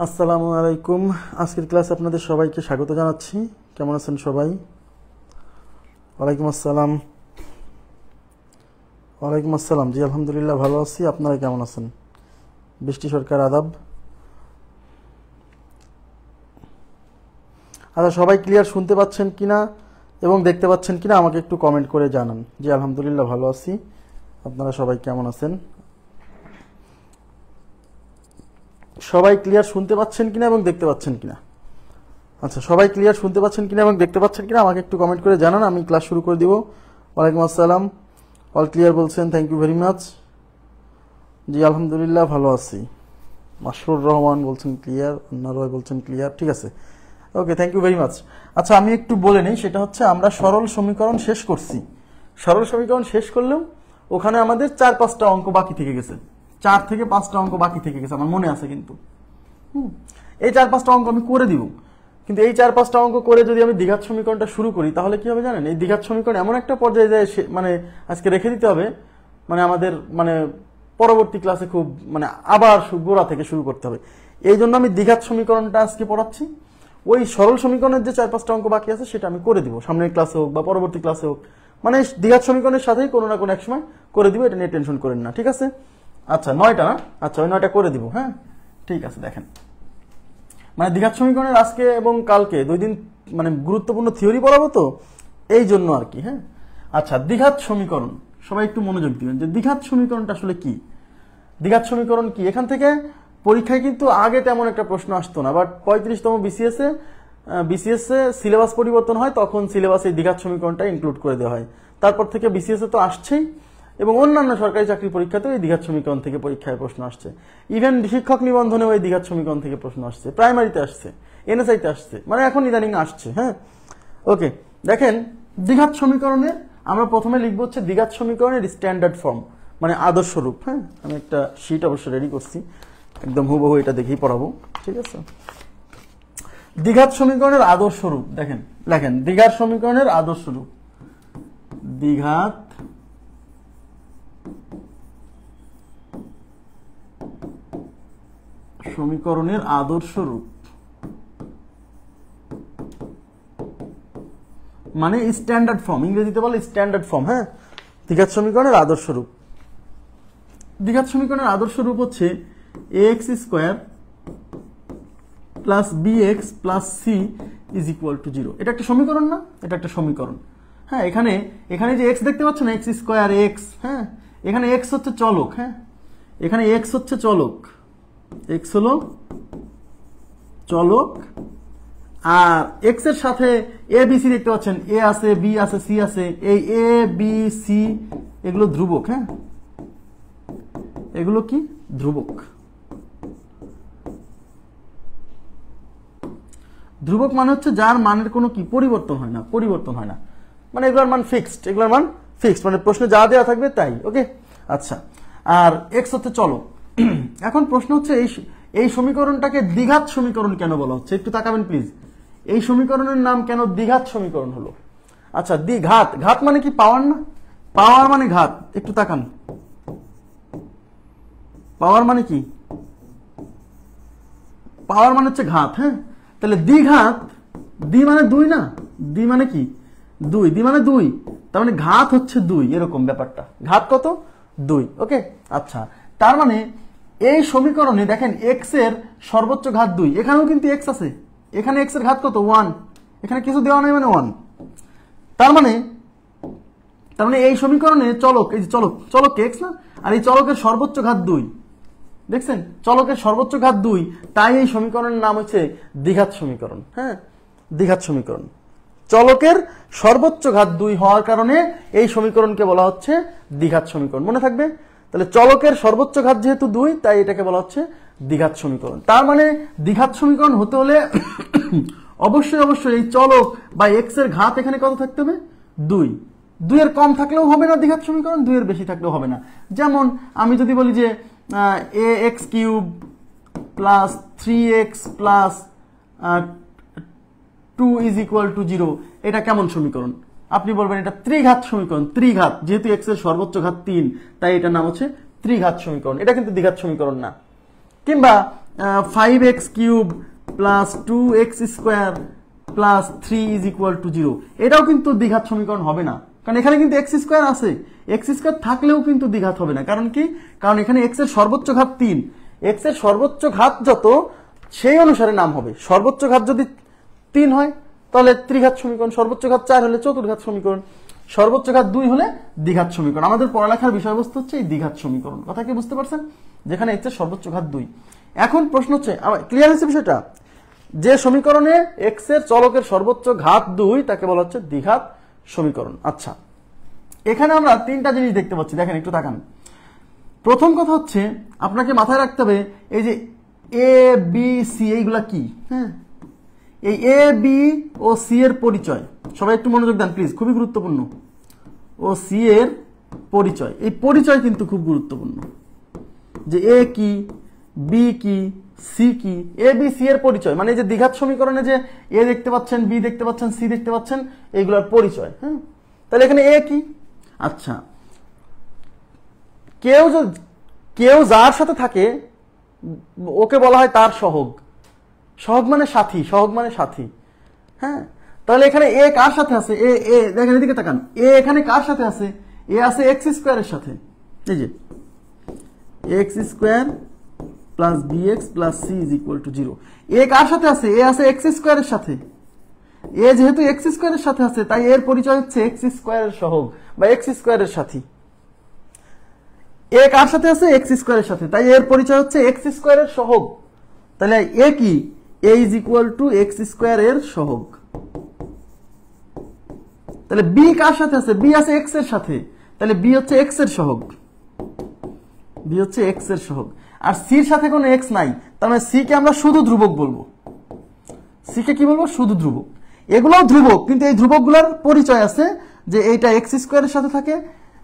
আসসালামু আলাইকুম। আজকের ক্লাসে আপনাদের সবাইকে স্বাগত জানাচ্ছি। কেমন আছেন সবাই? ওয়ালাইকুম আসসালাম। ওয়ালাইকুম আসসালাম। জি আলহামদুলিল্লাহ ভালো আছি। আপনারা কেমন আছেন? বৃষ্টি সরকার আদাব। আচ্ছা, সবাই ক্লিয়ার শুনতে পাচ্ছেন কিনা এবং দেখতে পাচ্ছেন কিনা আমাকে একটু কমেন্ট করে জানান। জি আলহামদুলিল্লাহ ভালো আছি। আপনারা সবাই কেমন আছেন? সবাই ক্লিয়ার শুনতে পাচ্ছেন কিনা এবং দেখতে পাচ্ছেন কিনা? আচ্ছা, সবাই ক্লিয়ার শুনতে পাচ্ছেন কিনা এবং দেখতে পাচ্ছেন কিনা আমাকে একটু কমেন্ট করে জানান, আমি ক্লাস শুরু করে দিব। ওয়ালাইকুম আসসালাম। অল ক্লিয়ার বলছেন, থ্যাংক ইউ ভেরি মাচ। জি আলহামদুলিল্লাহ ভালো আছি। মাসরুর রহমান বলছেন ক্লিয়ার, অন্যারয় বলছেন ক্লিয়ার, ঠিক আছে, ওকে, থ্যাংক ইউ ভেরি মাচ। আচ্ছা, আমি একটু বলে নিই, সেটা হচ্ছে আমরা সরল সমীকরণ শেষ করছি। সরল সমীকরণ শেষ করলেও ওখানে আমাদের 4-5টা অঙ্ক বাকি থেকে গেছে। 4 থেকে 5টা অঙ্ক বাকি থেকে গেছে, আমার মনে আছে কিন্তু। এই 4-5টা অঙ্ক আমি করে দিব, কিন্তু এই 4-5টা অঙ্ক করে যদি আমি দ্বিঘাত সমীকরণটা শুরু করি তাহলে কি হবে জানেন? এই দ্বিঘাত সমীকরণ এমন একটা পর্যায়ে যায় মানে আজকে রেখে দিতে হবে, মানে আমাদের মানে পরবর্তী ক্লাসে খুব মানে আবার গোড়া থেকে শুরু করতে হবে। এই জন্য আমি দ্বিঘাত সমীকরণটা আজকে পড়াচ্ছি। ওই সরল সমীকরণের যে 4-5টা অঙ্ক বাকি আছে সেটা আমি করে দিব, সামনের ক্লাসে হোক বা পরবর্তী ক্লাসে হোক, মানে দ্বিঘাত সমীকরণের সাথেই কোনো না কোনো এক সময় করে দিব, এটা নিয়ে টেনশন করেন না, ঠিক আছে? আচ্ছা 9টা না? আচ্ছা, ওই 9টা করে দিব। হ্যাঁ ঠিক আছে। দেখেন, মানে দ্বিঘাত সমীকরণের আজকে এবং কালকে 2 দিন মানে গুরুত্বপূর্ণ থিওরি পড়াবো, তো এই জন্য আর কি। হ্যাঁ আচ্ছা, দ্বিঘাত সমীকরণ, সবাই একটু মনোযোগ দিবেন যে দ্বিঘাত সমীকরণটা আসলে কি। দ্বিঘাত সমীকরণ কি, এখান থেকে পরীক্ষায় কিন্তু আগে তেমন একটা প্রশ্ন আসতো না, বাট 35তম বিসিএস এ সিলেবাস পরিবর্তন হয়, তখন সিলেবাসে দ্বিঘাত সমীকরণটা ইনক্লুড করে দেওয়া হয়। তারপর থেকে বিসিএস এ তো আসছেই, এবং অন্যান্য সরকারি চাকরি পরীক্ষাতেও এই দ্বিঘাত সমীকরণ থেকে পরীক্ষায় প্রশ্ন আসছে। ইভেন শিক্ষক নিবন্ধনেও এই দ্বিঘাত সমীকরণ থেকে প্রশ্ন আসছে, প্রাইমারিতে আসছে, এনএসআইতে আসছে, মানে এখন ইদানিং আসছে। হ্যাঁ ওকে, দেখেন দ্বিঘাত সমীকরণের আমরা প্রথমে লিখবো হচ্ছে দ্বিঘাত সমীকরণের স্ট্যান্ডার্ড ফর্ম, মানে আদর্শ রূপ। হ্যাঁ, আমি একটা শীট অবশ্য রেডি করছি, একদম হুবহু এটা দেখেই পড়াবো, ঠিক আছে? দ্বিঘাত সমীকরণের আদর্শ রূপ দেখেন, লেখেন দ্বিঘাত সমীকরণের আদর্শ রূপ। দ্বিঘাত সমীকরণের আদর্শ রূপ মানে স্ট্যান্ডার্ড ফর্ম, ইংরেজিতে বলে স্ট্যান্ডার্ড ফর্ম। হ্যাঁ, দ্বিঘাত সমীকরণের আদর্শ রূপ। দ্বিঘাত সমীকরণের আদর্শ রূপ হচ্ছে ax square plus bx plus c is equal to 0। এটা একটা সমীকরণ না? এটা একটা সমীকরণ। হ্যাঁ, এখানে যে x দেখতে পাচ্ছেন, x স্কয়ার x, হ্যাঁ এখানে x হচ্ছে চলক। হ্যাঁ, এখানে x হচ্ছে চলক, x হলো চলক, আর x এর সাথে a b c দেখতে পাচ্ছেন, a আছে, b আছে, c আছে। এই a b c এগুলো ধ্রুবক। হ্যাঁ, এগুলো কি? ধ্রুবক। ধ্রুবক মানে হচ্ছে যার মানের কোনো কি পরিবর্তন হয় না, মানে এগুলোর মান ফিক্সড, মানে প্রশ্নে যা দেওয়া থাকবে তাই। ওকে আচ্ছা, আর এক্স হচ্ছে চলক। এখন প্রশ্ন হচ্ছে এই সমীকরণটাকে দ্বিঘাত সমীকরণ কেন বলা হচ্ছে? একটু তাকাবেন প্লিজ, এই সমীকরণের নাম কেন দ্বিঘাত সমীকরণ হলো? আচ্ছা, দ্বিঘাত, ঘাত মানে কি? পাওয়ার না? পাওয়ার মানে ঘাত। একটু তাকান, পাওয়ার মানে কি? পাওয়ার মানে হচ্ছে ঘাত। হ্যাঁ, তাহলে দ্বিঘাত, দ্বি মানে 2 না? দ্বি মানে কি? 2, দ্বি মানে 2, তার মানে ঘাত হচ্ছে 2, এরকম ব্যাপারটা। ঘাত কত? 2। ওকে আচ্ছা, তার মানে এই সমীকরণে দেখেন x এর সর্বোচ্চ ঘাত 2, এখানেও কিন্তু x আছে, এখানে x এর ঘাত কত? 1, এখানে কিছু দেওয়া নাই মানে 1। তার মানে এই সমীকরণে চলক, এই যে চলক x না, আর এই চলকের সর্বোচ্চ ঘাত 2, দেখছেন চলকের সর্বোচ্চ ঘাত 2, তাই এই সমীকরণের নাম হচ্ছে দ্বিঘাত সমীকরণ। হ্যাঁ, দ্বিঘাত সমীকরণ, চলকের সর্বোচ্চ ঘাত 2 হওয়ার কারণে এই সমীকরণকে বলা হচ্ছে দ্বিঘাত সমীকরণ। মনে থাকবে? তাহলে চলকের সর্বোচ্চ ঘাত যেহেতু 2, তাই এটাকে বলা হচ্ছে দ্বিঘাত সমীকরণ। তার মানে দ্বিঘাত সমীকরণ হতে হলে অবশ্যই এই চলক বা x এর ঘাত এখানে কত থাকতে হবে? 2। 2 এর কম থাকলেও হবে না দ্বিঘাত সমীকরণ, 2 এর বেশি থাকলেও হবে না। যেমন আমি যদি বলি যে ax cube plus 3x plus 2 is equal to 0, এটা কেমন সমীকরণ? আপনি বলবেন এটা ত্রিঘাত সমীকরণ। ত্রিঘাত, যেহেতু x এর সর্বোচ্চ ঘাত 3, তাই এটার নাম হচ্ছে ত্রিঘাত সমীকরণ। এটা কিন্তু দ্বিঘাত সমীকরণ না। কিংবা 5x cube plus 2x square plus 3 is equal to 0, এটাও কিন্তু দ্বিঘাত সমীকরণ হবে না, কারণ এখানে কিন্তু x স্কোয়ার আছে, x স্কোয়ার থাকলেও কিন্তু দ্বিঘাত হবে না। কারণ কি? কারণ এখানে x এর সর্বোচ্চ ঘাত 3, x এর সর্বোচ্চ ঘাত যত সেই অনুসারে নাম হবে। সর্বোচ্চ ঘাত যদি 3 হয় তাহলে ত্রিঘাত সমীকরণ, সর্বোচ্চ ঘাত 4 হলে চতুর্ঘাত সমীকরণ, সর্বোচ্চ ঘাত 2 হলে দ্বিঘাত সমীকরণ। আমাদের পড়ালেখার বিষয়বস্তু হচ্ছে এই দ্বিঘাত সমীকরণ। কথা কি বুঝতে পারছেন? যেখানে x এর সর্বোচ্চ ঘাত 2। এখন প্রশ্ন হচ্ছে, ক্লিয়ার হয়েছে বিষয়টা? যে সমীকরণে x এর চলকের সর্বোচ্চ ঘাত 2 তাকে বলা হচ্ছে দ্বিঘাত সমীকরণ। আচ্ছা, এখানে আমরা তিনটা জিনিস দেখতে পাচ্ছি, দেখেন একটু তাকান। প্রথম কথা হচ্ছে আপনাকে মাথায় রাখতে হবে এই যে এ বি সি এইগুলা কি। হ্যাঁ, এই এ বি ও সি এর পরিচয়, সবাই একটু মনোযোগ দেন প্লিজ, খুবই গুরুত্বপূর্ণ। ও সি এর পরিচয়, এই পরিচয় কিন্তু খুব গুরুত্বপূর্ণ, যে এ কি, বি কি, সি কি। এ বি সি এর পরিচয় মানে এই যে দ্বিঘাত সমীকরণে যে এ দেখতে পাচ্ছেন, বি দেখতে পাচ্ছেন, সি দেখতে পাচ্ছেন, এইগুলোর পরিচয়। হ্যাঁ, তাহলে এখানে এ কি? আচ্ছা, কেউ যার সাথে থাকে ওকে বলা হয় তার সহগ। সহগ মানে সাথী, সহগ মানে সাথী। হ্যাঁ, তাহলে এখানে এ কার সাথে আছে? এ দেখেন, এদিকে তাকান, এ এখানে কার সাথে আছে? এ আছে এক্স স্কোয়ারের সাথে। এই যে x square plus b x plus c is equal to 0। A কার সাথে আছে? এ আছে এক্স স্কোয়ারের সাথে। এ যেহেতু এক্স স্কোয়ারের সাথে আছে তাই এর পরিচয় হচ্ছে এক্স স্কোয়ারের সহগ বা এক্স স্কোয়ারের সাথী। এ কার সাথে আছে? এক্স স্কোয়ারের সাথে, তাই এর পরিচয় হচ্ছে এক্স স্কোয়ারের সহগ। তাহলে এ কি? A is equal to x square এর সহগ। তাহলে বি কার সাথে আছে? বি আছে এক্স এর সাথে, তাহলে বি হচ্ছে এক্স এর সহগ, বি হচ্ছে এক্স এর সহগ। আর সির সাথে কোনো এক্স নাই, তার মানে সি কে আমরা শুধু ধ্রুবক বলবো। সি কে কি বলবো? শুধু ধ্রুবক। এগুলোও ধ্রুবক, কিন্তু এই ধ্রুবকগুলোর পরিচয় আছে যে এইটা এক্স স্কোয়ারের সাথে থাকে।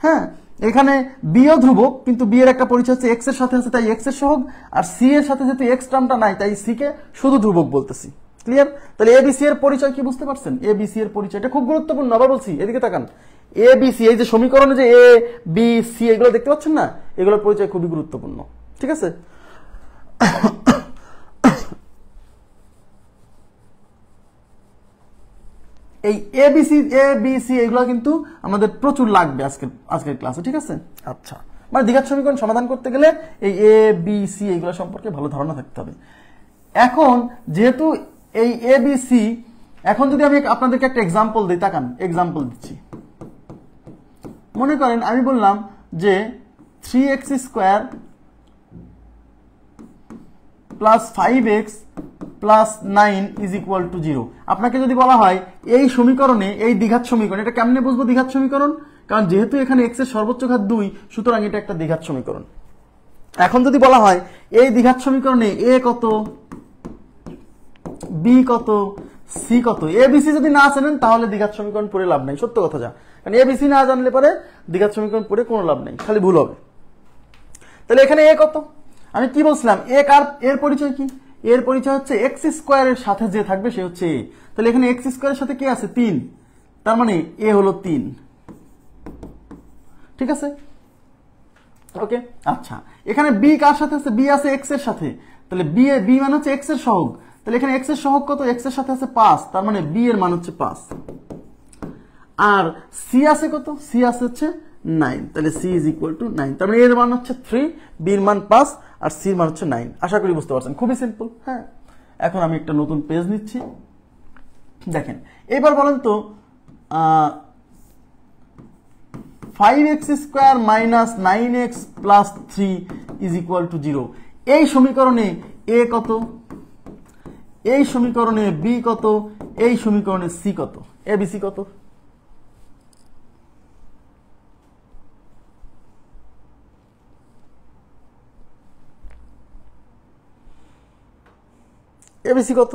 হ্যাঁ, এখানে বি ও ধ্রুবক, কিন্তু বি এর একটা পরিচয় হচ্ছে এক্স এর সাথে আছে, তাই এক্স এর সহগ। আর সি এর সাথে যেহেতু এক্স টার্মটা নাই, তাই সি কে শুধু ধ্রুবক বলতেছি। ক্লিয়ার? তাহলে এ বি সি এর পরিচয় কি বুঝতে পারছেন? এ বি সি এর পরিচয় এটা খুব গুরুত্বপূর্ণ। আবার বলছি, এদিকে তাকান, এ বি সি, এই যে সমীকরণে যে এ বি সি এগুলো দেখতে পাচ্ছেন না, এগুলোর পরিচয় খুবই গুরুত্বপূর্ণ। ঠিক আছে? এই এ বি সি এগুলো কিন্তু আমাদের প্রচুর লাগবে আজকের ক্লাসে। ঠিক আছে? আচ্ছা, মানে দ্বিঘাত সমীকরণ সমাধান করতে গেলে এই এ বি সি এগুলো সম্পর্কে ভালো ধারণা থাকতে হবে। এখন যেহেতু এই এ বি সি, এখন যদি আমি আপনাদেরকে একটা এক্সাম্পল দিই, তাকান, এক্সাম্পল দিচ্ছি। মনে করেন আমি বললাম যে 3x square plus 5x plus 9 is equal to 0। আপনাকে যদি বলা হয় এই সমীকরণে, এই দ্বিঘাত সমীকরণ, এটা কেমনে বুঝবো দ্বিঘাত সমীকরণ? কারণ যেহেতু এখানে x এর সর্বোচ্চ ঘাত 2, সুতরাং এটা একটা দ্বিঘাত সমীকরণ। এখন যদি বলা হয় এই দ্বিঘাত সমীকরণে a কত, b কত, c কত, a b c যদি না জানেন তাহলে দ্বিঘাত সমীকরণ পড়ে লাভ নাই। সত্য কথা যা, কারণ a b c না জানলে পরে দ্বিঘাত সমীকরণ পড়ে কোনো লাভ নাই, খালি ভুল হবে। তাহলে এখানে a কত? আমি কি বলছিলাম? এ কার, এর পরিচয় কি? এর পরিচয় হচ্ছে এক্স স্কোয়ারের সাথে যে থাকবে সে হচ্ছে এ। তাহলে এখানে এক্স স্কোয়ারের সাথে কে আছে? 3, তার মানে এ হলো 3। ঠিক আছে? ওকে, আচ্ছা, এখানে বি কার সাথে আছে? বি আছে এক্স এর সাথে, তাহলে বি মানে হচ্ছে এক্স এর সহগ। তাহলে এখানে এক্স এর সহগ কত? এক্স এর সাথে আছে 5, তার মানে বি এর মান হচ্ছে 5। আর সি আছে কত? সি আছে হচ্ছে 9, তাহলে সি ইজ ইকুয়াল টু 9, তার মানে এর মান হচ্ছে 3, বির মান 5 আর সির মান হচ্ছে 9। আশা করি বুঝতে পারছেন, খুবই সিম্পল। হ্যাঁ, এখন আমি একটা নতুন পেজ নিচ্ছি, দেখেন। এবার বলেন তো 5x square minus 9x plus 3 is equal to 0। এই সমীকরণে এ কত, এই সমীকরণে বি কত, এই সমীকরণে সি কত, এ বি সি কত? এবিসি কত?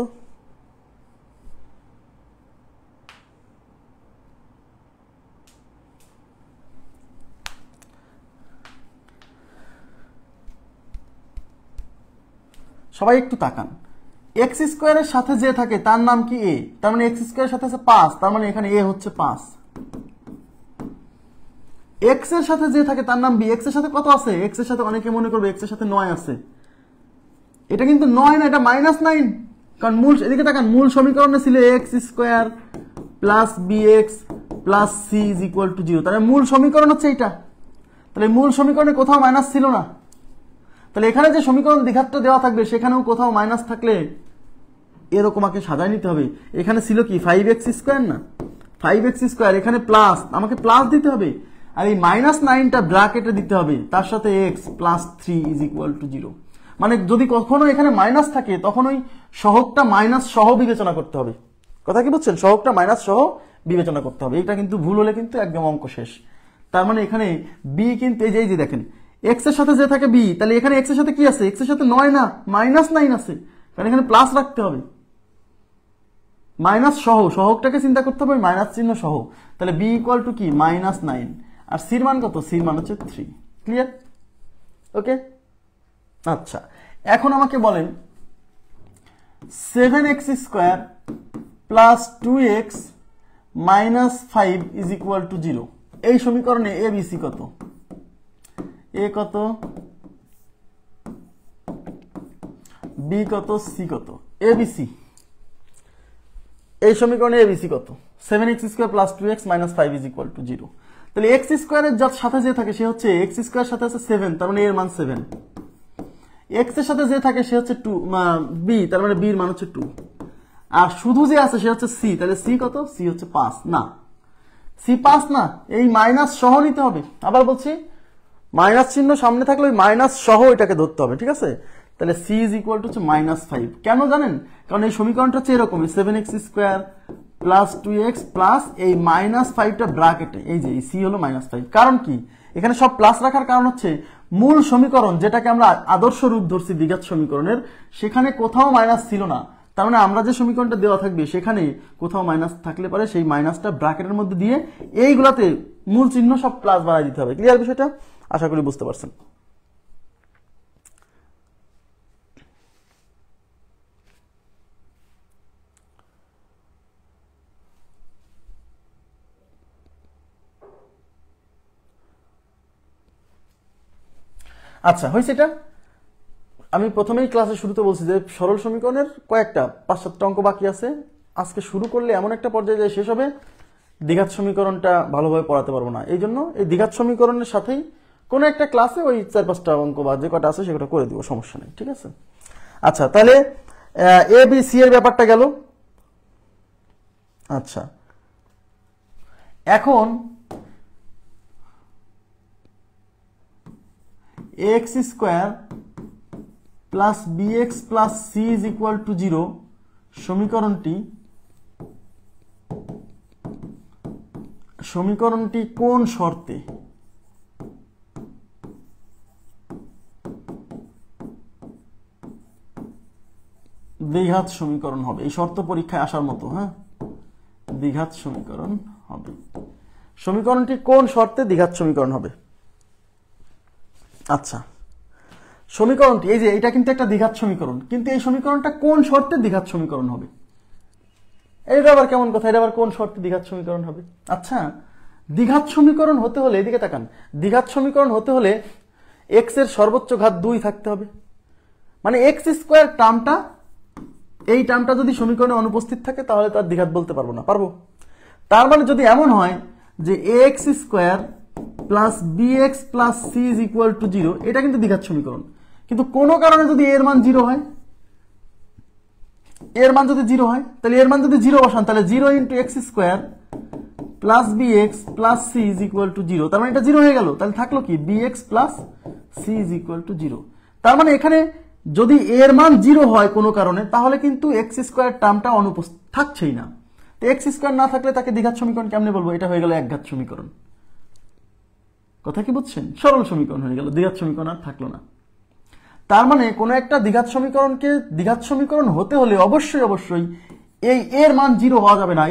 সবাই একটু তাকান, এক্স স্কোয়ারের সাথে যে থাকে তার নাম কি? এ, তার মানে এক্স স্কোয়ারের সাথে আছে 5, তার মানে এখানে এ হচ্ছে 5। এক্স এর সাথে যে থাকে তার নাম বি। এক্স এর সাথে কত আছে? এক্স এর সাথে অনেকে মনে করবে এক্স এর সাথে 9 আছে। এটা কিন্তু 9 না, এটা -9, কারণ মূল এদিকে তাকান, মূল সমীকরণে ছিল x square plus b x plus c is equal to 0। তাহলে মূল সমীকরণ হচ্ছে এইটা। তাহলে মূল সমীকরণে কোথাও মাইনাস ছিল না। তাহলে এখানে যে সমীকরণ দ্বিঘাতটা দেওয়া থাকবে সেখানেও কোথাও মাইনাস থাকলে এরকম আমাকে সাজায় নিতে হবে। এখানে ছিল কি 5x স্কোয়ার না, 5x স্কোয়ার, এখানে প্লাস, আমাকে প্লাস দিতে হবে, আর এই -9টা ব্র্যাকেটে দিতে হবে, তার সাথে x plus 3 is equal to 0। মানে যদি কখনো এখানে মাইনাস থাকে তখন ওই সহগটা মাইনাস সহ বিবেচনা করতে হবে। কথা কি বুঝছেন? সহগটা মাইনাস সহ বিবেচনা করতে হবে। এটা কিন্তু ভুল হলে কিন্তু একদম অঙ্ক শেষ। তার মানে এখানে b কিন্তু এই যে দেখেন x এর সাথে যে থাকে b, তাহলে এখানে x এর সাথে কি আছে? x এর সাথে 9 না, -9 আছে, কারণ এখানে প্লাস রাখতে হবে, মাইনাস সহ, সহগটাকে চিন্তা করতে হবে মাইনাস চিহ্ন সহ। তাহলে b ইকুয়াল টু কি -9, আর সির মান কত? সির মান হচ্ছে 3। ক্লিয়ার? ওকে। আচ্ছা, এখন আমাকে বলেন 7x square plus 2x minus 5 is equal to 0। এই সমীকরণে এ বি সি কত? এ কত, বি কত, সি কত? এ বি সি, এই সমীকরণে এ বি সি কত? 7x square plus 2x minus 5 is equal to 0। তাহলে x স্কোয়ারের যার সাথে যে থাকে সে হচ্ছে x স্কোয়ার সাথে আছে 7, তার মানে এর মান 7। x এর সাথে যে থাকে সে হচ্ছে 2 b, তার মানে b এর মান হচ্ছে 2। আর শুধু যে আছে সে হচ্ছে c, তাহলে c কত? c হচ্ছে 5 না, c 5 না, এই মাইনাস সহ নিতে হবে। আবার বলছি, মাইনাস চিহ্ন সামনে থাকলে ওই মাইনাস সহ এটাকে ধরতে হবে, ঠিক আছে? তাহলে c ইজ ইকুয়াল টু হচ্ছে -5। কেন জানেন? কারণ এই সমীকরণটা হচ্ছে এরকমই, 7x square plus 2x plus এই -5টা ব্র্যাকেটে, এই যে c হলো -5। কারণ কি? এখানে সব প্লাস রাখার কারণ হচ্ছে মূল সমীকরণ যেটাকে আমরা আদর্শ রূপ ধরছি দ্বিঘাত সমীকরণের, সেখানে কোথাও মাইনাস ছিল না। তার মানে আমরা যে সমীকরণটা দেওয়া থাকবে সেখানে কোথাও মাইনাস থাকলে পারে সেই মাইনাসটা ব্র্যাকেটের মধ্যে দিয়ে এইগুলাতে মূল চিহ্ন সব প্লাস বাড়াই দিতে হবে। ক্লিয়ার বিষয়টা? আশা করি বুঝতে পারছেন। আচ্ছা, হয়েছে এটা? আমি প্রথমেই ক্লাসের শুরুতে বলছি যে সরল সমীকরণের কয়েকটা 5-7টা অঙ্ক বাকি আছে। আজকে শুরু করলে এমন একটা পর্যায়ে যায় শেষ হবে দ্বিঘাত সমীকরণটা ভালোভাবে পড়াতে পারবো না। এই জন্য এই দ্বিঘাত সমীকরণের সাথেই কোনো একটা ক্লাসে ওই 4-5টা অঙ্ক বা যে কটা আছে সেটা করে দিব, সমস্যা নেই, ঠিক আছে? আচ্ছা, তাহলে এ বি সি এর ব্যাপারটা গেল। আচ্ছা, এখন x square plus bx plus c is equal to 0 সমীকরণটি কোন শর্তে দ্বিঘাত সমীকরণ হবে? এই শর্ত পরীক্ষায় আসার মতো, হ্যাঁ, দ্বিঘাত সমীকরণ হবে। সমীকরণটি কোন শর্তে দ্বিঘাত সমীকরণ হবে? আচ্ছা, সমীকরণটি এই যে এটা কিন্তু একটা দ্বিঘাত সমীকরণ, কিন্তু এই সমীকরণটা কোন শর্তে দ্বিঘাত সমীকরণ হবে? এটা আবার কেমন কথা? এটা আবার কোন শর্তে দ্বিঘাত সমীকরণ হবে? আচ্ছা, দ্বিঘাত সমীকরণ হতে হলে, এদিকে তাকান, দ্বিঘাত সমীকরণ হতে হলে x এর সর্বোচ্চ ঘাত 2 থাকতে হবে। মানে x স্কোয়ার টার্মটা, এই টার্মটা যদি সমীকরণে অনুপস্থিত থাকে তাহলে তার দ্বিঘাত বলতে পারবো না, পারবো? তার মানে যদি এমন হয় যে ax square plus bx plus c is equal to 0, এটা কিন্তু দ্বিঘাত সমীকরণ। কিন্তু কোনো কারণে যদি এর মান 0 হয়, এর মান যদি 0 হয়, তাহলে এর মান যদি 0 বসান, তাহলে 0 into x square plus b x plus c is equal to 0, তার মানে এটা 0 হয়ে গেল। তাহলে থাকলো কি? B x plus c is equal to 0। তার মানে এখানে যদি এর মান 0 হয় কোনো কারণে, তাহলে কিন্তু এক্স স্কোয়ার টার্মটা অনুপস্থিত থাকছেই না। তো এক্স স্কোয়ার না থাকলে তাকে দ্বিঘাত সমীকরণ কেমনে বলবো? এটা হয়ে গেল একঘাত সমীকরণ। কথা কি বুঝছেন? সরল সমীকরণ হয়ে গেল, দ্বিঘাত সমীকরণ আর থাকলো না। তার মানে কোনো একটা দ্বিঘাত সমীকরণকে দ্বিঘাত সমীকরণ হতে হলে অবশ্যই এই এর মান 0 হওয়া যাবে না।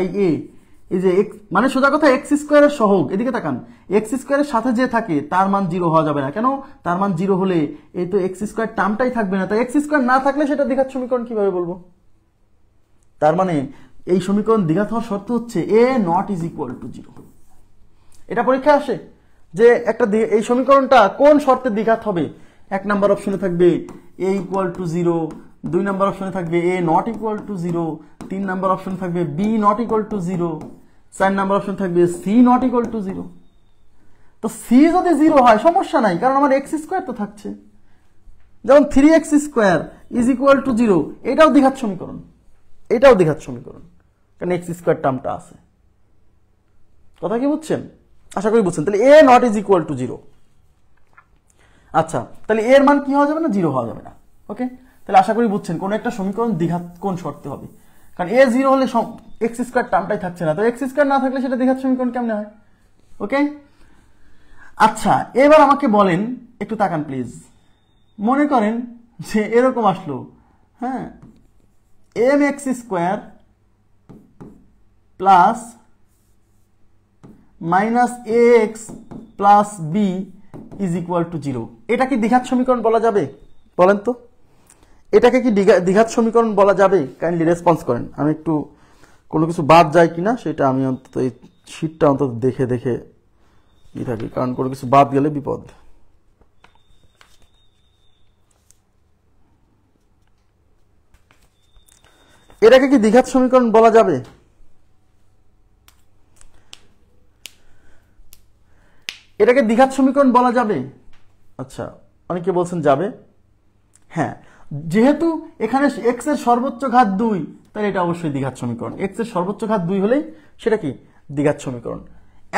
এই যে মানে সোজা কথা এক্স স্কোয়ারের সহগ, এদিকে তাকান, এক্স স্কোয়ারের সাথে যে থাকে তার মান 0 হওয়া যাবে না। কেন? তার মান 0 হলে এই তো এক্স স্কোয়ার টার্মটাই থাকবে না। তাই এক্স স্কোয়ার না থাকলে সেটা দ্বিঘাত সমীকরণ কিভাবে বলবো? তার মানে এই সমীকরণ দ্বিঘাত হওয়ার শর্ত হচ্ছে এ নট ইজ ইকুয়াল টু 0। এটা পরীক্ষা আসে যে একটা এই সমীকরণটা কোন শর্তে দ্বিঘাত হবে, এক নাম্বার অপশনে থাকবে a ইকুয়াল টু 0, 2 নাম্বার অপশনে থাকবে a not equal to 0, 3 number অপশনে থাকবে b not equal to 0, 4 number option থাকবে c নট ইকুয়াল টু 0। তো c যদি 0 হয় সমস্যা নাই, কারণ আমার x স্কয়ার তো থাকছে। যেমন 3x square is equal to 0, এটাও দ্বিঘাত সমীকরণ, এটাও দ্বিঘাত সমীকরণ, কারণ x স্কয়ার টার্মটা আছে। কথা কি বুঝছেন? আশা করি বুঝছেন। তাহলে a not is equal to 0। আচ্ছা, তাহলে এর মান কি হওয়া যাবে না? 0 হওয়া যাবে না। ওকে, তাহলে আশা করি বুঝছেন কোন একটা সমীকরণ দ্বিঘাত কোন শর্তে হবে। কারণ a 0 হলে x স্কয়ার টার্মটাই থাকছে না, তো x স্কয়ার না থাকলে সেটা দ্বিঘাত সমীকরণ কেমনে হয়? ওকে, আচ্ছা এবার আমাকে বলেন, একটু তাকান প্লিজ। মনে করেন যে এরকম আসলো, হ্যাঁ, mx square plus minus ax plus b is equal to 0। এটা কি দ্বিঘাত সমীকরণ বলা যাবে? বলেন তো, এটাকে কি দ্বিঘাত সমীকরণ বলা যাবে? কাইন্ডলি রেসপন্স করেন। আমি একটু কোনো কিছু বাদ যায় কিনা সেটা আমি অন্তত এই শীটটা অন্তত দেখে দেখে ই থাকি, কারণ কোনো কিছু বাদ গেলে বিপদ। এটাকে কি দ্বিঘাত সমীকরণ বলা যাবে? এটাকে দ্বিঘাত সমীকরণ বলা যাবে? আচ্ছা, অনেকে বলছেন যাবে। হ্যাঁ, যেহেতু এখানে x এর সর্বোচ্চ ঘাত 2, তাহলে এটা অবশ্যই দ্বিঘাত সমীকরণ। x এর সর্বোচ্চ ঘাত 2 হলেই সেটা কি দ্বিঘাত সমীকরণ।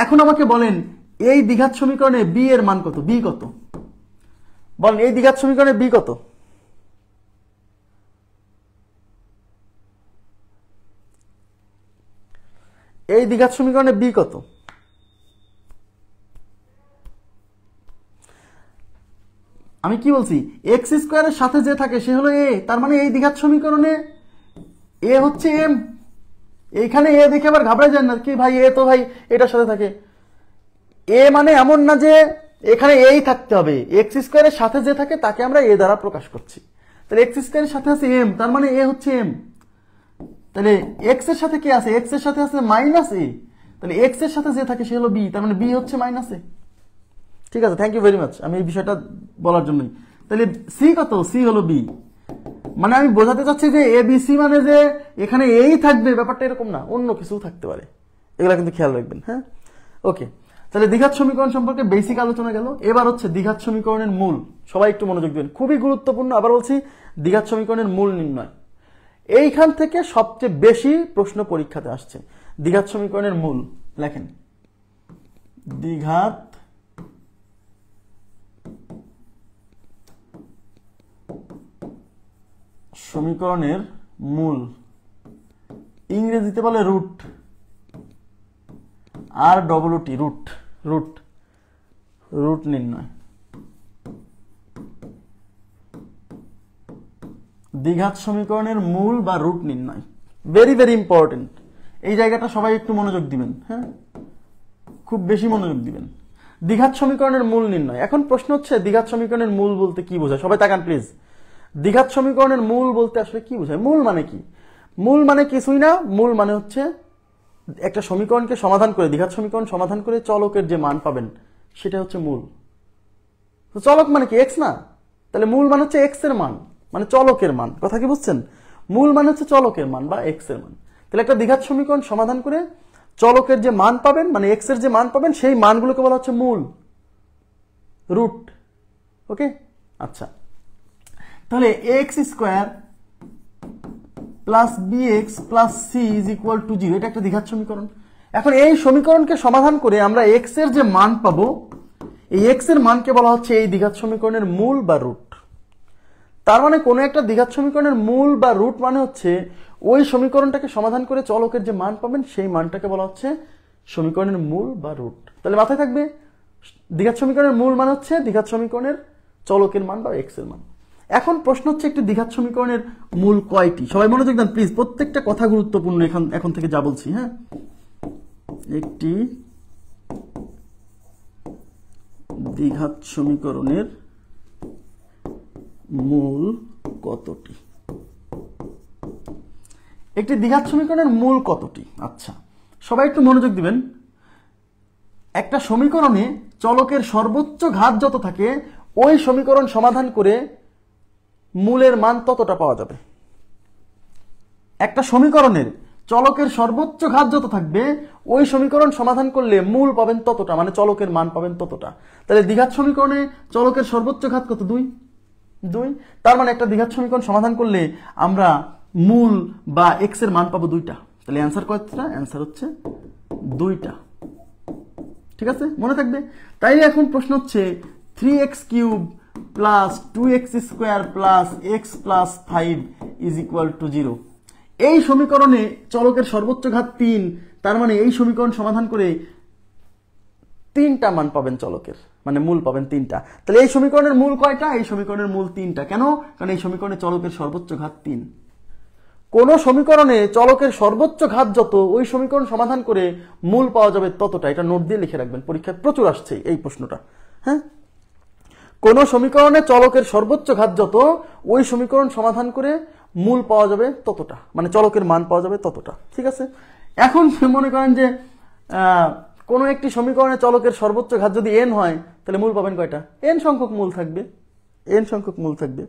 এখন আমাকে বলেন এই দ্বিঘাত সমীকরণে b এর মান কত? b কত? বলেন এই দ্বিঘাত সমীকরণে b কত? এই দ্বিঘাত সমীকরণে b কত? আমি কি বলছি? x স্কয়ারের সাথে যে থাকে সে হলো a, তার মানে এই দ্বিঘাত সমীকরণে a হচ্ছে m। এইখানে a দেখে আবার ঘাবড়ে যান না কি ভাই a তো ভাই এটার সাথে থাকে। a মানে এমন না যে এখানে এই থাকতে হবে, x স্কয়ারের সাথে যে থাকে তাকে আমরা a দ্বারা প্রকাশ করছি। তাহলে x স্কয়ারের সাথে আছে m, তার মানে a হচ্ছে m। তাহলে x এর সাথে কি আছে? x এর সাথে আছে মাইনাস a, তাহলে x এর সাথে যে থাকে সে হলো b, তার মানে b হচ্ছে মাইনাস a। ঠিক আছে, থ্যাংক ইউ ভেরি মাচ আমি এই বিষয়টা বলার জন্যই। তাহলে c কত? c হলো b। মানে আমি বোঝাতে চাচ্ছি যে a b c মানে যে এখানে এই থাকবে ব্যাপারটা এরকম না, অন্য কিছু থাকতে পারে, এগুলা কিন্তু খেয়াল রাখবেন। হ্যাঁ, ওকে। তাহলে দ্বিঘাত সমীকরণ সম্পর্কে বেসিক আলোচনা গেল। এবার হচ্ছে দ্বিঘাত সমীকরণের মূল। সবাই একটু মনোযোগ দিবেন, খুবই গুরুত্বপূর্ণ। আবার বলছি, দ্বিঘাত সমীকরণের মূল নির্ণয়। এইখান থেকে সবচেয়ে বেশি প্রশ্ন পরীক্ষাতে আসছে। দ্বিঘাত সমীকরণের মূল লেখেন, দ্বিঘাত সমীকরণের মূল, ইংরেজিতে বলে রুট, আর ডবল টি, রুট। রুট রুট নির্ণয়। দ্বিঘাত সমীকরণের মূল বা রুট নির্ণয়, ভেরি ভেরি ইম্পর্টেন্ট। এই জায়গাটা সবাই একটু মনোযোগ দিবেন। হ্যাঁ, খুব বেশি মনোযোগ দিবেন। দ্বিঘাত সমীকরণের মূল নির্ণয়। এখন প্রশ্ন হচ্ছে দ্বিঘাত সমীকরণের মূল বলতে কি বোঝায়? সবাই তাকান প্লিজ। দ্বিঘাত সমীকরণের মূল বলতে আসলে কি বোঝায়? মূল মানে কি? মূল মানে কিছুই না, মূল মানে হচ্ছে একটা সমীকরণকে সমাধান করে, দ্বিঘাত সমীকরণ সমাধান করে চলকের যে মান পাবেন সেটা হচ্ছে মূল। তো চলক মানে কি? এক্স না? তাহলে মূল মানে হচ্ছে এক্স এর মান, মানে চলকের মান। কথা কি বুঝছেন? মূল মানে হচ্ছে চলকের মান বা এক্স এর মান। তাহলে একটা দ্বিঘাত সমীকরণ সমাধান করে চলকের যে মান পাবেন, মানে এক্স এর যে মান পাবেন, সেই মানগুলোকে বলা হচ্ছে মূল, রুট। ওকে, আচ্ছা। তাহলে x square plus b x plus c is equal to 0, এটা একটা দ্বিঘাত সমীকরণ। এখন এই সমীকরণকে সমাধান করে আমরা এক্স এর যে মান পাবো, এই এক্স এর মানকে বলা হচ্ছে এই দ্বিঘাত সমীকরণের মূল বা রুট। তার মানে কোনো একটা দ্বিঘাত সমীকরণের মূল বা রুট মানে হচ্ছে ওই সমীকরণটাকে সমাধান করে চলকের যে মান পাবেন সেই মানটাকে বলা হচ্ছে সমীকরণের মূল বা রুট। তাহলে মাথায় থাকবে, দ্বিঘাত সমীকরণের মূল মানে হচ্ছে দ্বিঘাত সমীকরণের চলকের মান বা এক্স এর মান। এখন প্রশ্ন হচ্ছে একটি দ্বিঘাত সমীকরণের মূল কয়টি? সবাই মনোযোগ দেন প্লিজ, প্রত্যেকটা কথা গুরুত্বপূর্ণ এখন থেকে যা বলছি। হ্যাঁ, একটি দ্বিঘাত সমীকরণের মূল কতটি? একটি দ্বিঘাত সমীকরণের মূল কতটি? আচ্ছা, সবাই একটু মনোযোগ দিবেন। একটা সমীকরণে চলকের সর্বোচ্চ ঘাত যত থাকে ওই সমীকরণ সমাধান করে মূলের মান ততটা পাওয়া যাবে। একটা সমীকরণের চলকের সর্বোচ্চ ঘাত যত থাকবে ওই সমীকরণ সমাধান করলে মূল পাবেন ততটা, মানে চলকের মান পাবেন ততটা। তাহলে দ্বিঘাত সমীকরণে চলকের সর্বোচ্চ ঘাত কত? 2। তার মানে একটা দ্বিঘাত সমীকরণ সমাধান করলে আমরা মূল বা এক্স এর মান পাবো 2টা। তাহলে অ্যান্সার কয়টা? অ্যান্সার হচ্ছে 2টা। ঠিক আছে, মনে থাকবে। তাই এখন প্রশ্ন হচ্ছে 3x³ plus 2x² plus x plus 5 is equal to 0। এই সমীকরণে চলকের সর্বোচ্চ ঘাত 3, তার মানে এই সমীকরণ সমাধান করে 3টা মান পাবেন চলকের, মানে মূল পাবেন 3টা। তাহলে এই সমীকরণের মূল কয়টা? এই সমীকরণের মূল 3টা। কেন? কারণ এই সমীকরণে চলকের সর্বোচ্চ ঘাত 3। কোন সমীকরণে চলকের সর্বোচ্চ ঘাত যত ওই সমীকরণ সমাধান করে মূল পাওয়া যাবে ততটা। এটা নোট দিয়ে লিখে রাখবেন, পরীক্ষায় প্রচুর আসছে এই প্রশ্নটা। হ্যাঁ, কোন সমীকরণে চলকের সর্বোচ্চ ঘাত যত ওই সমীকরণ সমাধান করে মূল পাওয়া যাবে ততটা, মানে চলকের মান পাওয়া যাবে ততটা। ঠিক আছে, এখন মনে করেন যে কোন একটি সমীকরণে চলকের সর্বোচ্চ ঘাত যদি n হয় তাহলে মূল পাবেন কয়টা? n সংখ্যক মূল থাকবে, n সংখ্যক মূল থাকবে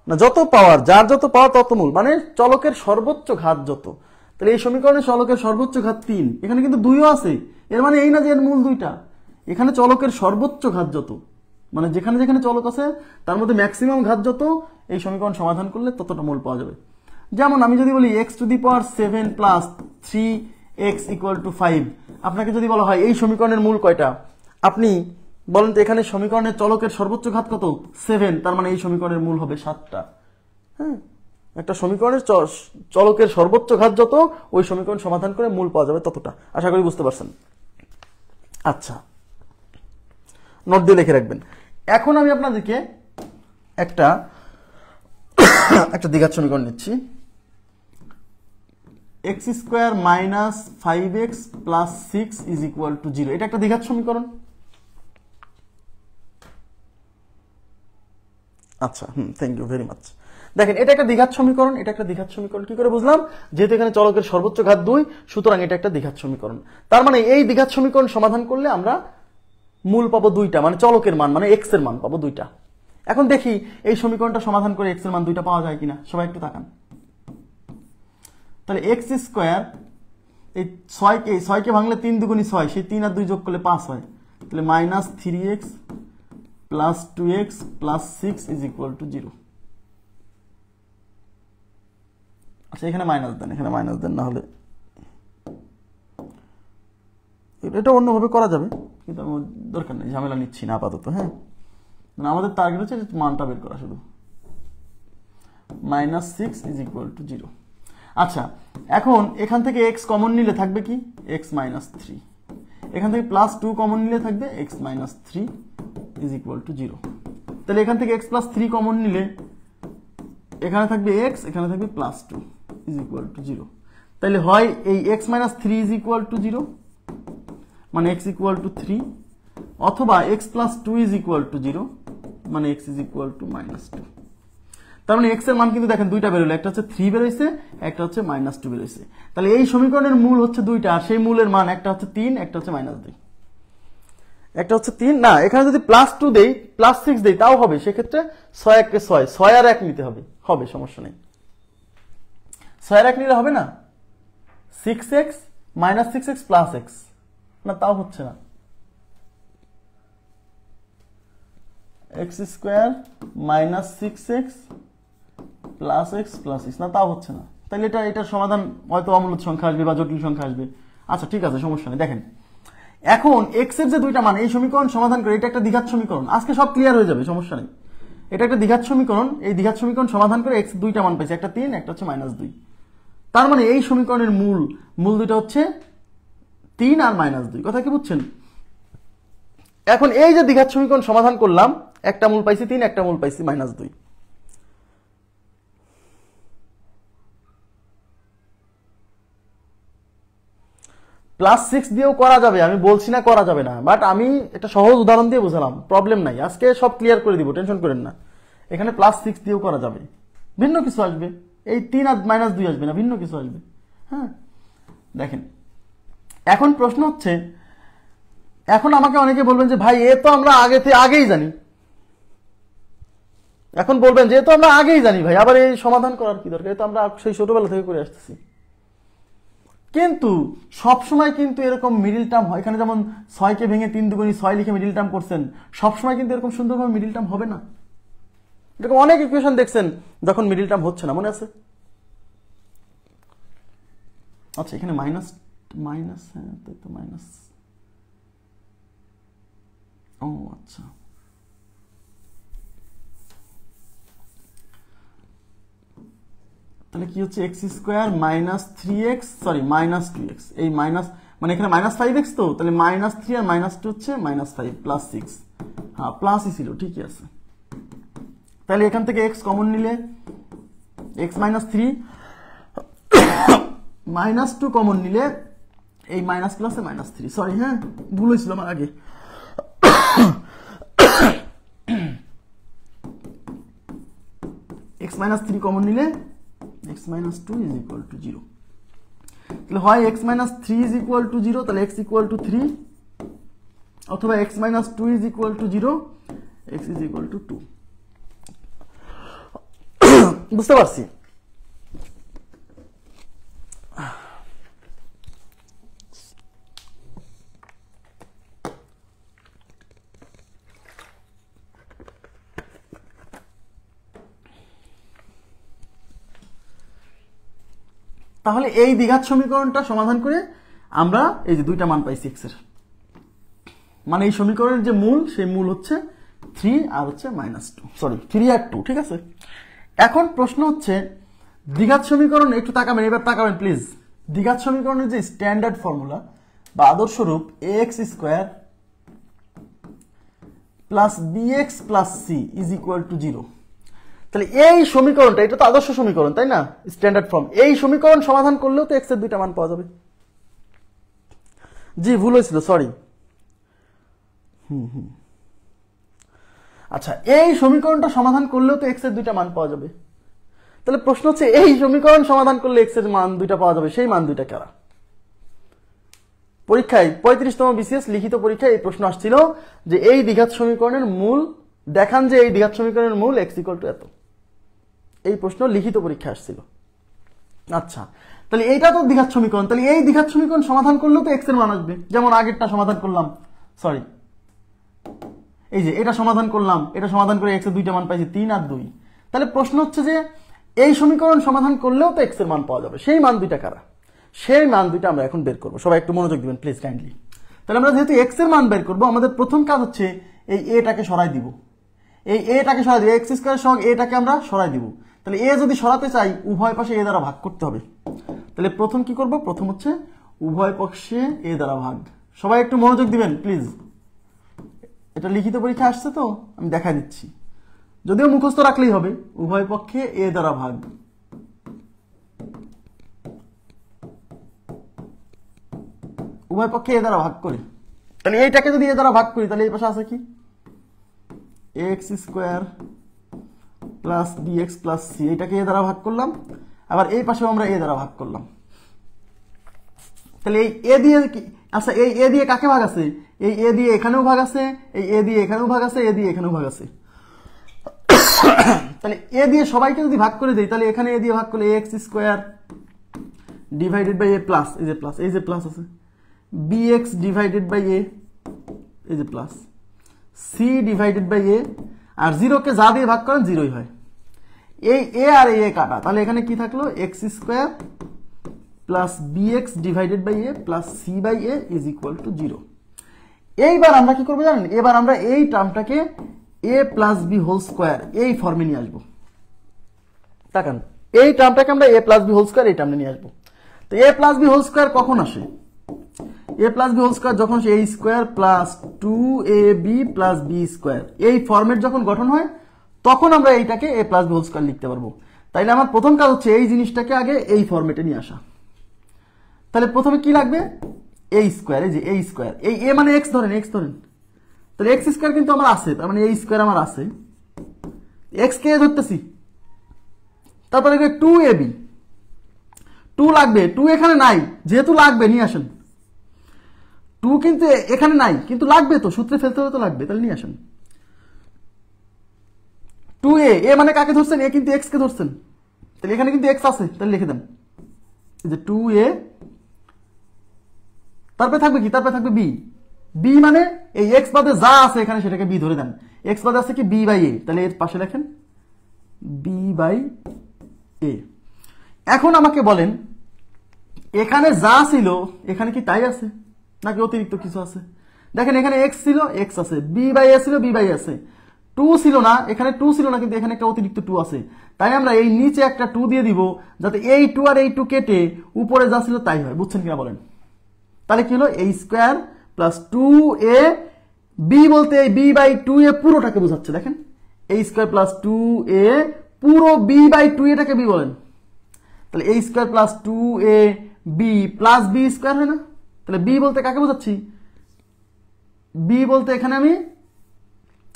না, যত পাওয়ার, যার যত পাওয়ার তত মূল, মানে চলকের সর্বোচ্চ ঘাত যত। তাহলে এই সমীকরণে চলকের সর্বোচ্চ ঘাত 3, এখানে কিন্তু 2ও আছে। এর মানে এই না যে এর মূল 2টা। এখানে চলকের সর্বোচ্চ ঘাত যত, মানে যেখানে যেখানে চলক আছে তার মধ্যে ম্যাক্সিমাম ঘাত যত, এই সমীকরণ সমাধান করলে ততটা মূল পাওয়া যাবে। যেমন আমি যদি বলি x⁷ প্লাস 3x = 5, আপনাকে যদি বলা হয় এই সমীকরণের মূল কয়টা, আপনি বলেন তো এখানে সমীকরণের চলকের সর্বোচ্চ ঘাত কত? 7, তার মানে এই সমীকরণের মূল হবে 7টা। হ্যাঁ, একটা সমীকরণের চলকের সর্বোচ্চ ঘাত যত ওই সমীকরণ সমাধান করে মূল পাওয়া যাবে ততটা। আশা করি বুঝতে পারছেন। আচ্ছা, নোট দিয়ে লিখে রাখবেন। এখন আমি আপনাদেরকে একটা দ্বিঘাত সমীকরণ নিচ্ছি। x² - 5x + 6 = 0। এটা একটা দ্বিঘাত সমীকরণ। আচ্ছা, থ্যাংক ইউ ভেরি মাচ। দেখেন, এটা একটা দ্বিঘাত সমীকরণ, এটা একটা দ্বিঘাত সমীকরণ। কি করে বুঝলাম? যেহেতু এখানে চলকের সর্বোচ্চ ঘাত 2, সুতরাং এটা একটা দ্বিঘাত সমীকরণ। তার মানে এই দ্বিঘাত সমীকরণ সমাধান করলে আমরা মূল পাবো 2টা, মানে চলকের মান, মানে এক্স এর মান পাবো 2টা। এখন দেখি এই সমীকরণটা সমাধান করে এক্স এর মান 2টা পাওয়া যায় কিনা। সবাই একটু তাকান। তাহলে x², এই 6কে ভাঙলে 3 দুগুণী 6, সেই 3 আর 2 যোগ করলে 5 হয়। তাহলে -3x + 2x + 6 = 0। আচ্ছা, এখানে মাইনাস দেন, এখানে মাইনাস দেন, না হলে এটা অন্যভাবে করা যাবে, কিন্তু আমার দরকার নেই, ঝামেলা নিচ্ছি না আপাতত। হ্যাঁ, মানে আমাদের টার্গেট হচ্ছে মানটা বের করা শুধু। -6 = 0। আচ্ছা, এখন এখান থেকে x কমন নিলে থাকবে কি? x - 3। এখান থেকে +2 কমন নিলে থাকবে x - 3 = 0। তাহলে এখান থেকে x + 3 কমন নিলে এখানে থাকবে x, এখানে থাকবে +2 = 0। তাহলে হয় এই x - 3 = 0, মানে x = 3, অথবা x + 2 = 0, মানে x = -2। তার মানে x এর মান কিন্তু দেখেন 2টা বেরোলো, একটা হচ্ছে 3 বেরোইছে, একটা হচ্ছে -2 বেরোইছে। তাহলে এই সমীকরণের মূল হচ্ছে 2টা, আর সেই মূলের মান একটা হচ্ছে 3, একটা হচ্ছে -2। একটা হচ্ছে 3 না, এখানে যদি +2 দেই, +6 দেই তাও হবে। সেক্ষেত্রে 6 × 1 = 6, 6 আর 1 নিতে হবে, হবে, সমস্যা নেই। 6 আর 1 নিলে হবে না, 6x - 6x + x, না তাও হচ্ছে না। x² - 6x + x + 6, না তাও হচ্ছে না। তাহলে এটার সমাধান হয়তো অমূলদ সংখ্যা আসবে বা জটিল সংখ্যা আসবে। আচ্ছা, ঠিক আছে, সমস্যা নেই। দেখেন, এখন x এর যে 2টা মান, এই সমীকরণ সমাধান করে, এটা একটা দ্বিঘাত সমীকরণ। আজকে সব ক্লিয়ার হয়ে যাবে, সমস্যা নেই। এটা একটা দ্বিঘাত সমীকরণ। এই দ্বিঘাত সমীকরণ সমাধান করে x 2টা মান পাইছে, একটা 3, একটা হচ্ছে -2। তার মানে এই সমীকরণের মূল 2টা হচ্ছে 3 আর -2। কথা কি বুঝছেন? এখন এই যে দ্বিঘাত সমীকরণ সমাধান করলাম, একটা মূল পাইছি 3, একটা মূল পাইছি -2। +6 দিয়েও করা যাবে, আমি বলছি না করা যাবে না, বাট আমি একটা সহজ উদাহরণ দিয়ে বোঝালাম, প্রবলেম নাই। আজকে সব ক্লিয়ার করে দিব, টেনশন করেন না। এখানে +6 দিয়েও করা যাবে, ভিন্ন কিছু আসবে, এই 3 আর -2 আসবে না, ভিন্ন কিছু আসবে। হ্যাঁ, দেখেন, এখন প্রশ্ন হচ্ছে, এখন আমাকে অনেকে বলবেন যে ভাই এ তো আমরা আগেই জানি, এখন বলবেন যেহেতু আমরা আগেই জানি ভাই আবার এই সমাধান করার কি দরকার, তো আমরা সেই ছোটবেলা থেকে করে আসতেছি। কিন্তু সবসময় কিন্তু এরকম মিডিল টার্ম হয়, এখানে যেমন 6কে ভেঙে 3 দুগুণী 6 লিখে মিডিল টার্ম করছেন, সবসময় কিন্তু এরকম সুন্দরভাবে মিডিল টার্ম হবে না। এরকম অনেক ইকুয়েশন দেখছেন যখন মিডিল টার্ম হচ্ছে না, মনে আছে? আচ্ছা এখানে মাইনাস মাইনাস, হ্যাঁ তাই তো মাইনাস, ও আচ্ছা তাহলে কি হচ্ছে x square minus 3x sorry minus 2x, এই মাইনাস মানে এখানে মাইনাস 5x, তো তাহলে মাইনাস 3 আর মাইনাস 2 হচ্ছে মাইনাস 5 প্লাস 6, হ্যাঁ প্লাসই ছিল, ঠিকই আছে। তাহলে এখান থেকে x কমন নিলে x মাইনাস 3 মাইনাস 2 কমন নিলে এই মাইনাস প্লাসে মাইনাস 3, সরি হ্যাঁ ভুল হয়েছিল আমার আগে। x মাইনাস 3 কমন নিলে x minus 2 is equal to 0, তাহলে হয় x minus 3 is equal to 0, তাহলে x ইকুয়াল টু 3, অথবা x minus 2 is equal to 0, x is equal to 2। বুঝতে পারছি? তাহলে এই দ্বিঘাত সমীকরণটা সমাধান করে আমরা এই যে দুইটা মান পাইছি x এর, মানে এই সমীকরণের যে মূল সেই মূল হচ্ছে 3 আর হচ্ছে -2, সরি 3 আর 2, ঠিক আছে। এখন প্রশ্ন হচ্ছে দ্বিঘাত সমীকরণ, একটু তাকাবেন, এবার তাকাবেন প্লিজ। দ্বিঘাত সমীকরণের যে স্ট্যান্ডার্ড ফর্মুলা বা আদর্শ রূপ ax square plus bx plus c is equal to 0, তাহলে এই সমীকরণটা, এটা তো আদর্শ সমীকরণ তাই না, স্ট্যান্ডার্ড ফর্ম, এই সমীকরণ সমাধান করলেও তো x এর দুইটা মান পাওয়া যাবে। জি ভুল হয়েছিল, সরি। আচ্ছা এই সমীকরণটা সমাধান করলেও তো x এর দুইটা মান পাওয়া যাবে, তাহলে প্রশ্ন হচ্ছে এই সমীকরণ সমাধান করলে x এর মান দুইটা পাওয়া যাবে, সেই মান দুইটা কারা? পরীক্ষায় 35তম বিসিএস লিখিত পরীক্ষায় এই প্রশ্ন আসছিল যে এই দ্বিঘাত সমীকরণের মূল দেখান, যে এই দ্বিঘাত সমীকরণের মূল x ইকুয়াল টু এত, এই প্রশ্ন লিখিত পরীক্ষা আসছিল। আচ্ছা তাহলে এইটা তো দ্বিঘাত সমীকরণ, তাহলে এই দ্বিঘাত সমীকরণ সমাধান করলেও তো x এর মান আসবে, যেমন আগেরটা সমাধান করলাম, সরি এই যে এটা সমাধান করলাম, এটা সমাধান করে x এর দুইটা মান পাইছি 3 আর 2, তাহলে প্রশ্ন হচ্ছে যে এই সমীকরণ সমাধান করলেও তো x এর মান পাওয়া যাবে, সেই মান দুইটা কারা? সেই মান দুইটা আমরা এখন বের করব, সবাই একটু মনোযোগ দিবেন প্লিজ কাইন্ডলি। তাহলে আমরা যেহেতু x এর মান বের করব, আমাদের প্রথম কাজ হচ্ছে এই a-টাকে সরাই দিব, এই a-টাকে সরাই দিব, x স্কয়ার সহগ a-টাকে আমরা সরাই দিব। তাহলে a যদি সরাতে চাই উভয় পাশে a দ্বারা ভাগ করতে হবে, তাহলে প্রথম কি করব, প্রথম হচ্ছে উভয় পক্ষে a দ্বারা ভাগ। সবাই একটু মনোযোগ দিবেন প্লিজ, এটা লিখিত পরীক্ষা আসছে তো আমি দেখা দিচ্ছি, যদিও মুখস্থ রাখলেই হবে, উভয় পক্ষে a দ্বারা ভাগ, উভয় পক্ষে a দ্বারা ভাগ করি। তাহলে এইটাকে যদি a দ্বারা ভাগ করি তাহলে এই পাশে আছে কি x square plus bx plus c, এটাকে a দ্বারা ভাগ করলাম, আবার এই পাশেও আমরা a দ্বারা ভাগ করলাম। তাহলে এই a দিয়ে কি, আচ্ছা এই a দিয়ে কাকে ভাগ আছে, এই a দিয়ে এখানেও ভাগ আছে, এই a দিয়ে এখানেও ভাগ আছে, a দিয়ে এখানেও ভাগ আছে। তাহলে a দিয়ে সবাইকে যদি ভাগ করে দেই তাহলে এখানে a দিয়ে ভাগ করলে x square divided by a plus, এই যে প্লাস, এই যে প্লাস আছে, bx ডিভাইডেড বাই a, এই যে plus, c divided by a, আর 0 কে যা দিয়ে ভাগ করেন 0ই হয়। এই a আর a কাটা, তাহলে এখানে কি থাকলো x square plus bx divided by a plus c by a is equal to 0। এইবার আমরা কি করবো জানেন, এবার আমরা এই টার্মটাকে a plus b whole square এই ফর্মে নিয়ে আসবো। তাকান এই টার্মটাকে আমরা a plus b whole square এই টার্মে নিয়ে আসবো। তো a plus b whole square কখন আসে, a plus b whole square যখন a square plus 2ab plus b square এই ফর্মের যখন গঠন হয় তখন আমরা এইটাকে a plus b whole square লিখতে পারবো। তাইলে আমার প্রথম কাজ হচ্ছে এই জিনিসটাকে আগে এই ফর্মেটে নিয়ে আসা। তাহলে প্রথমে কি লাগবে, a স্কয়ার, এই যে a স্কয়ার, এই a মানে x ধরেন, x ধরেন, তাহলে x স্কয়ার কিন্তু আমার আছে, তার মানে a স্কয়ার আমার আছে, x কে ধরতেছি, তারপরে 2ab, 2 লাগবে, 2 এখানে নাই, যেহেতু লাগবে নিয়ে আসেন, 2 কিন্তু এখানে নাই কিন্তু লাগবে, তো সূত্রে ফেলতে হবে তো লাগবে, তাহলে নিয়ে আসেন। 2a, এ মানে কাকে ধরছেন? এ কিন্তু এক্স কে ধরছেন, তাহলে এখানে কিন্তু এক্স আছে, তাহলে লিখে দেন এই যে 2a, তারপরে থাকবে কি? তারপরে থাকবে বি। বি মানে এই এক্স বাদে যা আছে এখানে সেটাকে বি ধরে দেন। এক্স বাদে আছে কি? বি বাই এ, তাহলে এর পাশে লেখেন বি বাই এ। এখন আমাকে বলেন এখানে যা ছিল এখানে কি তাই আছে নাকি অতিরিক্ত কিছু আছে? দেখেন এখানে এক্স ছিল, এক্স আছে, বি বাই এ ছিল, বি বাই আছে, 2 ছিল না, এখানে 2 ছিল না, কিন্তু এখানে একটা অতিরিক্ত 2 আছে। তাই আমরা এই নিচে একটা 2 দিয়ে দিব যাতে এই 2 আর এই 2 কেটে উপরে যা ছিল তাই হয়। বুঝছেন কিনা বলেন? তাহলে কি হলো? a square plus 2a, B বলতে এই বি বাই 2a পুরোটাকে বোঝাচ্ছে। দেখেন a স্কোয়ার প্লাস 2a পুরো বি বাই 2 এটাকে বি বলেন, তাহলে a square plus 2a b plus b square হয় না? তাহলে বি বলতে কাকে বোঝাচ্ছি? বি বলতে এখানে আমি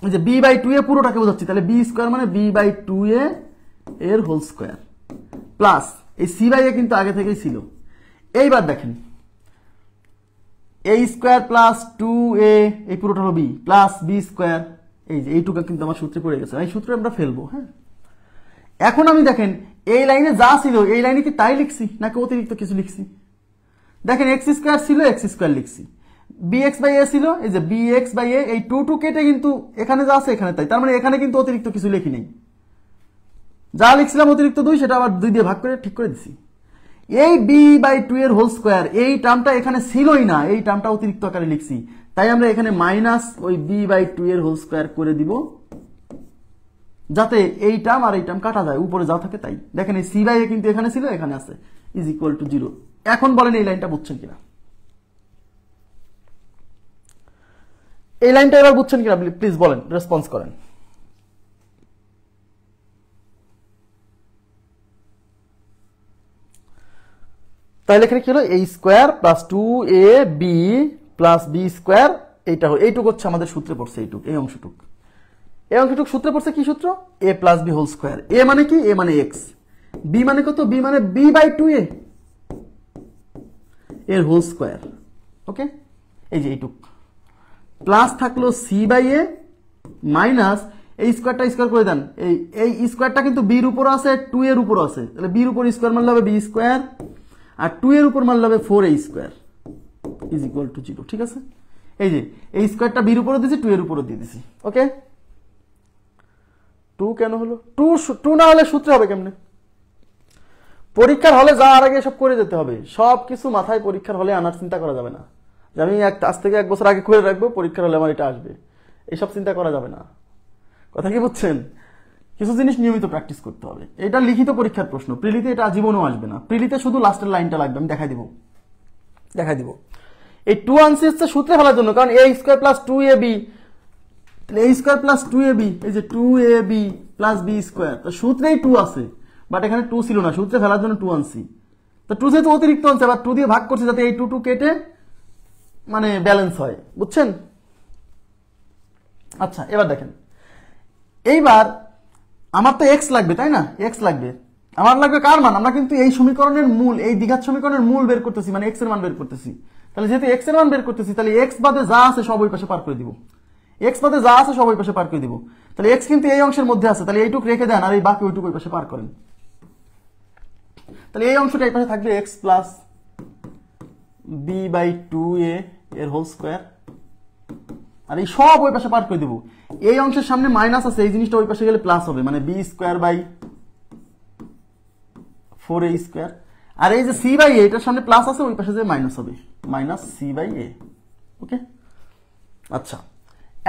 এই যে বি বাই 2a পুরোটাকে বোঝাচ্ছি, তাহলে বি স্কোয়ার মানে বি বাই 2a এর হোল স্কোয়ার প্লাস এই সি বাই এ কিন্তু আগে থেকেই ছিল। এইবার দেখেন a স্কোয়ার প্লাস 2a এই পুরোটা হলো বি প্লাস বি স্কোয়ার, এই যে এইটুকু কিন্তু আমার সূত্রে পড়ে গেছে, এই সূত্রে আমরা ফেলবো। হ্যাঁ, এখন আমি দেখেন এই লাইনে যা ছিল এই লাইনে কি তাই লিখছি নাকি অতিরিক্ত কিছু লিখছি? দেখেন এক্স স্কোয়ার ছিল, এক্স স্কোয়ার লিখছি, bx বাই এ ছিল, এই যে bx বাই এ, এই 2 কেটে কিন্তু এখানে যা আছে এখানে তাই, তার মানে এখানে কিন্তু অতিরিক্ত কিছু লিখি নেই, যা লিখছিলাম অতিরিক্ত 2 সেটা আবার 2 দিয়ে ভাগ করে ঠিক করে দিছি। এই b বাই 2 এর হোল স্কোয়ার এই টার্মটা এখানে ছিলই না, এই টার্মটা অতিরিক্ত আকারে লিখছি, তাই আমরা এখানে মাইনাস ওই b বাই 2 এর হোল স্কোয়ার করে দিব যাতে এই টার্ম আর এই টার্ম কাটা যায়, উপরে যা থাকে তাই। দেখেন এই সি বাই এ কিন্তু এখানে ছিল, এখানে আছে, ইজ ইকুয়াল টু 0। এখন বলেন এই লাইনটা বুঝছেন কিনা? এই লাইনটা এবার বুঝছেন কিনা প্লিজ বলেন, রেসপন্স করেন। তাহলে এখানে কি হলো? a square plus 2ab plus b square, এইটুক হচ্ছে আমাদের সূত্রে পড়ছে, এই অংশটুক সূত্রে পড়ছে। কি সূত্র? a plus b whole square. a মানে কি? a মানে এক্স, b মানে কত? b মানে b বাই 2a এর হোল স্কোয়ার। ওকে, এই যে এইটুক প্লাস থাকলো সি বাই এ মাইনাস এই স্কোয়ারটা স্কোয়ার করে দেন, এই স্কোয়ারটা কিন্তু বির উপর আছে, 2 এর উপর আছে, তাহলে বির উপর স্কোয়ার মারলে হবে বি স্কোয়ার, আর 2 এর উপর মারলে হবে 4a square is equal to 0। ঠিক আছে, এই যে এই স্কোয়ারটা বির উপরও দিয়েছি, 2 এর উপরও দিয়ে দিছি। ওকে, 2 কেন হলো? 2 না হলে সূত্রে হবে কেমনে? পরীক্ষার হলে যাওয়ার আগে সব করে যেতে হবে, সব কিছু মাথায় পরীক্ষার হলে আনার চিন্তা করা যাবে না যে আমি আজ থেকে 1 বছর আগে করে রাখবো, পরীক্ষার হলে আমার এটা আসবে, এইসব চিন্তা করা যাবে না। কথা কি বুঝছেন? কিছু জিনিস নিয়মিত প্র্যাকটিস করতে হবে। এটা লিখিত পরীক্ষার প্রশ্ন, প্রিলিতে এটা জীবনও আসবে না, প্রিলিতে শুধু লাস্টের লাইনটা লাগবে, আমি দেখাই দিব। এই 2 আনসি হচ্ছে সূত্রে ফেলার জন্য, কারণ a square plus 2ab, a square plus 2ab, এই যে 2ab প্লাস বি স্কোয়ার, তো সূত্রেই 2 আছে, বাট এখানে 2 ছিল না, সূত্রে ফেলার জন্য 2 আনসি। তো 2 যেহেতু অতিরিক্ত আনছে, আবার 2 দিয়ে ভাগ করছে যাতে এই 2 কেটে মানে ব্যালেন্স হয়। বুঝছেন? আচ্ছা, এবার দেখেন, এইবার আমার তো এক্স লাগবে, তাই না? এক্স লাগবে, আমার লাগবে কার মান? আমরা কিন্তু এই সমীকরণের মূল, এই দ্বিঘাত সমীকরণের মূল বের করতেছি, মানে এক্স এর মান বের করতেছি। তাহলে যেহেতু এক্স এর মান বের করতেছি, তাহলে এক্স বাদে যা আছে সব ওই পাশে পার করে দিব, তাহলে এক্স কিন্তু এই অংশের মধ্যে আছে, তাহলে এইটুক রেখে দেন, আর এই বাকি ওইটুকু ওই পাশে পার করেন। তাহলে এই অংশটা এই পাশে থাকবে x plus b by 2a এর হোল স্কোয়ার, আর এই সব ওই পাশে পার করে দিব। এই অংশের সামনে মাইনাস আছে, এই জিনিসটা ওই পাশে গেলে প্লাস হবে, মানে b square by 4a square, আর এই যে সি বাই এ এটার সামনে প্লাস আছে, ওই পাশে যে মাইনাস হবে, minus c by a. Okay, আচ্ছা,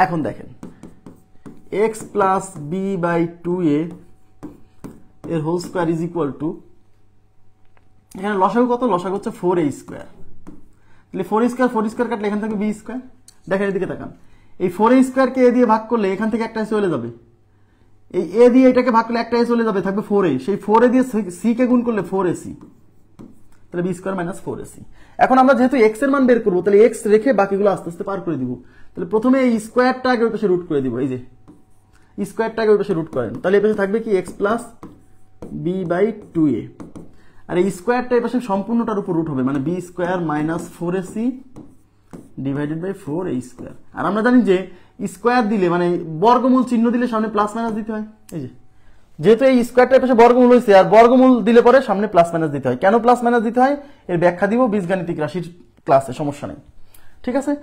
এখন দেখেন x plus b by 2a এর whole square is equal to, এখানে লসাগু কত? লসাগু হচ্ছে 4a স্কোয়ার, তাহলে 4 স্কোয়ার কাটলে এখান থেকে বি স্কোয়ার। দেখেন এদিকে তাকান, এই 4a স্কোয়ারকে এ দিয়ে ভাগ করলে এখান থেকে একটা চলে যাবে, এই এ দিয়ে এটাকে ভাগ করলে একটা চলে যাবে, থাকবে 4a, সেই 4a দিয়ে সি কে গুণ করলে 4ac, তাহলে বি স্কোয়ার মাইনাস 4ac। এখন আমরা যেহেতু এক্স এর মান বের করবো, তাহলে এক্স রেখে বাকিগুলো আস্তে আস্তে পার করে দিব। তাহলে প্রথমে এই স্কোয়ারটা আগে ওই পাশে রুট করে দিব, এই যে স্কোয়ারটা আগে ওই পাশে রুট করেন, তাহলে এই পাশে থাকবে কি x plus b by 2a, আর এই স্কোয়ারটা এই পাশে সম্পূর্ণটার উপর রুট হবে, মানে b square minus 4ac divided by 4a square. আর আমরা জানি যে স্কোয়ার দিলে মানে বর্গমূল চিহ্ন দিলে সামনে প্লাস মাইনাস দিতে হয়। এই যে যেহেতু এই স্কোয়ারটার পাশে বর্গমূল হয়েছে আর বর্গমূল দিলে পরে সামনে প্লাস মাইনাস দিতে হয়। কেন প্লাস মাইনাস দিতে হয় এর ব্যাখ্যা দিব বীজগাণিতিক রাশির ক্লাসে, সমস্যা নেই। ঠিক আছে,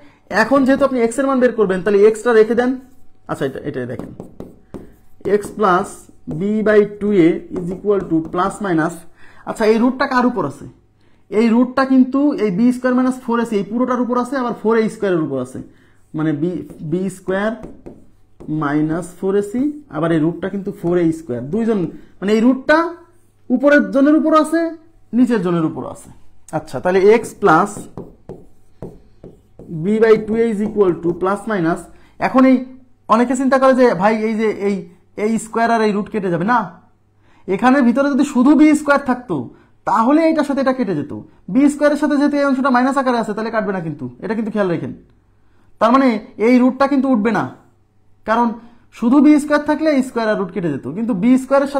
এখন যেহেতু আপনি এক্স এর মান বের করবেন তাহলে এক্সটা রেখে দেন। আচ্ছা এটা দেখেন x plus b by 2a is equal to plus minus. আচ্ছা এই রুটটা কার উপর আছে? এই রুটটা কিন্তু এই বি স্কোয়ার মাইনাস 4ac এই পুরোটার উপর আছে, আবার 4a স্কোয়ারের উপর আছে, মানে বি স্কোয়ার মাইনাস 4ac, আবার এই রুটটা কিন্তু 4a স্কোয়ার, দুইজন মানে এই রুটটা উপরের জনের উপর আছে নিচের জনের উপর আছে। আচ্ছা তাহলে x plus b by 2a is equal to plus minus. এখন এই অনেকে চিন্তা করে যে ভাই এই যে এই স্কোয়ার আর এই রুট কেটে যাবে না, এখানে ভিতরে যদি শুধু বি স্কোয়ার থাকতো তাহলে এটার সাথে এটা কেটে যেত। বি স্কোয়ারের সাথে যেহেতু এই অংশটা মাইনাস আকারে আছে তাহলে কাটবে না, কিন্তু এটা কিন্তু খেয়াল রাখেন। তার মানে এই রুটটা কিন্তু উঠবে না, কারণ শুধু বি স্কোয়ার থাকলে এই স্কোয়ার আর রুট কেটে যেত, কিন্তু বি স্কোয়ারের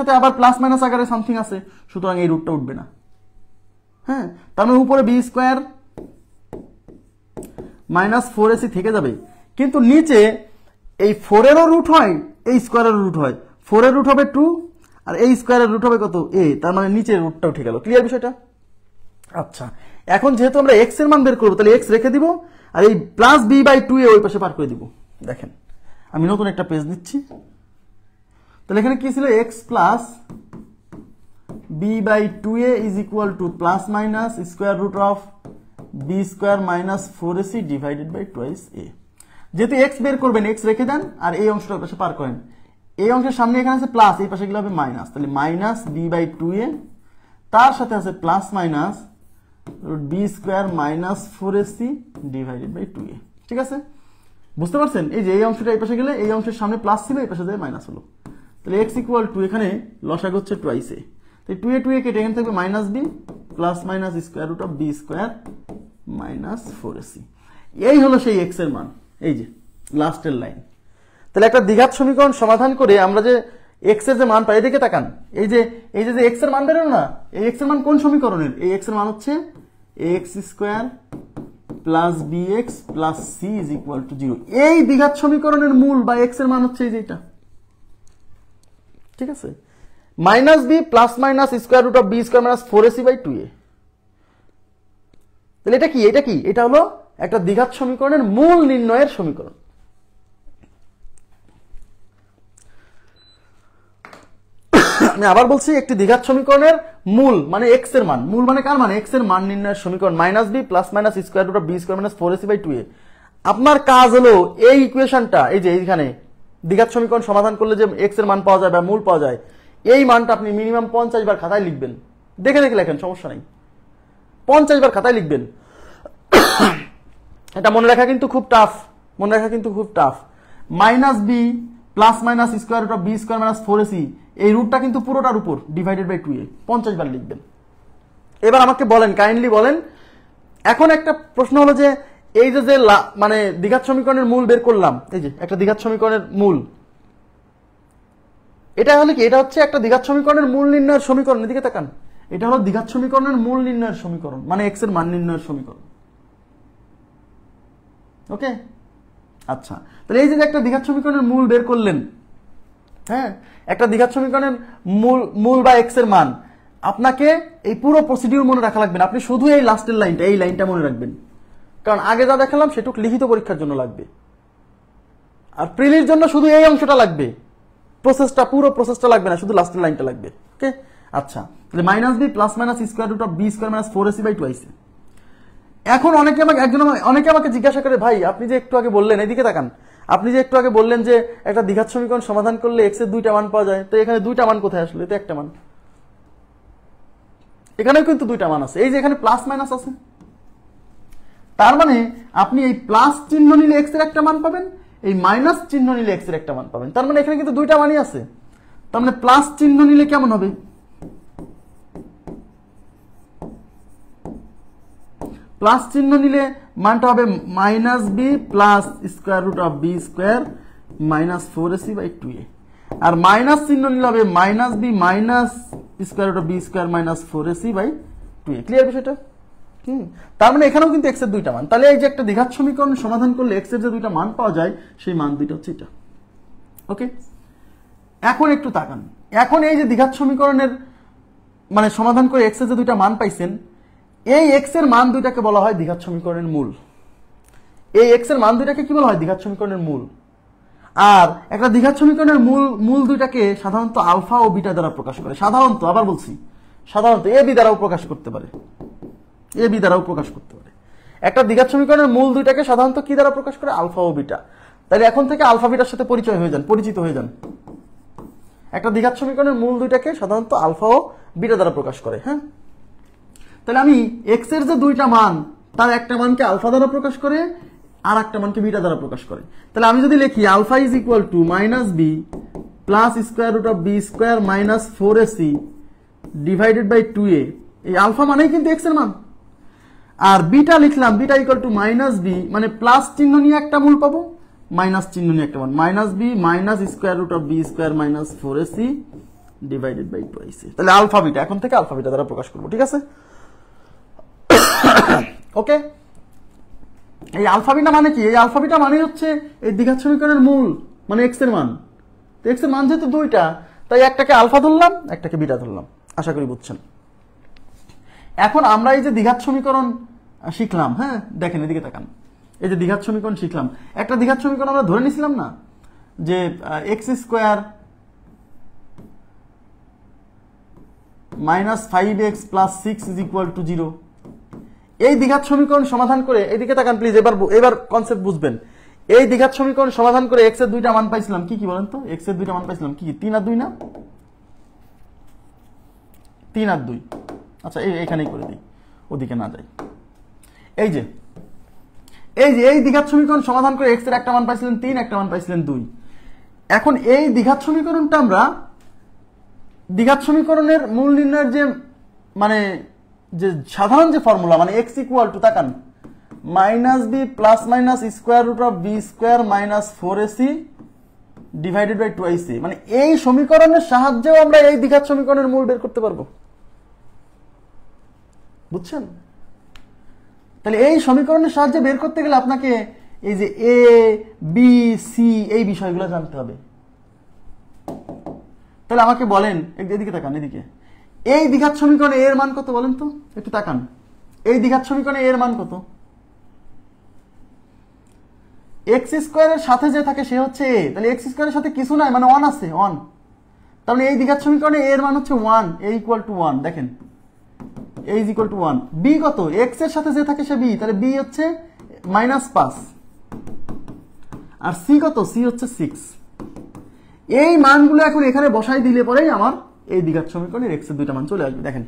সাথে আবার প্লাস মাইনাস আকারে সামথিং আছে, সুতরাং এই রুটটা উঠবে না। হ্যাঁ, তার মানে উপরে বি স্কোয়ার মাইনাস 4ac থেকে যাবে, কিন্তু নিচে এই 4 এরও রুট হয় এই স্কোয়ারেরও রুট হয়, 4 এর রুট হবে 2 আর এই স্কোয়ারের রুট হবে কত a, তার মানে নিচের রুটটা উঠে গেল। ক্লিয়ার বিষয়টা? আচ্ছা এখন যেহেতু আমরা x এর মান বের করবো তাহলে x রেখে দিব আর এই প্লাস b বাই 2a ওই পাশে পার করে দিব। দেখেন আমি নতুন একটা পেজ নিচ্ছি, তাহলে এখানে কি ছিল x plus b by 2a is equal to plus minus square root of b square minus 4ac divided by twice a। যেহেতু x বের করবেন x রেখে দেন আর এই অংশটার পাশে পার করেন, এই অংশের সামনে এখানে আছে প্লাস, এই পাশে গেলে হবে মাইনাস, তাহলে মাইনাস b বাই 2a তার সাথে আছে plus minus b square minus 4ac divided by 2a। ঠিক আছে, বুঝতে পারছেন? এই যে এই অংশটা এই পাশে গেলে এই অংশের সামনে প্লাস ছিল, এই পাশে যায় মাইনাস হলো, তাহলে x ইকুয়াল টু এখানে লসাগু হচ্ছে টুয়াইস a, তাই 2a কেটে এখানে থাকবে minus b plus minus square root of b square minus 4ac। এই হলো সেই x এর মান, এই যে লাস্টের লাইন। তাহলে একটা দ্বিঘাত সমীকরণ সমাধান করে আমরা যে x এর যে মান পাই, এদিকে তাকান, এই যে x এর মান বেরোলো না, এই x এর মান কোন সমীকরণের? এই x এর মান হচ্ছে x square plus bx plus c is equal to 0। এই দ্বিঘাত সমীকরণের মূল বা x এর মান হচ্ছে এই যে এটা। ঠিক আছে, minus b plus minus square root of b square minus 4ac by 2a। তাহলে এটা কি? এটা হলো একটা দ্বিঘাত সমীকরণের মূল নির্ণয়ের সমীকরণ। আমি আবার বলছি, একটি দ্বিঘাত সমীকরণের মূল মানে x এর মান, মূল মানে কার মান? x এর মান নির্ণয়ের সমীকরণ minus b plus minus square root of b square minus 4ac by 2a। আপনার কাজ হলো এই ইকুয়েশনটা, এই যে এইখানে দ্বিঘাত সমীকরণ সমাধান করলে যে x এর মান পাওয়া যায় বা মূল পাওয়া যায়, এই মানটা আপনি মিনিমাম 50 বার খাতায় লিখবেন, দেখে লেখেন, সমস্যা নেই, 50 বার খাতায় লিখবেন। এটা মনে রাখা কিন্তু খুব tough, minus b plus minus square root of b square minus 4ac এই রুটটা কিন্তু পুরোটার উপর ডিভাইডেড বাই 2a, 50 বার লিখবেন। এবার আমাকে বলেন, কাইন্ডলি বলেন, এখন একটা প্রশ্ন হলো যে এই যে মানে দ্বিঘাত সমীকরণের মূল বের করলাম, এই যে একটা দ্বিঘাত সমীকরণের মূল, এটা হলো কি? এটা হচ্ছে একটা দ্বিঘাত সমীকরণের মূল নির্ণয়ের সমীকরণ। এদিকে তাকান, এটা হলো দ্বিঘাত সমীকরণের মূল নির্ণয়ের সমীকরণ, মানে x এর মান নির্ণয়ের সমীকরণ। ওকে, আচ্ছা তাহলে এই যে একটা দ্বিঘাত সমীকরণের মূল বের করলেন, হ্যাঁ, একটা দ্বিঘাত সমীকরণের মূল বা x এর মান, আপনাকে এই পুরো প্রসিডিউর মনে রাখা লাগবে না, আপনি শুধু এই লাস্টের লাইনটা, এই লাইনটা মনে রাখবেন, কারণ আগে যা দেখালাম সেটুক লিখিত পরীক্ষার জন্য লাগবে, আর প্রিলির জন্য শুধু এই অংশটা লাগবে, পুরো প্রসেসটা লাগবে না, শুধু লাস্টের লাইনটা লাগবে। ওকে, আচ্ছা তাহলে minus b plus minus square root of b square minus 4ac by 2ac। এখন অনেকে আমাকে জিজ্ঞাসা করে, ভাই আপনি যে একটু আগে বললেন, এদিকে তাকান, আপনি যে একটু আগে বললেন যে একটা দ্বিঘাত সমীকরণ সমাধান করলে x এর দুইটা মান পাওয়া যায়, তো এখানে দুইটা মান কোথায় আসলো? এটা একটা মান, এখানেও কিন্তু দুইটা মান আছে, এই যে এখানে প্লাস মাইনাস আছে, তার মানে আপনি এই প্লাস চিহ্ন নিলে x এর একটা মান পাবেন, এই মাইনাস চিহ্ন নিলে x এর একটা মান পাবেন, তার মানে এখানে কিন্তু দুইটা মানই আছে। তার মানে প্লাস চিহ্ন নিলে কেমন হবে? প্লাস চিহ্ন নিলে মানটা হবে minus b plus square root of b square minus 4ac by 2a, আর মাইনাস চিহ্ন নিলে হবে minus b minus square root of b square minus 4ac by 2a। Clear বিষয়টা? তার মানে এখানেও কিন্তু এক্স এর দুইটা মান। তাহলে এই যে একটা দ্বিঘাত সমীকরণ সমাধান করলে এক্স এর যে দুইটা মান পাওয়া যায় সেই মান দুইটা হচ্ছে এটা। ওকে, এখন একটু তাকান। এখন এই যে দ্বিঘাত সমীকরণের মানে সমাধান করে এক্স এর যে দুইটা মান পাইছেন, এই এক্স এর মান দুইটাকে বলা হয় দ্বিঘাত সমীকরণের মূল। এই এক্স এর মান দুইটাকে কি বলা হয়? দ্বিঘাত সমীকরণের মূল। আর একটা দ্বিঘাত সমীকরণের মূল দুইটাকে সাধারণত আলফা ও বিটা দ্বারা প্রকাশ করে। সাধারণত, আবার বলছি, সাধারণত এ বি দ্বারাও প্রকাশ করতে পারে, এ বি দ্বারাও প্রকাশ করতে পারে। একটা দ্বিঘাত সমীকরণের মূল দুইটাকে সাধারণত কি দ্বারা প্রকাশ করে? আলফা ও বিটা। তাহলে এখন থেকে আলফা বিটার সাথে পরিচিত হয়ে যান। একটা দ্বিঘাত সমীকরণের মূল দুইটাকে সাধারণত আলফা ও বিটা দ্বারা প্রকাশ করে। হ্যাঁ, তাহলে আমি এক্স এর যে দুইটা মান, তার একটা মানকে আলফা দ্বারা প্রকাশ করে আর একটা মানকে বিটা দ্বারা প্রকাশ করে। তাহলে আমি যদি লিখি alpha is equal to minus b plus square root of b square minus 4ac divided by 2a, এই আলফা মানেই কিন্তু এক্স এর মান। আর বিটা লিখলাম, beta equal to minus B, মানে প্লাস চিহ্ন নিয়ে একটা মূল পাবো, মাইনাস চিহ্ন নিয়ে একটা মান, minus b minus square root of b square minus 4ac divided by 2ac। তাহলে আলফা বিটা, এখন থেকে আলফা বিটা দ্বারা প্রকাশ করবো। ঠিক আছে, ওকে। এই আলফা বিটা মানে কি? এই আলফা বিটা মানে হচ্ছে এই দ্বিঘাত সমীকরণের মূল, মানে এক্স এর মান। তো এক্স এর মান যেহেতু দুইটা, তাই একটাকে আলফা ধরলাম, একটাকে বিটা ধরলাম। আশা করি বুঝছেন। এখন আমরা এই যে দ্বিঘাত সমীকরণ শিখলাম, হ্যাঁ দেখেন এদিকে তাকান, এই যে দ্বিঘাত সমীকরণ শিখলাম, একটা দ্বিঘাত সমীকরণ আমরা ধরে নিছিলাম না যে x square minus 5x plus 6 is equal to 0। এই দ্বিঘাত সমীকরণ সমাধান করে, এদিকে তাকান প্লিজ, এবার কনসেপ্ট বুঝবেন। এই দ্বিঘাত সমীকরণ সমাধান করে এক্স এর দুইটা মান পাইছিলাম কি কি বলেন তো? এক্স এর দুইটা মান পাইছিলাম কি কি? 3 আর 2 না? 3 আর 2। আচ্ছা এইখানেই করে দিই, ওদিকে না যাই। এই যে এই দ্বিঘাত সমীকরণ সমাধান করে এক্স এর একটা মান পাইছিলেন 3, একটা মান পাইছিলেন 2। এখন এই দ্বিঘাত সমীকরণটা আমরা দ্বিঘাত সমীকরণের মূল নির্ণয়ের যে মানে যে সাধারণ যে ফর্মুলা, মানে এক্স ইকুয়াল টু তাকান minus b plus minus square root of b square minus 4ac divided by 2ac, মানে এই সমীকরণের সাহায্যেও আমরা এই দ্বিঘাত সমীকরণের মূল বের করতে পারবো। বুঝছেন? তাহলে এই সমীকরণের সাহায্যে বের করতে গেলে আপনাকে এই যে এ বি সি এই বিষয়গুলো জানতে হবে। তাহলে আমাকে বলেন, এদিকে তাকান, এদিকে এই দ্বিঘাত সমীকরণে এর মান কত বলেন তো? একটু তাকান, এই দ্বিঘাত সমীকরণে এর মান কত? এক্স স্কোয়ারের সাথে যে থাকে সে হচ্ছে এ, তাহলে এক্স স্কোয়ারের সাথে কিছু নাই, মানে 1 আছে, 1। তার মানে এই দ্বিঘাত সমীকরণে এর মান হচ্ছে 1, এ ইকুয়াল টু 1। দেখেন এ ইজ ইকুয়াল টু 1। বি কত? এক্স এর সাথে যে থাকে সে বি, তাহলে বি হচ্ছে -5। আর সি কত? সি হচ্ছে 6। এই মানগুলো এখন এখানে বসাই দিলে পরেই আমার এই দ্বিঘাত সমীকরণের এক্স এর দুইটা মান চলে আসবে। দেখেন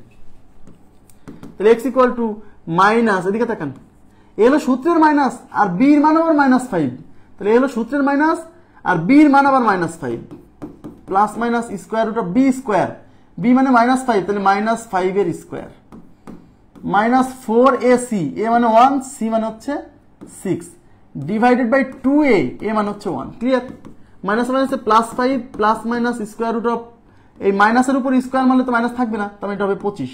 তাহলে এক্স ইকুয়াল টু মাইনাস, এদিকে তাকান, এ হলো সূত্রের মাইনাস আর বির মান আবার -5, তাহলে এ হলো সূত্রের মাইনাস আর বির মান আবার -5 plus minus square root of b square, b মানে -5, তাহলে -5 এর স্কোয়ার মাইনাস 4ac, এ মানে 1, সি মানে হচ্ছে 6 ডিভাইডেড বাই 2a, এ মানে হচ্ছে 1। ক্লিয়ার? মাইনাস মাইনাসে +5 plus minus square root of, এই মাইনাসের উপর স্কোয়ার মানলে তো মাইনাস থাকবে না, তাহলে এটা হবে 25,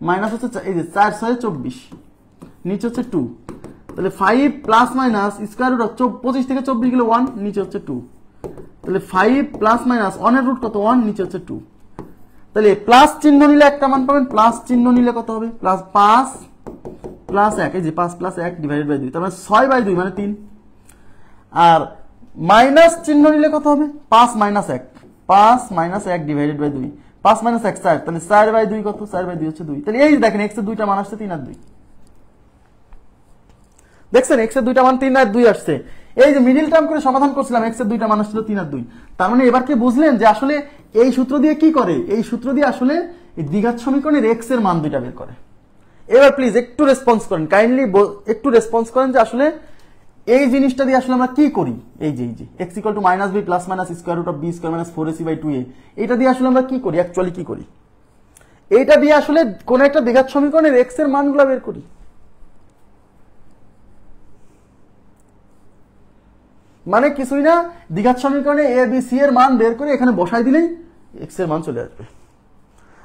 মাইনাস হচ্ছে এই যে 4 6 24, নিচে হচ্ছে 2, তাহলে 5 plus minus square root of 25 থেকে 24 গেলে 1, নিচে হচ্ছে 2, তাহলে 5 প্লাস মাইনাস 1 এর রুট কত? 1, নিচে হচ্ছে 2। তাহলে প্লাস চিহ্ন নিলে একটা মান পাবেন, প্লাস চিহ্ন নিলে কত হবে? প্লাস 5 প্লাস 1, এই যে 5 প্লাস 1 ডিভাইডেড বাই 2, তার মানে 6/2 মানে 3। আর মাইনাস চিহ্ন নিলে কত হবে? 5 minus 1, 5 minus 1 divided by 2, 5 minus 1 4, তাহলে 4/2 কত? 4/2 হচ্ছে 2। তাহলে এই দেখেন এক্স এর দুইটা মান আসছে 3 আর 2। দেখছেন এক্স এর দুইটা মান 3 আর 2 আসছে। এই যে মিডিল টার্ম করে সমাধান করছিলাম, এক্স এর দুইটা মান আসছিল 3 আর 2। তার মানে এবার কি বুঝলেন যে আসলে এই সূত্র দিয়ে কি করে? এই সূত্র দিয়ে আসলে এই দ্বিঘাত সমীকরণের এক্স এর মান দুইটা বের করে। এবার প্লিজ একটু রেসপন্স করেন, কাইন্ডলি একটু রেসপন্স করেন যে আসলে এই জিনিসটা দিয়ে আসলে আমরা কি করি? এই যে x equal to minus b plus minus square root of b square minus 4ac by 2a, এটা দিয়ে আসলে আমরা কি করি? অ্যাকচুয়ালি কি করি? এইটা দিয়ে আসলে কোন একটা দ্বিঘাত সমীকরণের এক্স এর মানগুলো বের করি। মানে কিছুই না, দ্বিঘাত সমীকরণে এ বি সি এর মান বের করে এখানে বসাই দিলেই এক্স এর মান চলে আসবে।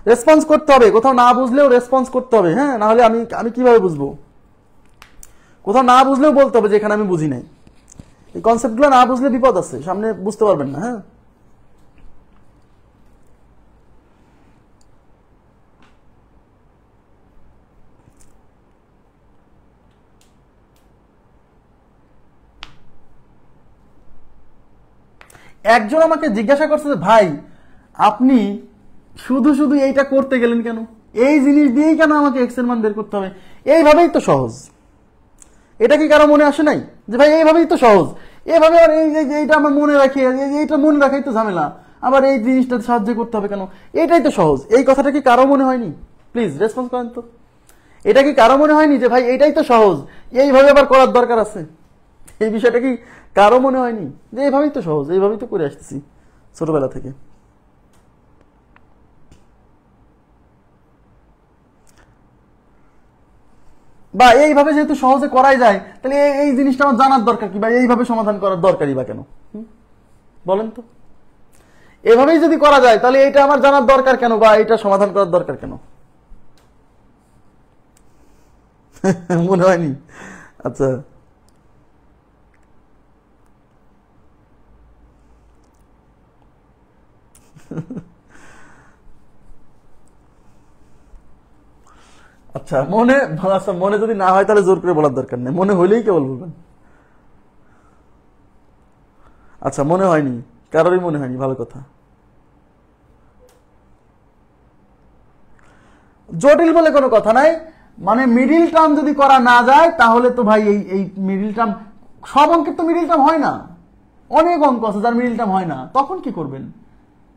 রেসপন্স করতে হবে, কোথাও না বুঝলেও রেসপন্স করতে হবে, হ্যাঁ, না হলে আমি আমি কিভাবে বুঝবো? কোথাও না বুঝলেও বলতে হবে যে এখানে আমি বুঝি নাই। এই কনসেপ্টগুলো না বুঝলে বিপদ আছে, সামনে বুঝতে পারবেন না। হ্যাঁ, একজন আমাকে জিজ্ঞাসা করছে যে ভাই আপনি শুধু শুধু এইটা করতে গেলেন কেন, এই জিনিস দিয়েই কেন আমাকে এক্স এর মান বের করতে হবে? এইভাবেই তো সহজ। এটা কি কারো মনে আসে নাই যে ভাই এইভাবেই তো সহজ, এভাবে আর এইটা আমার মনে রাখি, এইটা মনে রাখাই তো ঝামেলা, আবার এই জিনিসটা সাহায্য করতে হবে কেন? এটাই তো সহজ। এই কথাটা কি কারো মনে হয়নি? প্লিজ রেসপন্স করেন তো। এটা কি কারো মনে হয়নি যে ভাই এটাই তো সহজ, এইভাবে আবার করার দরকার আছে? এই বিষয়টা কি কারো মনে হয়নি যে এইভাবেই তো সহজ, এইভাবেই তো করে আসতেছি ছোটবেলা থেকে? বা এইভাবে যেহেতু সহজে করাই যায়, তাহলে এই জিনিসটা আমার জানার দরকার কি, বা এইভাবে সমাধান করার দরকারই বা কেন? বলেন তো। এভাবেই যদি করা যায় তাহলে এটা আমার জানার দরকার কেন, বা এটা সমাধান করার দরকার কেন? মনে হয়নি? আচ্ছা, আচ্ছা মনে, আচ্ছা মনে যদি না হয় তাহলে জোর করে বলার দরকার নেই, মনে হইলেই কেবল বলবেন। আচ্ছা মনে হয়নি, কারোরই মনে হয়নি, ভালো কথা। জটিল বলে কোনো কথা নাই, মানে মিডিল টার্ম যদি করা না যায় তাহলে তো ভাই এই মিডিল টার্ম, সব অঙ্কের তো মিডিল টার্ম হয় না, অনেক অঙ্ক আছে যার মিডিল টার্ম হয় না, তখন কি করবেন?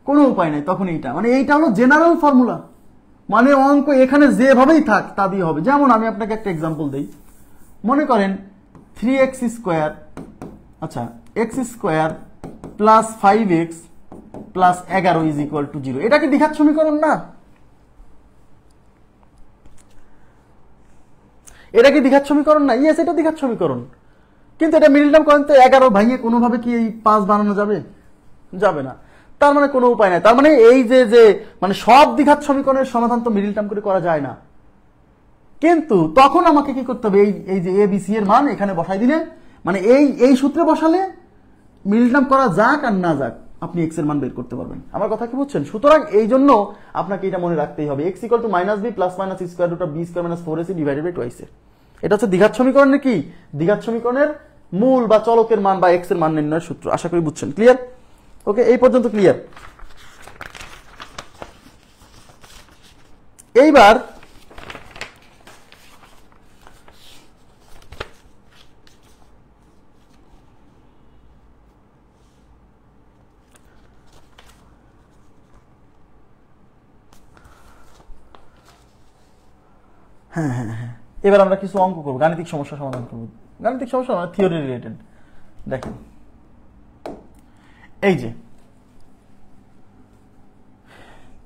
কোনো উপায় নাই, তখন এইটা মানে এইটা হলো জেনারেল ফর্মুলা, মানে অঙ্ক এখানে যেভাবেই থাক তা দিয়ে হবে। যেমন আমি আপনাকে একটা এক্সাম্পল দেই, মনে করেন 3x স্কোয়ার, আচ্ছা x square plus 5x plus 11 is equal to 0, এটা কি দ্বিঘাত সমীকরণ না? এটা কি দ্বিঘাত সমীকরণ না? ইয়েস, এটা দ্বিঘাত সমীকরণ। কিন্তু এটা মিডিল টার্ম করেন তো 11 ভাঙিয়ে কোনোভাবে কি এই 5 বানানো যাবে? যাবে না। তার মানে কোনো উপায় নাই, তার মানে এই যে যে মানে সব দ্বিঘাত সমীকরণের সমাধান তো মিডিল টার্ম করে করা যায় না। কিন্তু তখন আমাকে কি করতে হবে, এই যে এ বি সি এর মান এখানে বসাই দিলে, মানে এই সূত্রে বসালে মিডিল টার্ম করা যাক আর না যাক আপনি এক্স এর মান বের করতে পারবেন। আমার কথা কি বুঝছেন? সুতরাং এই জন্য আপনাকে এটা মনে রাখতেই হবে, x equal to minus b plus minus square root of b square minus 4ac divided by 2ac। এটা হচ্ছে দ্বিঘাত সমীকরণের কি, দ্বিঘাত সমীকরণের মূল বা চলকের মান বা এক্স এর মান নির্ণয়ের সূত্র। আশা করি বুঝছেন, ক্লিয়ার? ওকে, এই পর্যন্ত ক্লিয়ার? এইবার হ্যাঁ হ্যাঁ হ্যাঁ, এবার আমরা কিছু অঙ্ক করবো, গাণিতিক সমস্যা সমাধান করবো। গাণিতিক সমস্যা মানে থিওরি রিলেটেড। দেখেন এই যে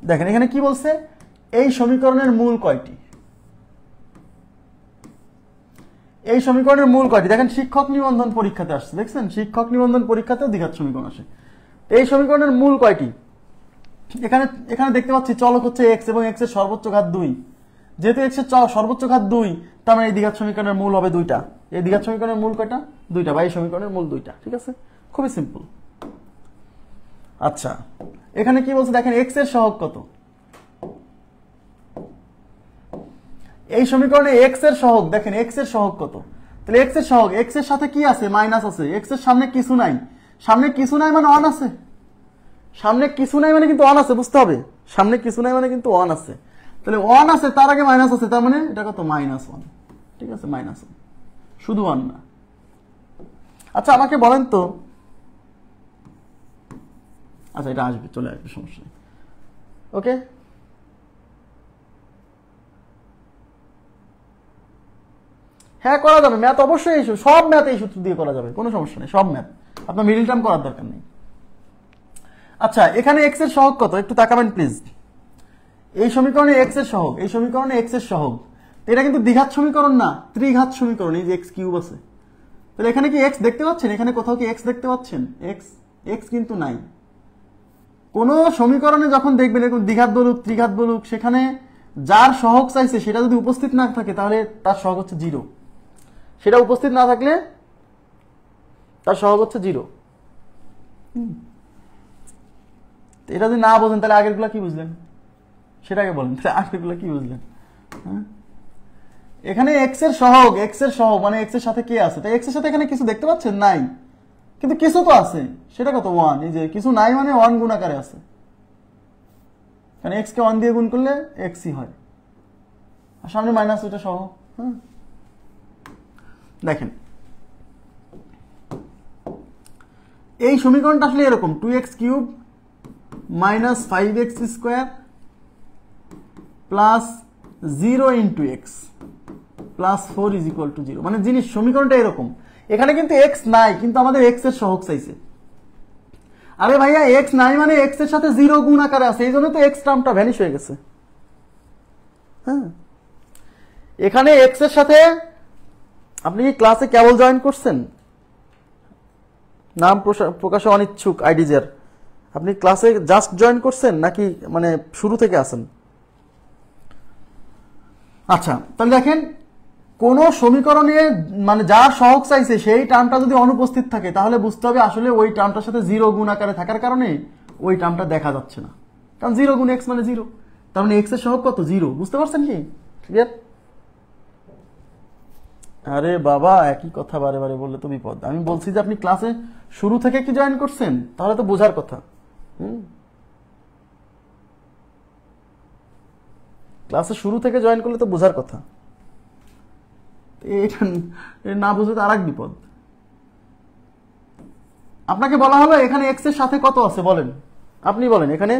দেখেন এখানে কি বলছে, এই সমীকরণের মূল কয়টি, এই সমীকরণের মূল কয়টি? দেখেন শিক্ষক নিবন্ধন পরীক্ষাতে আসছে, দেখছেন শিক্ষক নিবন্ধন পরীক্ষাতেও দ্বিঘাত সমীকরণ আসে। এই সমীকরণের মূল কয়টি? এখানে এখানে দেখতে পাচ্ছি চলক হচ্ছে এক্স এবং এক্স এর সর্বোচ্চ ঘাত 2, যেহেতু এক্স এর সর্বোচ্চ ঘাত 2, তার মানে এই দ্বিঘাত সমীকরণের মূল হবে 2টা। এই দ্বিঘাত সমীকরণের মূল কয়টা? 2টা, বা এই সমীকরণের মূল 2টা। ঠিক আছে, খুবই সিম্পল। আচ্ছা এখানে কি বলছে দেখেন, এক্স এর সহগ কত? এই সমীকরণে এক্স এর সহগ, দেখেন এক্স এর সহগ কত? তাহলে এক্স এর সহগ, এক্স এর সাথে কি আছে? মাইনাস আছে। এক্স এর সামনে কিছু নাই, সামনে কিছু নাই মানে অন আছে, সামনে কিছু নাই মানে কিন্তু অন আছে, বুঝতে হবে। সামনে কিছু নাই মানে কিন্তু অন আছে, তাহলে ওয়ান আছে তার আগে মাইনাস আছে, তার মানে এটা কত? -1। ঠিক আছে, -1, শুধু 1 না। আচ্ছা আমাকে বলেন তো, আচ্ছা এটা আসবে, চলে আসবে, সমস্যা নেই। ওকে, হ্যাঁ করা যাবে, ম্যাথ অবশ্যই সব ম্যাথ এই সূত্র দিয়ে করা যাবে, কোনো সমস্যা নেই, সব ম্যাথ। আপনার মিডিল টার্ম করার দরকার নেই। আচ্ছা এখানে এক্স এর সহগ কত একটু তাকাবেন প্লিজ। এই সমীকরণে এক্স এর সহগ, এই সমীকরণে এক্স এর সহগ, এটা কিন্তু দ্বিঘাত সমীকরণ না, ত্রিঘাত সমীকরণ। এই যে এক্স কিউব আছে, তাহলে এখানে কি এক্স দেখতে পাচ্ছেন? এখানে কোথাও কি এক্স দেখতে পাচ্ছেন? এক্স এক্স কিন্তু নাই, কোন সমীকরণে যখন দেখবেন এরকম দ্বিঘাত বলুক ত্রিঘাত বলুক, সেখানে যার সহগ চাইছে সেটা যদি উপস্থিত না থাকে তাহলে তার সহগ হচ্ছে 0। সেটা উপস্থিত না থাকলে তার সহগ হচ্ছে 0। এটা যদি না বোঝেন তাহলে আগেরগুলো কি বুঝলেন সেটাকে বলেন, তাহলে আগেরগুলো কি বুঝলেন? এখানে এক্স এর সহগ মানে এক্স এর সাথে কে আছে? তাই এক্স এর সাথে এখানে কিছু দেখতে পাচ্ছেন? নাই। কিন্তু কিছু তো আছে, সেটা কত? 1। এই যে কিছু নাই মানে 1 গুণ আকারে আছে, কারণ এক্স কে 1 দিয়ে গুণ করলে এক্সই হয়, আর সামনে মাইনাস ওইটা সহ। দেখেন এই সমীকরণটা আসলে এরকম, 2x³ minus 5x² plus 0 into x plus 4 is equal to 0। মানে জিনিস সমীকরণটা এরকম। এখানে কিন্তু এক্স নাই, কিন্তু আমাদের এক্স এর সহগ চাইছে। আরে ভাইয়া এক্স নাই মানে এক্স এর সাথে 0 গুণ আকারে আছে, এই জন্য তো এক্স টার্মটা ভ্যানিশ হয়ে গেছে। হ্যাঁ, এখানে এক্স এর সাথে আপনি কি ক্লাসে কেবল জয়েন করছেন? নাম প্রকাশে অনিচ্ছুক আইডিজার, আপনি ক্লাসে জাস্ট জয়েন করছেন নাকি মানে শুরু থেকে আছেন? আচ্ছা, তাহলে দেখেন কোন সমীকরণে মানে যার সহগ চাইছে সেই টার্মটা যদি অনুপস্থিত থাকে তাহলে বুঝতে হবে আসলে ওই টার্মটার সাথে 0 গুণ আকারে থাকার কারণে ওই টার্মটা দেখা যাচ্ছে না, কারণ 0 গুণ এক্স মানে 0, তার মানে এক্স এর সহগ কত? 0। বুঝতে পারছেন কি? ক্লিয়ার? আরে বাবা একই কথা বারে বারে বললে তো বিপদ। আমি বলছি যে আপনি ক্লাসে শুরু থেকে কি জয়েন করছেন, তাহলে তো বোঝার কথা। ক্লাসে শুরু থেকে জয়েন করলে তো বোঝার কথা, এটা না বুঝলে তো আরেক বিপদ। আপনাকে বলা হলো এখানে এক্স এর সাথে কত আছে বলেন, আপনি বলেন এখানে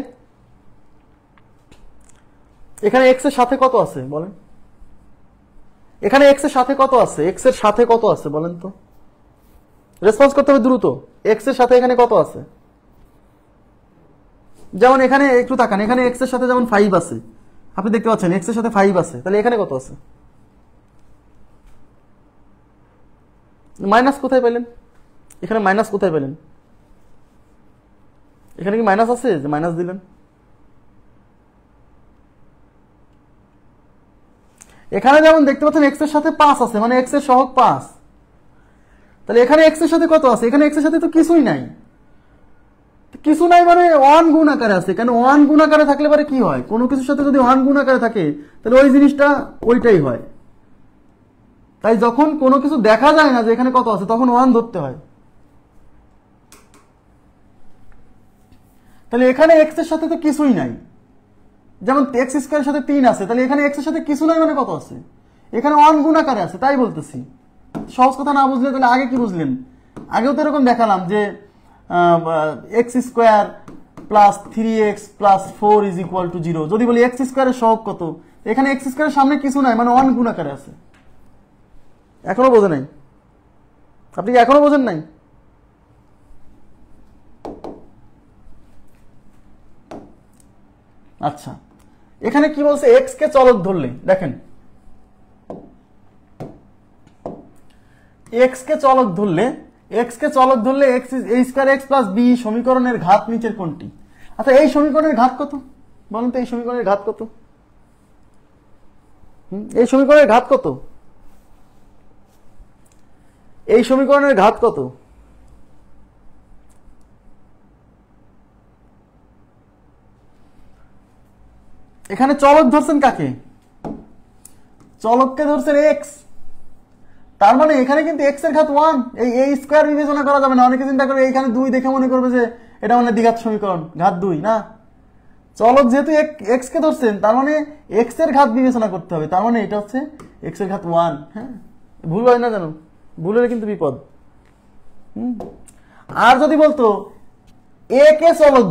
এক্স এর সাথে কত আছে বলেন, এখানে এক্স এর সাথে কত আছে, এক্স এর সাথে কত আছে বলেন তো, রেসপন্স করতে হবে দ্রুত। এক্স এর সাথে এখানে কত আছে? যেমন এখানে একটু তাকান, এখানে এক্স এর সাথে যেমন 5 আছে, আপনি দেখতে পাচ্ছেন এক্স এর সাথে 5 আছে, তাহলে এখানে কত আছে? মাইনাস কোথায় পেলেন? এখানে মাইনাস কোথায় পেলেন? এখানে কি মাইনাস আছে যে মাইনাস দিলেন? এখানে যেমন দেখতে পাচ্ছেন এক্স এর সাথে 5 আছে, মানে এক্স এর সহগ 5। তাহলে এখানে এক্স এর সাথে কত আছে? এখানে এক্স এর সাথে তো কিছুই নাই। কিছু নাই মানে 1 গুণ আকারে আছে, কেন 1 গুণ আকারে থাকলে পরে কি হয়? কোনো কিছুর সাথে যদি 1 গুণ আকারে থাকে তাহলে ওই জিনিসটা ওইটাই হয়। তাই যখন কোনো কিছু দেখা যায় না যে এখানে কত আছে, তখন 1 ধরতে হয়। তাহলে এখানে এক্স এর সাথে তো কিছুই নাই, যেমন এক্স স্কোয়ারের সাথে 3 আছে, তাহলে এখানে এক্স এর সাথে কিছু নাই মানে কত আছে? এখানে 1 গুণ আকারে আছে, তাই বলতেছি। সহজ কথা না বুঝলে তাহলে আগে কি বুঝলেন? আগেও তো এরকম দেখালাম যে x square plus 3x plus 4 is equal to 0। যদি বলি এক্স স্কোয়ারের সহগ কত, এখানে এক্স স্কোয়ারের সামনে কিছু নাই মানে 1 গুণ আকারে আছে। এখনো বোঝেন নাই? আপনি কি এখনো বোঝেন নাই? আচ্ছা, এখানে কি বলছে? এক্স কে চলক ধরলে, দেখেন এক্স কে চলক ধরলে এক্স এ স্কয়ার এক্স প্লাস বি সমীকরণের ঘাত নিচের কোনটি? আচ্ছা, এই সমীকরণের ঘাত কত বলুন তো? এই সমীকরণের ঘাত কত? এই সমীকরণের ঘাত কত? এই সমীকরণের ঘাত কত? এখানে চলক ধরছেন কাকে? চলককে ধরছেন এক্স। তার মানে এখানে কিন্তু এক্স এর ঘাত 1, এই স্কয়ার বিবেচনা করা যাবে না। অনেকে চিন্তা করবে এখানে 2 দেখে মনে করবে যে এটা মানে দ্বিঘাত সমীকরণ, ঘাত 2 না। চলক যেহেতু এক্স কে ধরছেন তার মানে এক্স এর ঘাত বিবেচনা করতে হবে, তার মানে এটা হচ্ছে এক্স এর ঘাত 1। হ্যাঁ, ভুল হয় না জানো, ভুল হলে কিন্তু বিপদ। আর যদি বলতো এ কে চলক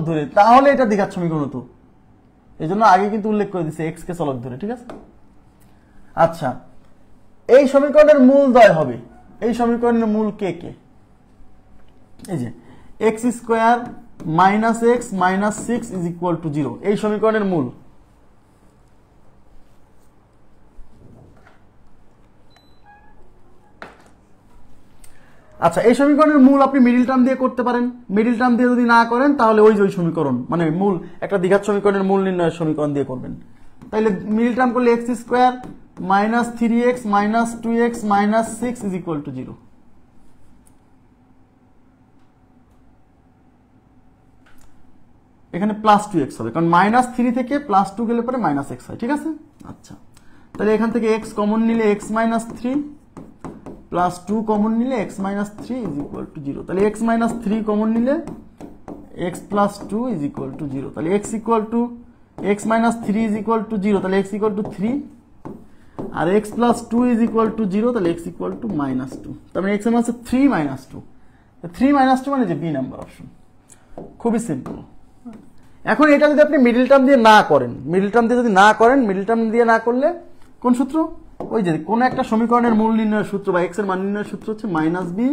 ধরে, তাহলে এটা দ্বিঘাত সমীকরণ হতো। এই জন্য আগে কিন্তু উল্লেখ করে দিচ্ছে এক্স কে চলক ধরে, ঠিক আছে? আচ্ছা, এই সমীকরণের মূল দ্বয় হবে, এই সমীকরণের মূল কে কে? এই যে x square minus x minus 6 is equal to 0, এই সমীকরণের মূল। আচ্ছা, এই সমীকরণের মূল আপনি মিডিল টার্ম দিয়ে করতে পারেন। মিডিল টার্ম দিয়ে যদি না করেন তাহলে ওই সমীকরণ মানে মূল একটা দ্বিঘাত সমীকরণের মূল নির্ণয়ের সমীকরণ দিয়ে করবেন। তাহলে মিডিল টার্ম করলে x square minus 3x minus 2x minus 6 is equal to 0। এখানে প্লাস 2x হবে, কারণ মাইনাস 3 থেকে প্লাস 2 গেলে পরে মাইনাস x হয়, ঠিক আছে। আচ্ছা, তাহলে এখান থেকে x কমন নিলে x মাইনাস 3 প্লাস 2 কমন নিলে x minus 3 is equal to 0। তাহলে x মাইনাস 3 কমন নিলে x plus 2 is equal to 0। তাহলে x equal to x minus 3 is equal to 0, তাহলে x ইকুয়াল টু 3, আর x plus 2 is equal to 0, তাহলে x equal to minus 2। তার মানে x এর মান হচ্ছে 3 মাইনাস 2। 3 মাইনাস 2 মানে যে বি নাম্বার অপশন। খুবই সিম্পল। এখন এটা যদি আপনি মিডল টার্ম দিয়ে না করেন, মিডল টার্ম দিয়ে যদি না করেন, মিডল টার্ম দিয়ে না করলে কোন সূত্র? ওই যে কোন একটা সমীকরণের মূল নির্ণয়ের সূত্র বা x এর মান নির্ণয়ের সূত্র হচ্ছে minus b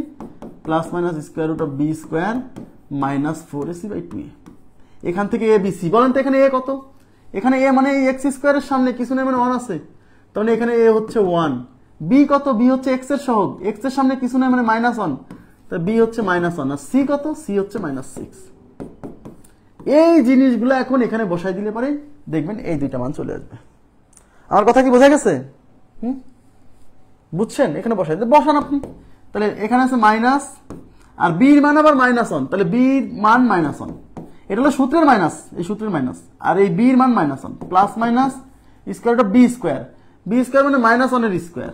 plus minus square root of b square minus 4ac by 2a। এখান থেকে এ বি সি বলেন তো, এখানে এ কত? এখানে এ মানে এক্স স্কোয়ারের সামনে কিছু নেই মানে 1 আছে, তাহলে এখানে এ হচ্ছে 1। বি কত? বি হচ্ছে এক্স এর সহগ, এক্স এর সামনে কিছু নেই মানে -1, তাই বি হচ্ছে -1। আর সি কত? সি হচ্ছে -6। এই জিনিসগুলো এখন এখানে বসাই দিলে পরে দেখবেন এই দুইটা মান চলে আসবে। আমার কথা কি বোঝা গেছে? বুঝছেন? এখানে বসাই বসান আপনি। তাহলে এখানে আছে মাইনাস, আর বির মান আবার -1, তাহলে বির মান -1, এটা হলো সূত্রের মাইনাস, এই সূত্রের মাইনাস, আর এই বির মান -1 plus minus square root of b square. B square মানে -1 এর স্কোয়ার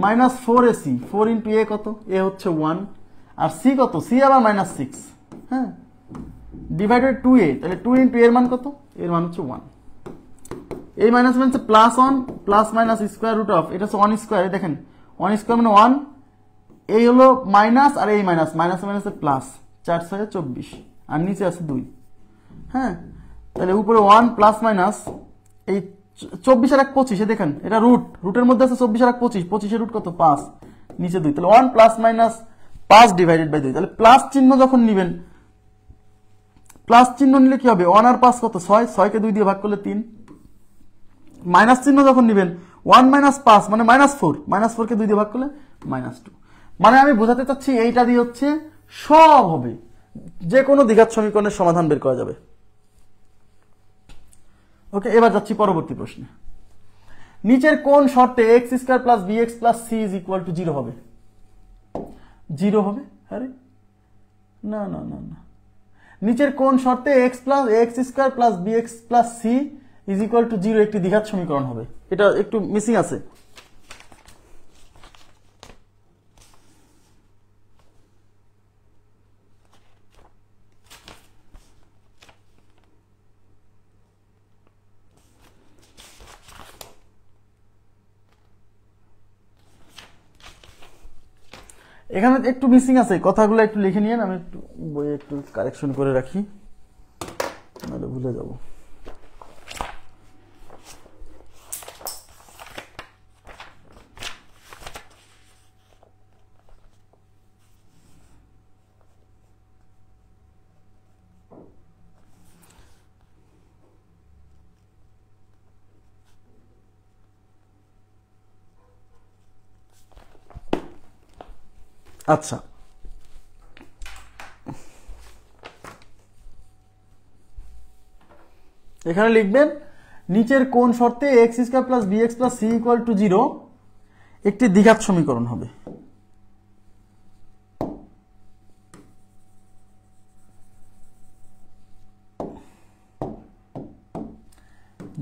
মাইনাস 4ac। 4 ইন্টু এ কত? এ হচ্ছে 1, আর সি কত? সি আবার -6, হ্যাঁ, ডিভাইডেড 2a। তাহলে 2 ইন্টু এর মান কত? এর মান হচ্ছে 1। এই মাইনাস মানে হচ্ছে plus 1 plus minus square root of, এটা হচ্ছে 1 স্কোয়ার। দেখেন 1 স্কোয়ার মানে 1, এই হলো মাইনাস আর এই মাইনাস, মাইনাস মাইনাস প্লাস, 4 6 24, আর নিচে আছে 2, হ্যাঁ। তাহলে উপরে 1 প্লাস মাইনাস এই 24 আর 1 25, দেখেন এটা রুট, রুটের মধ্যে আছে 24 আর 1 25, 25 এর রুট কত? 5, নিচে 2, তাহলে 1 প্লাস মাইনাস 5 ডিভাইডেড বাই 2। তাহলে প্লাস চিহ্ন যখন নেবেন, প্লাস চিহ্ন নিলে কি হবে? 1 আর 5 কত? 6, 6 কে 2 দিয়ে ভাগ করলে 3। মাইনাস চিহ্ন যখন নেবেন 1 মাইনাস 5 মানে -4, -4 কে 2 দিয়ে ভাগ করলে -2। মানে আমি বোঝাতে চাচ্ছি এইটা দিয়ে হচ্ছে সব হবে, যে কোনো দ্বিঘাত সমীকরণের সমাধান বের করা যাবে। ওকে, এবার যাচ্ছি পরবর্তী প্রশ্নে। নিচের কোন শর্তে x square plus bx plus c is equal to 0 হবে? 0 হবে? আরে না না না না, নিচের কোন শর্তে x square plus bx plus c is equal to 0 একটি দ্বিঘাত সমীকরণ হবে? এটা একটু মিসিং আছে। এখানে একটু মিসিং আছে, কথাগুলো একটু লিখে নিয়েন, আমি একটু বইয়ে একটু কারেকশন করে রাখি, নাহলে ভুলে যাব। আচ্ছা, এখানে লিখবেন নিচের কোন শর্তে x square plus bx plus c equal to 0 একটি দ্বিঘাত সমীকরণ হবে?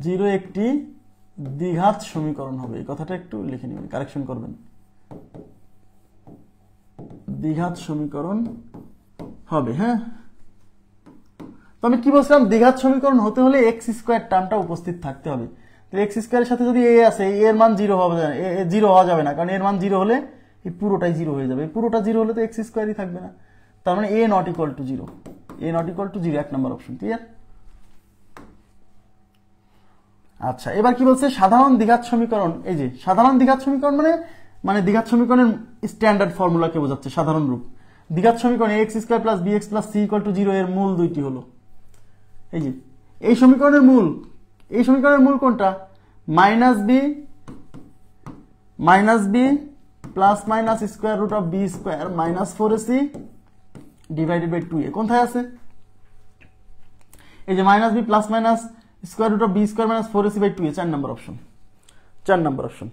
জিরো একটি দ্বিঘাত সমীকরণ হবে, এই কথাটা একটু লিখে নেবেন, কারেকশন করবেন। দ্বিঘাত সমীকরণ হবে, হ্যাঁ। তো আমি কি বলছিলাম? দ্বিঘাত সমীকরণ হতে হলে এক্স স্কোয়ার টার্মটা উপস্থিত থাকতে হবে। তো এক্স স্কোয়ারের সাথে যদি এ আছে, এর মান 0 হবে, 0 হওয়া যাবে না, কারণ এর মান 0 হলে এই পুরোটাই 0 হয়ে যাবে, পুরোটা 0 হলে তো এক্স স্কোয়ারই থাকবে না। তার মানে a not equal to 0, a not equal to 0 1 number option, clear? আচ্ছা, এবার কি বলছে? সাধারণ দ্বিঘাত সমীকরণ। এই যে সাধারণ দ্বিঘাত সমীকরণ মানে দ্বিঘাত সমীকরণের স্ট্যান্ডার্ড ফর্মুলাকে বোঝাচ্ছে, সাধারণ রূপ। দ্বিঘাত সমীকরণে x square plus bx plus c equal to 0 এর মূল দুইটি হলো, এই যে এই সমীকরণের মূল, এই সমীকরণের মূল কোনটা? Minus b plus minus square root of b square minus 4ac divided by 2a কোথায় আছে? এই যে minus b plus minus square root of b square minus 4ac by 2a 4 number option. 4 number option.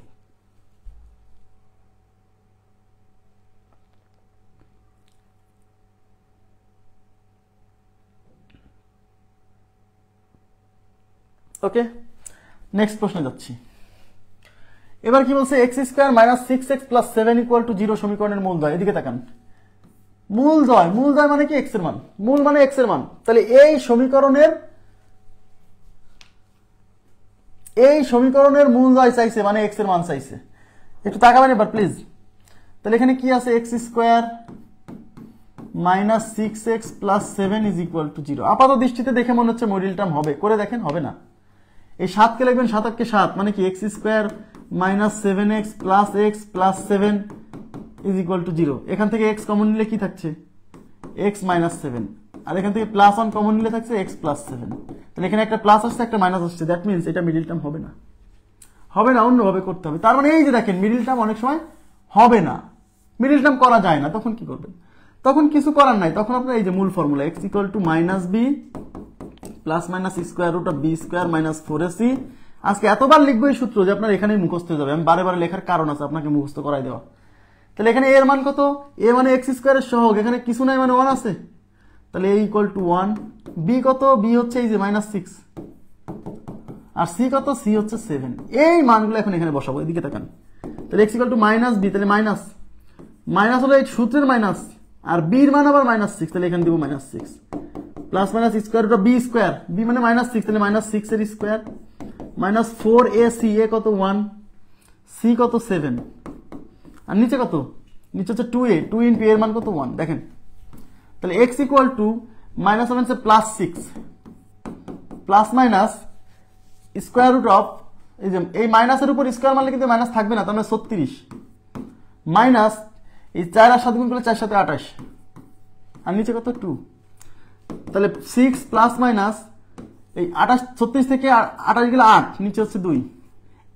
Okay, next প্রশ্নে যাচ্ছি। এবার কি বলছে? X square minus 6x plus 7 equal to 0 সমীকরণের মূলদ্বয়। এদিকে তাকান। মূলদ্বয়, মূলদ্বয় মানে কি? এক্স এর মান। মূল মানে এক্স এর মান। তাহলে এই সমীকরণের মূলদ্বয় চাইছে, মানে এক্স এর মান চাইছে। একটু তাকাবেন এবার প্লিজ। তাহলে এখানে কি আছে? X square minus 6x plus 7 is equal to 0। আপাত দৃষ্টিতে দেখে মনে হচ্ছে মডেল টার্ম হবে, করে দেখেন হবে না। এই 7 কে লিখবেন 7 8 কে 7, মানে কি? X square minus 7x plus x plus 7 is equal to 0। এখান থেকে x কমন নিলে কি থাকছে? x মাইনাস 7, আর এখান থেকে প্লাস 1 কমন নিলে থাকছে x প্লাস 7। তাহলে এখানে একটা প্লাস আসছে, একটা মাইনাস আসছে, দ্যাট মিনস এটা মিডল টার্ম হবে না। হবে না, অন্যভাবে করতে হবে। তার মানে এই যে দেখেন, মিডল টার্ম অনেক সময় হবে না, মিডল টার্ম করা যায় না। তখন কি করবেন? তখন কিছু করার নাই। তখন আপনার এই যে মূল formula x equal to minus b plus minus square root of b square minus 4ac। আজকে এতবার লিখবো এই সূত্র যে আপনার এখানেই মুখস্থ হয়ে যাবে। আমি বারে বারে লেখার কারণ আছে আপনাকে মুখস্থ করাই দেওয়া। তাহলে এখানে এর মান কত? এ মানে এক্স স্কোয়ারের সহগ, এখানে কিছু নাই মানে 1 আছে। তাহলে এ ইকুয়াল টু 1। বি কত? বি হচ্ছে এই যে মাইনাস 6, আর সি কত? সি হচ্ছে 7। এই মানগুলো এখন এখানে বসাবো। এদিকে তাকান। তাহলে x equal to minus b, তাহলে মাইনাস মাইনাস হলো এই সূত্রের মাইনাস, আর বির মান আবার মাইনাস 6, তাহলে এখানে দিব minus 6 plus minus square root of b square, b মানে মাইনাস 6, তাহলে মাইনাস 6 এর স্কোয়ার মাইনাস 4ac, এ কত? 1, সি কত? 7, আর নিচে কত? নিচে হচ্ছে 2a, 2 ইন্টু এর মান কত? 1। দেখেন, তাহলে x ইকুয়াল টু মাইনাস হবে plus 6 plus minus square root of, এই যে এই মাইনাসের উপর স্কোয়ার মারলে কিন্তু মাইনাস থাকবে না, তার মানে 36 মাইনাস এই 4 আর 7 গুণ করলে 4 7 28, আর নিচে কত? 2। তাহলে 6 প্লাস মাইনাস এই 28, 36 থেকে 28 গেলে 8, নিচে হচ্ছে 2।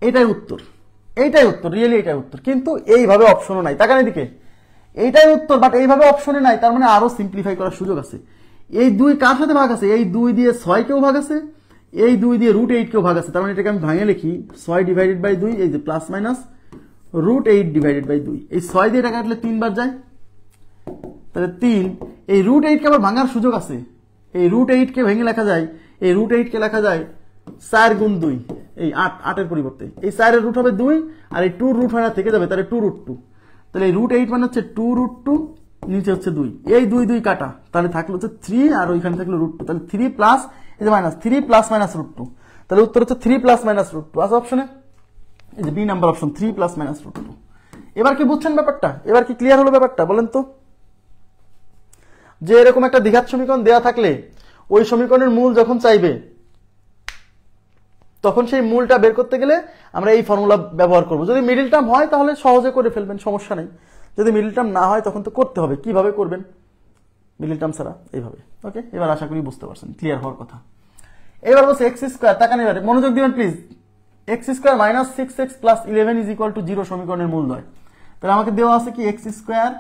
এটাই উত্তর, এইটাই উত্তর, রিয়েলি এটাই উত্তর। কিন্তু এইভাবে অপশনও নাই। তাকান এদিকে, এইটাই উত্তর, বাট এইভাবে অপশনে নাই। তার মানে আরো সিম্পলিফাই করার সুযোগ আছে। এই 2 কার সাথে ভাগ আছে? এই 2 দিয়ে 6 কেও ভাগ আছে, এই 2 দিয়ে রুট 8 কেও ভাগ আছে। তার মানে এটাকে আমি ভাঙে লিখি 6 ডিভাইডেড বাই 2, এই যে plus minus root 8 divided by 2। এই 6 দিয়ে এটা কাটলে 3 বার যায়, তাহলে 3। এই রুট 8 কে আবার ভাঙার সুযোগ আছে। এই রুট 8 কে ভেঙে লেখা যায়, এই রুট 8 কে লেখা যায় 4 গুণ 2, এই 8, 8 এর পরিবর্তে এই 4 এর রুট হবে 2, আর এই 2 রুট হয় না থেকে যাবে, তাহলে 2 রুট 2। তাহলে এই রুট 8 মানে হচ্ছে 2 রুট 2, নিচে হচ্ছে 2, এই 2 2 কাটা, তাহলে থাকলো হচ্ছে 3, আর ওইখানে থাকলো রুট 2, তাহলে 3 প্লাস এই যে মাইনাস 3 প্লাস মাইনাস রুট 2, তাহলে উত্তর হচ্ছে 3 প্লাস মাইনাস রুট 2 আছে অপশনে। এই যে b number option, 3 plus minus root 2। এবার কি বুঝছেন ব্যাপারটা? এবার কি ক্লিয়ার হলো ব্যাপারটা? বলেন তো, যে এরকম একটা দ্বিঘাত সমীকরণ দেয়া থাকলে ওই সমীকরণের মূল যখন চাইবে, তখন সেই মূলটা বের করতে গেলে আমরা এই ফর্মুলা ব্যবহার করব। যদি মিডল টার্ম হয় তাহলে সহজে করে ফেলবেন, সমস্যা নেই। যদি মিডল টার্ম না হয় তখন তো করতে হবে। কিভাবে করবেন মিডল টার্ম ছাড়া? এইভাবে। ওকে, এবার আশা করি বুঝতে পারছেন, ক্লিয়ার হওয়ার কথা। এবার বলছে এক্স স্কোয়ার, তাকান এবারে মনোযোগ দিবেন please. X square minus 6x plus 11 is equal to 0 সমীকরণের মূলদ্বয়। তাহলে আমাকে দেওয়া আছে কি? এক্স স্কোয়ার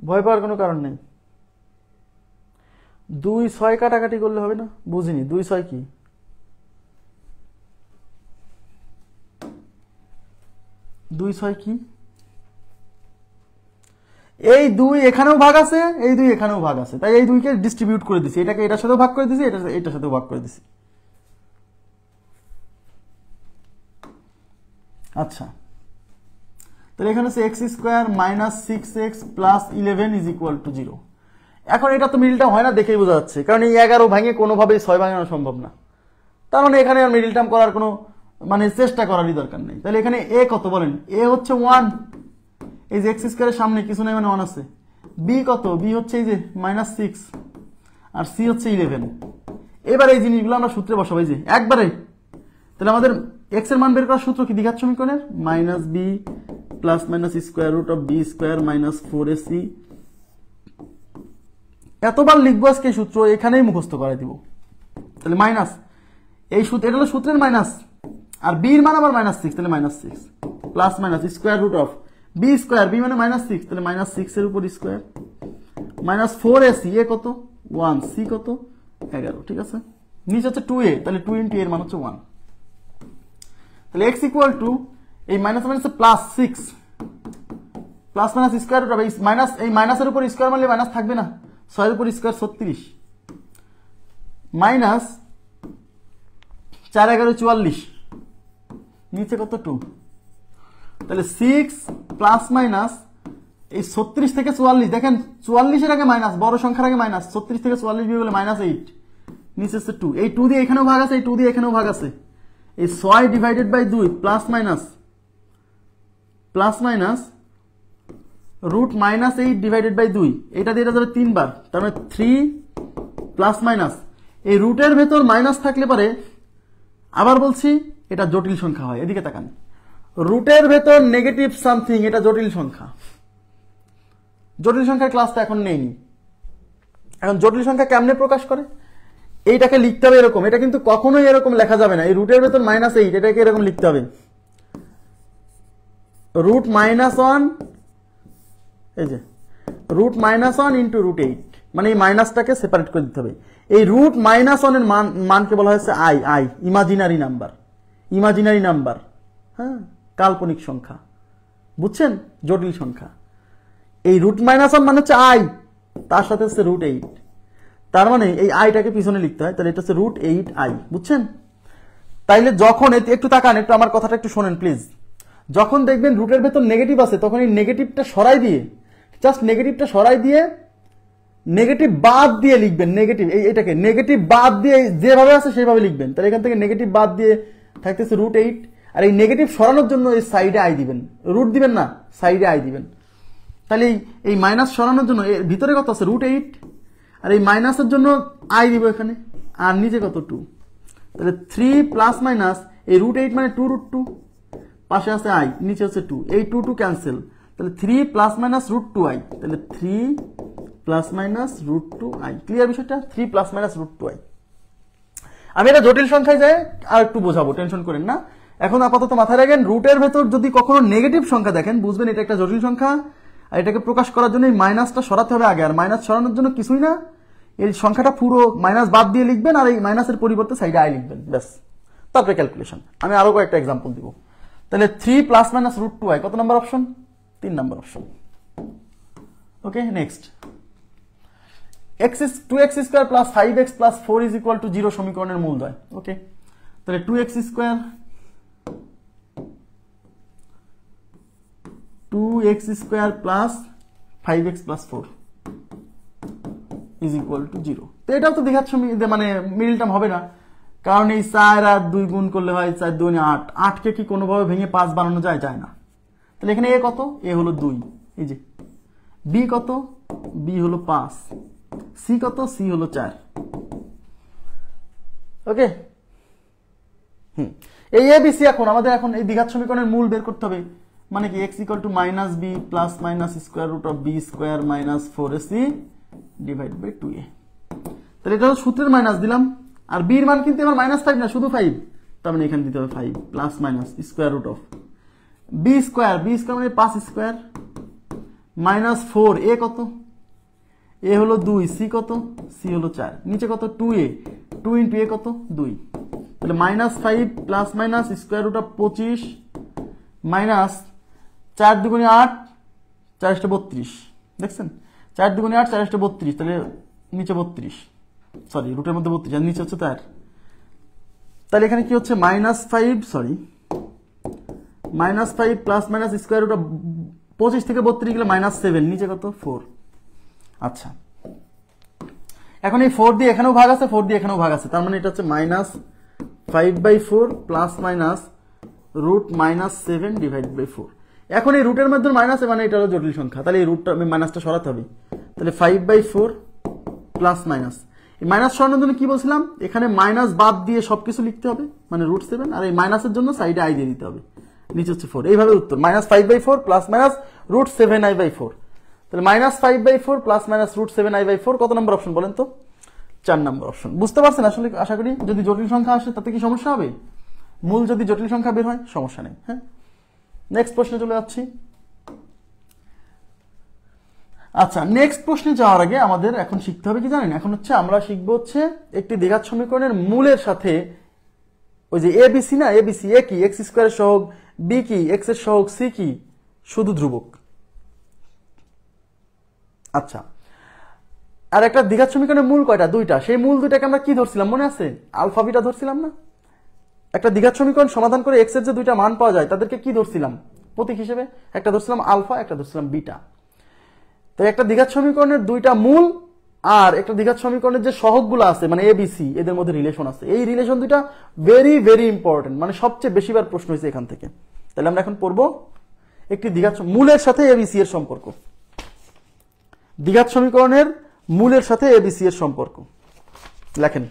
ভয় পাওয়ার কোনো কারণ নেই। 2 6 কাটাকাটি করলে হবে না? বুঝিনি 2 6 কি? দুই 6 কি? এই 2 এখানেও ভাগ আছে, এই 2 এখানেও ভাগ আছে, তাই এই 2 কে ডিস্ট্রিবিউট করে দিছি। এটাকে এটার সাথেও ভাগ করে দিছি, এটার সাথেও ভাগ করে দিছি। আচ্ছা, তাহলে এখানে হচ্ছে x square minus 6x plus 11 is equal to 0। এখন এটা তো মিডল টার্ম হয় না, দেখেই বোঝা যাচ্ছে, কারণ এই 11 ভাঙে কোনোভাবেই 6 ভাঙানো সম্ভব না। তার মানে এখানে আর মিডল টার্ম করার কোনো মানে চেষ্টা করারই দরকার নেই। তাহলে এখানে এ কত বলেন? এ হচ্ছে 1, এই যে এক্স স্কোয়ারের সামনে কিছু নাই মানে 1 আছে। বি কত? বি হচ্ছে এই যে মাইনাস 6, আর সি হচ্ছে 11। এবার এই জিনিসগুলো আমরা সূত্রে বসাবো, এই যে একবারে। তাহলে আমাদের এক্স এর মান বের করার সূত্র কি দ্বিঘাত সমীকরণের? Minus b plus minus square root of b square minus 4ac। এতবার লিখবো আজকে সূত্র, এখানেই মুখস্থ করে দিব। তাহলে মাইনাস এই সূত্র, এটা হলো সূত্রের মাইনাস, আর বি এর মান আবার -6, তাহলে -6 plus minus square root of b square, b মানে -6, তাহলে -6 এর উপর স্কোয়ার মাইনাস 4ac, এ কত 1, সি কত 11, ঠিক আছে। নিচে হচ্ছে 2a, তাহলে 2 × এর মান হচ্ছে 1। তাহলে x ইকুয়াল টু এই minus minus plus 6 plus minus square root of এই মাইনাসের উপর স্কোয়ার মারলে মাইনাস থাকবে না, 6 এর উপর স্কোয়ার 36 মাইনাস 4 11 44, নিচে কত 2, তাহলে 6 প্লাস মাইনাস এই 36 থেকে 44, দেখেন 44 এর আগে মাইনাস, বড় সংখ্যার আগে মাইনাস, 36 থেকে 44 বিয়োগ হলে -8, নিচে হচ্ছে 2, এই 2 দিয়ে এখানেও ভাগ আছে, এই 2 দিয়ে এখানেও ভাগ আছে, এই 6 divided by 2 plus minus root -8 divided by 2, এটা দিয়ে এটা যাবে 3 বার, তার মানে 3 প্লাস মাইনাস, এই রুটের ভেতর মাইনাস থাকলে পারে, আবার বলছি এটা জটিল সংখ্যা হয়। এদিকে তাকান, রুটের ভেতর নেগেটিভ সামথিং, এটা জটিল সংখ্যা। জটিল সংখ্যার ক্লাসটা এখন নেইনি। এখন জটিল সংখ্যা কেমনে প্রকাশ করে, এইটাকে লিখতে হবে এরকম, এটা কিন্তু কখনোই এরকম লেখা যাবে না, এই রুটের ভেতর -8, এটাকে এরকম লিখতে হবে, রুট -1, এই যে রুট -1 ইন্টু রুট 8, মানে এই মাইনাসটাকে সেপারেট করে দিতে হবে। এই রুট -1 এর মানকে বলা হয়েছে আই, ইমাজিনারি নাম্বার, হ্যাঁ, কাল্পনিক সংখ্যা, বুঝছেন, জটিল সংখ্যা। এই রুট -1 মানে হচ্ছে আই, তার সাথে হচ্ছে রুট 8, তার মানে এই আইটাকে পিছনে লিখতে হয়, তাহলে এটা হচ্ছে রুট 8i, বুঝছেন। তাইলে যখন একটু তাকান, একটু আমার কথাটা একটু শোনেন প্লিজ, যখন দেখবেন রুটের ভেতর নেগেটিভ আছে, তখন এই নেগেটিভটা সরাই দিয়ে, জাস্ট নেগেটিভটা সরাই দিয়ে, নেগেটিভ বাদ দিয়ে লিখবেন, নেগেটিভ এইটাকে নেগেটিভ বাদ দিয়ে যেভাবে আছে সেভাবে লিখবেন। তাহলে এখান থেকে নেগেটিভ বাদ দিয়ে থাকতেছে রুট 8, আর এই নেগেটিভ সরানোর জন্য এই সাইডে আই দিবেন, রুট দিবেন না, সাইডে আই দিবেন। তাহলে এই মাইনাস সরানোর জন্য এর ভিতরে কত আছে রুট 8, আর এই মাইনাসের জন্য আই দিব এখানে, আর নিচে কত 2, তাহলে 3 প্লাস মাইনাস এই রুট 8 মানে 2 √2, পাশে আছে আই, নিচে হচ্ছে 2, এই 2 2 ক্যান্সেল, তাহলে 3 প্লাস মাইনাস রুট 2i, তাহলে 3 plus minus root 2i। Clear বিষয়টা, 3 প্লাস মাইনাস রুট 2i। আমি এটা জটিল সংখ্যায় যাই আর একটু বোঝাবো, টেনশন করেন না। এখন আপাতত মাথায় রাখেন, রুটের ভেতর যদি কখনো নেগেটিভ সংখ্যা দেখেন, বুঝবেন এটা একটা জটিল সংখ্যা, আর এটাকে প্রকাশ করার জন্য এই মাইনাসটা সরাতে হবে আগে, আর মাইনাস সরানোর জন্য কিছুই না, এই সংখ্যাটা পুরো মাইনাস বাদ দিয়ে লিখবেন, আর এই মাইনাসের পরিবর্তে সাইডে আই লিখবেন, ব্যাস। তারপরে ক্যালকুলেশন। আমি আরো কয়েকটা এক্সাম্পল দিব। তাহলে 3 প্লাস মাইনাস রুট 2i, কত number option, 3 number option. Okay, next, 2x square plus 5x plus 4 is equal to 0 সমীকরণের মূলদ্বয়। ওকে, তাহলে 2x square plus 5x plus 4 is equal to 0। তো এটাও তো দেখাচ্ছ, মানে মিডল টার্ম হবে না, কারণ এই 4 আর 2 গুণ করলে হয় 4 2 8, 8কে কি কোনোভাবে ভেঙে 5 বানানো যায়, যায় না। তাহলে এখানে এ কত, এ হলো 2, এই যে বি কত, বি হলো 5, সি কত, সি হলো 4। ওকে, এই এ বি সি, এখন আমাদের এখন এই দ্বিঘাত সমীকরণের মূল বের করতে হবে, মানে কি x equal to minus b plus minus square root of b square minus 4ac divide by 2a। তাহলে এটা হলো সূত্রের মাইনাস দিলাম, আর বি এর মান কিন্তু আমার -5 না, শুধু 5, তার মানে এখানে দিতে হবে 5 plus minus square root of b square মানে 5 স্কোয়ার মাইনাস 4, এ কত, এ হলো 2, সি কত, সি হলো 4, নিচে কত 2a, 2 ইন্টু এ কত 2, তাহলে -5 plus minus square root of 25 minus 4 2 8, 4 32, দেখছেন 4 2 8, 4 32, তাহলে নিচে 32, সরি রুটের মধ্যে 32 আর নিচে হচ্ছে 4, তাহলে এখানে কি হচ্ছে -5 plus minus square root of 25 থেকে 32 গেলে -7, নিচে কত 4। আচ্ছা, এখন এই 4 দিয়ে এখানেও ভাগ আছে, 4 দিয়ে এখানেও ভাগ আছে, তার মানে এটা হচ্ছে -5/4 plus minus root -7 divide by 4। এখন এই রুটের মধ্যে মাইনাস, মানে এটা হলো জটিল সংখ্যা, তাহলে এই রুটটা মাইনাসটা সরাতে হবে, তাহলে 5/4 প্লাস মাইনাস, এই মাইনাস সরানোর জন্য কি বলছিলাম, এখানে মাইনাস বাদ দিয়ে সবকিছু লিখতে হবে, মানে √7, আর এই মাইনাসের জন্য সাইডে আই দিয়ে দিতে হবে, নিচে হচ্ছে 4, এইভাবে উত্তর -5/4 প্লাস মাইনাস √7i/4। তাহলে -5/4 প্লাস মাইনাস √7i/4 কত নম্বর অপশন বলেন তো? 4 নম্বর অপশন। বুঝতে পারছেন আসলে? আশা করি যদি জটিল সংখ্যা আসে তাতে কি সমস্যা হবে? মূল যদি জটিল সংখ্যা বের হয় সমস্যা নেই। হ্যাঁ, নেক্সট প্রশ্নে চলে যাচ্ছি। আচ্ছা, নেক্সট প্রশ্নে যাওয়ার আগে আমাদের এখন শিখতে হবে কি জানেন? এখন হচ্ছে আমরা শিখবো হচ্ছে একটি দ্বিঘাত সমীকরণের মূলের সাথে ওই যে এবিসি না, এবিসি এ কি, এক্স স্কোয়ারের সহগ, বি কি, এক্স এর সহগ, সি কি, শুধু ধ্রুবক। আচ্ছা, আর একটা দ্বিঘাত সমীকরণের মূল কয়টা? দুইটা। সেই মূল দুইটাকে আমরা কি ধরছিলাম মনে আছে? আলফা বিটা ধরছিলাম না? একটা দ্বিঘাত সমীকরণ সমাধান করে এক্স এর যে দুইটা মান পাওয়া যায় তাদেরকে কি ধরছিলাম প্রতীক হিসেবে? একটা ধরছিলাম আলফা, একটা ধরছিলাম বিটা। তাই একটা দ্বিঘাত সমীকরণের দুইটা মূল আর একটা দ্বিঘাত সমীকরণের যে সহগগুলো আছে মানে এবিসি, এদের মধ্যে রিলেশন আছে। এই রিলেশন দুইটা ভেরি ভেরি ইম্পর্টেন্ট, মানে সবচেয়ে বেশিবার প্রশ্ন হয়েছে এখান থেকে। তাহলে আমরা এখন পড়বো একটি দ্বিঘাত মূলের সাথে এবিসি এর সম্পর্ক। দ্বিঘাত সমীকরণের মূলের সাথে এবিসি এর সম্পর্ক লেখেন।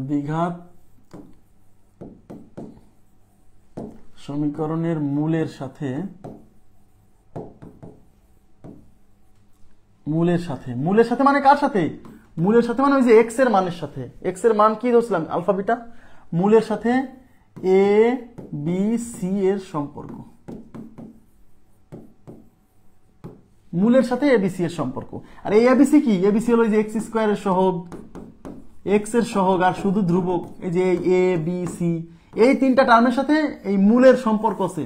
দ্বিঘাত সমীকরণের মূলের সাথে মানে কার সাথে? মূলের সাথে মানে ওই যে এক্স এর মানের সাথে। এক্স এর মান কি ধরছিলাম? Alpha beta. মূলের সাথে এ বি সি এর সম্পর্ক। মূলের সাথে এবিসি এর সম্পর্ক। আর এই এবিসি কি? এবিসি হলো যে এক্স স্কোয়ারের সহগ, এক্স এর সহগ আর শুধু ধ্রুবক। এই যে এ বি সি এই তিনটা টার্মের সাথে এই মূলের সম্পর্ক আছে।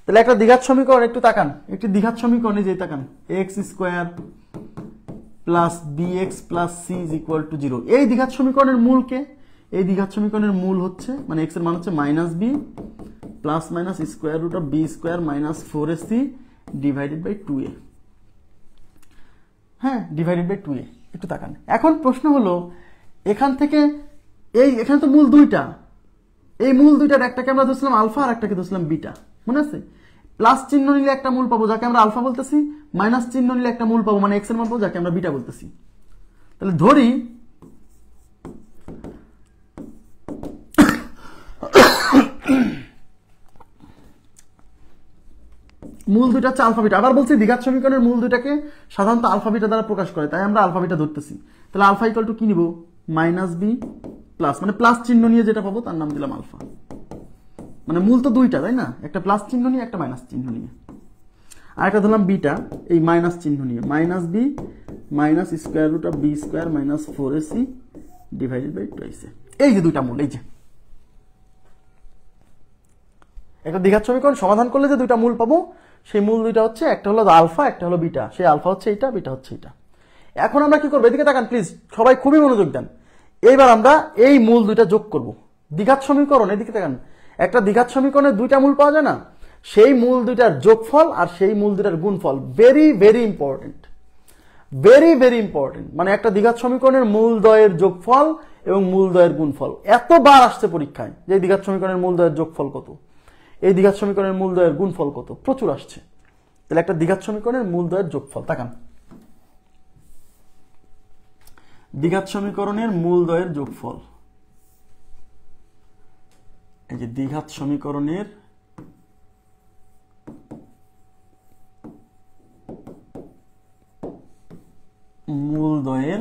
তাহলে একটা দ্বিঘাত সমীকরণ একটু তাকান, একটি দ্বিঘাত সমীকরণ এই যে তাকান, x square plus b x plus c is equal to 0। এই দ্বিঘাত সমীকরণের মূলকে, এই দ্বিঘাত সমীকরণের মূল হচ্ছে মানে এক্স এর মান হচ্ছে minus b plus minus square root of b square minus 4ac divided by 2a। হ্যাঁ, ডিভাইডেড বাই 2a। একটু তাকান। এখন প্রশ্ন হলো এখান থেকে এখানে তো মূল দুইটা, এই মূল দুইটার একটাকে আমরা ধরছিলাম আলফা আর একটাকে ধরছিলাম বিটা, মনে আছে? প্লাস চিহ্ন নিলে একটা মূল পাবো যাকে আমরা আলফা বলতেছি, মাইনাস চিহ্ন নিলে একটা মূল পাবো মানে এক্স এর মান পাবো যাকে আমরা বিটা বলতেছি। তাহলে ধরি মূল দুইটা হচ্ছে আলফা বিটা। আবার বলছি দ্বিঘাত সমীকরণের মূল দুইটাকে সাধারণত আলফা বিটা দ্বারা প্রকাশ করে, তাই আমরা আলফা বিটা ধরতেছি। তাহলে আলফা ইকুয়াল টু কি নিব? মাইনাস বি প্লাস, মানে প্লাস চিহ্ন নিয়ে যেটা পাবো তার নাম দিলাম আলফা। মানে মূল তো দুইটা, তাই না? একটা প্লাস চিহ্ন নিয়ে একটা মাইনাস চিহ্ন নিয়ে। আর একটা ধরলাম বিটা, এই মাইনাস চিহ্ন নিয়ে, minus b minus square root of b square minus 4ac divided by 2ac। এই যে দুইটা মূল, এই যে একটা দ্বিঘাত সমীকরণ সমাধান করলে যে দুইটা মূল পাবো সেই মূল দুইটা হচ্ছে একটা হলো আলফা, একটা হলো বিটা। সেই আলফা হচ্ছে এইটা, বিটা হচ্ছে এইটা। এখন আমরা কি করবো? এদিকে তাকান প্লিজ, সবাই খুবই মনোযোগ দেন। এইবার আমরা এই মূল দুইটা যোগ করব। দ্বিঘাত সমীকরণ, এদিকে তাকান, একটা দ্বিঘাত সমীকরণের দুইটা মূল পাওয়া যায় না? সেই মূল দুইটার যোগফল আর সেই মূল দুইটার গুণফল very very important, very very important. মানে একটা দ্বিঘাত সমীকরণের মূলদ্বয়ের যোগফল এবং মূলদ্বয়ের গুণফল এতবার আসছে পরীক্ষায় যে দ্বিঘাত সমীকরণের মূলদ্বয়ের যোগফল কত, এই দ্বিঘাত সমীকরণের মূলদ্বয়ের গুণফল কত, প্রচুর আসছে। তাহলে একটা দ্বিঘাত সমীকরণের মূলদ্বয়ের যোগফল তাকান, দ্বিঘাত সমীকরণের মূলদ্বয়ের যোগফল, এই যে দ্বিঘাত সমীকরণের মূলদ্বয়ের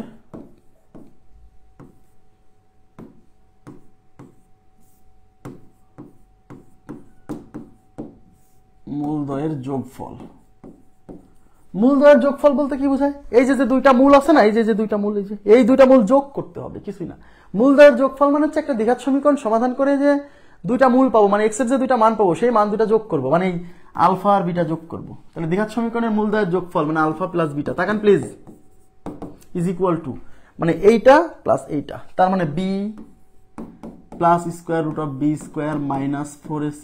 যোগফল। মূলদ্বয়ের যোগফল বলতে কি বোঝায়? এই যে দুইটা মূল আছে না, এই যে দুইটা মূল, এই দুইটা মূল যোগ করতে হবে, কিছুই না। মূলদ্বয়ের যোগফল মানে হচ্ছে একটা দ্বিঘাত সমীকরণ সমাধান করে যে দুইটা মূল পাবো, মানে এক্স এর যে দুইটা মান পাবো সেই মান দুইটা যোগ করবো, মানে আলফা আর বিটা যোগ করবো। তাহলে দ্বিঘাত সমীকরণের মূলদ্বয়ের যোগফল মানে আলফা প্লাস বিটা, তাকান প্লিজ, ইজ ইকুয়াল টু মানে এইটা প্লাস এইটা, তার মানে b plus square root of b square minus 4ac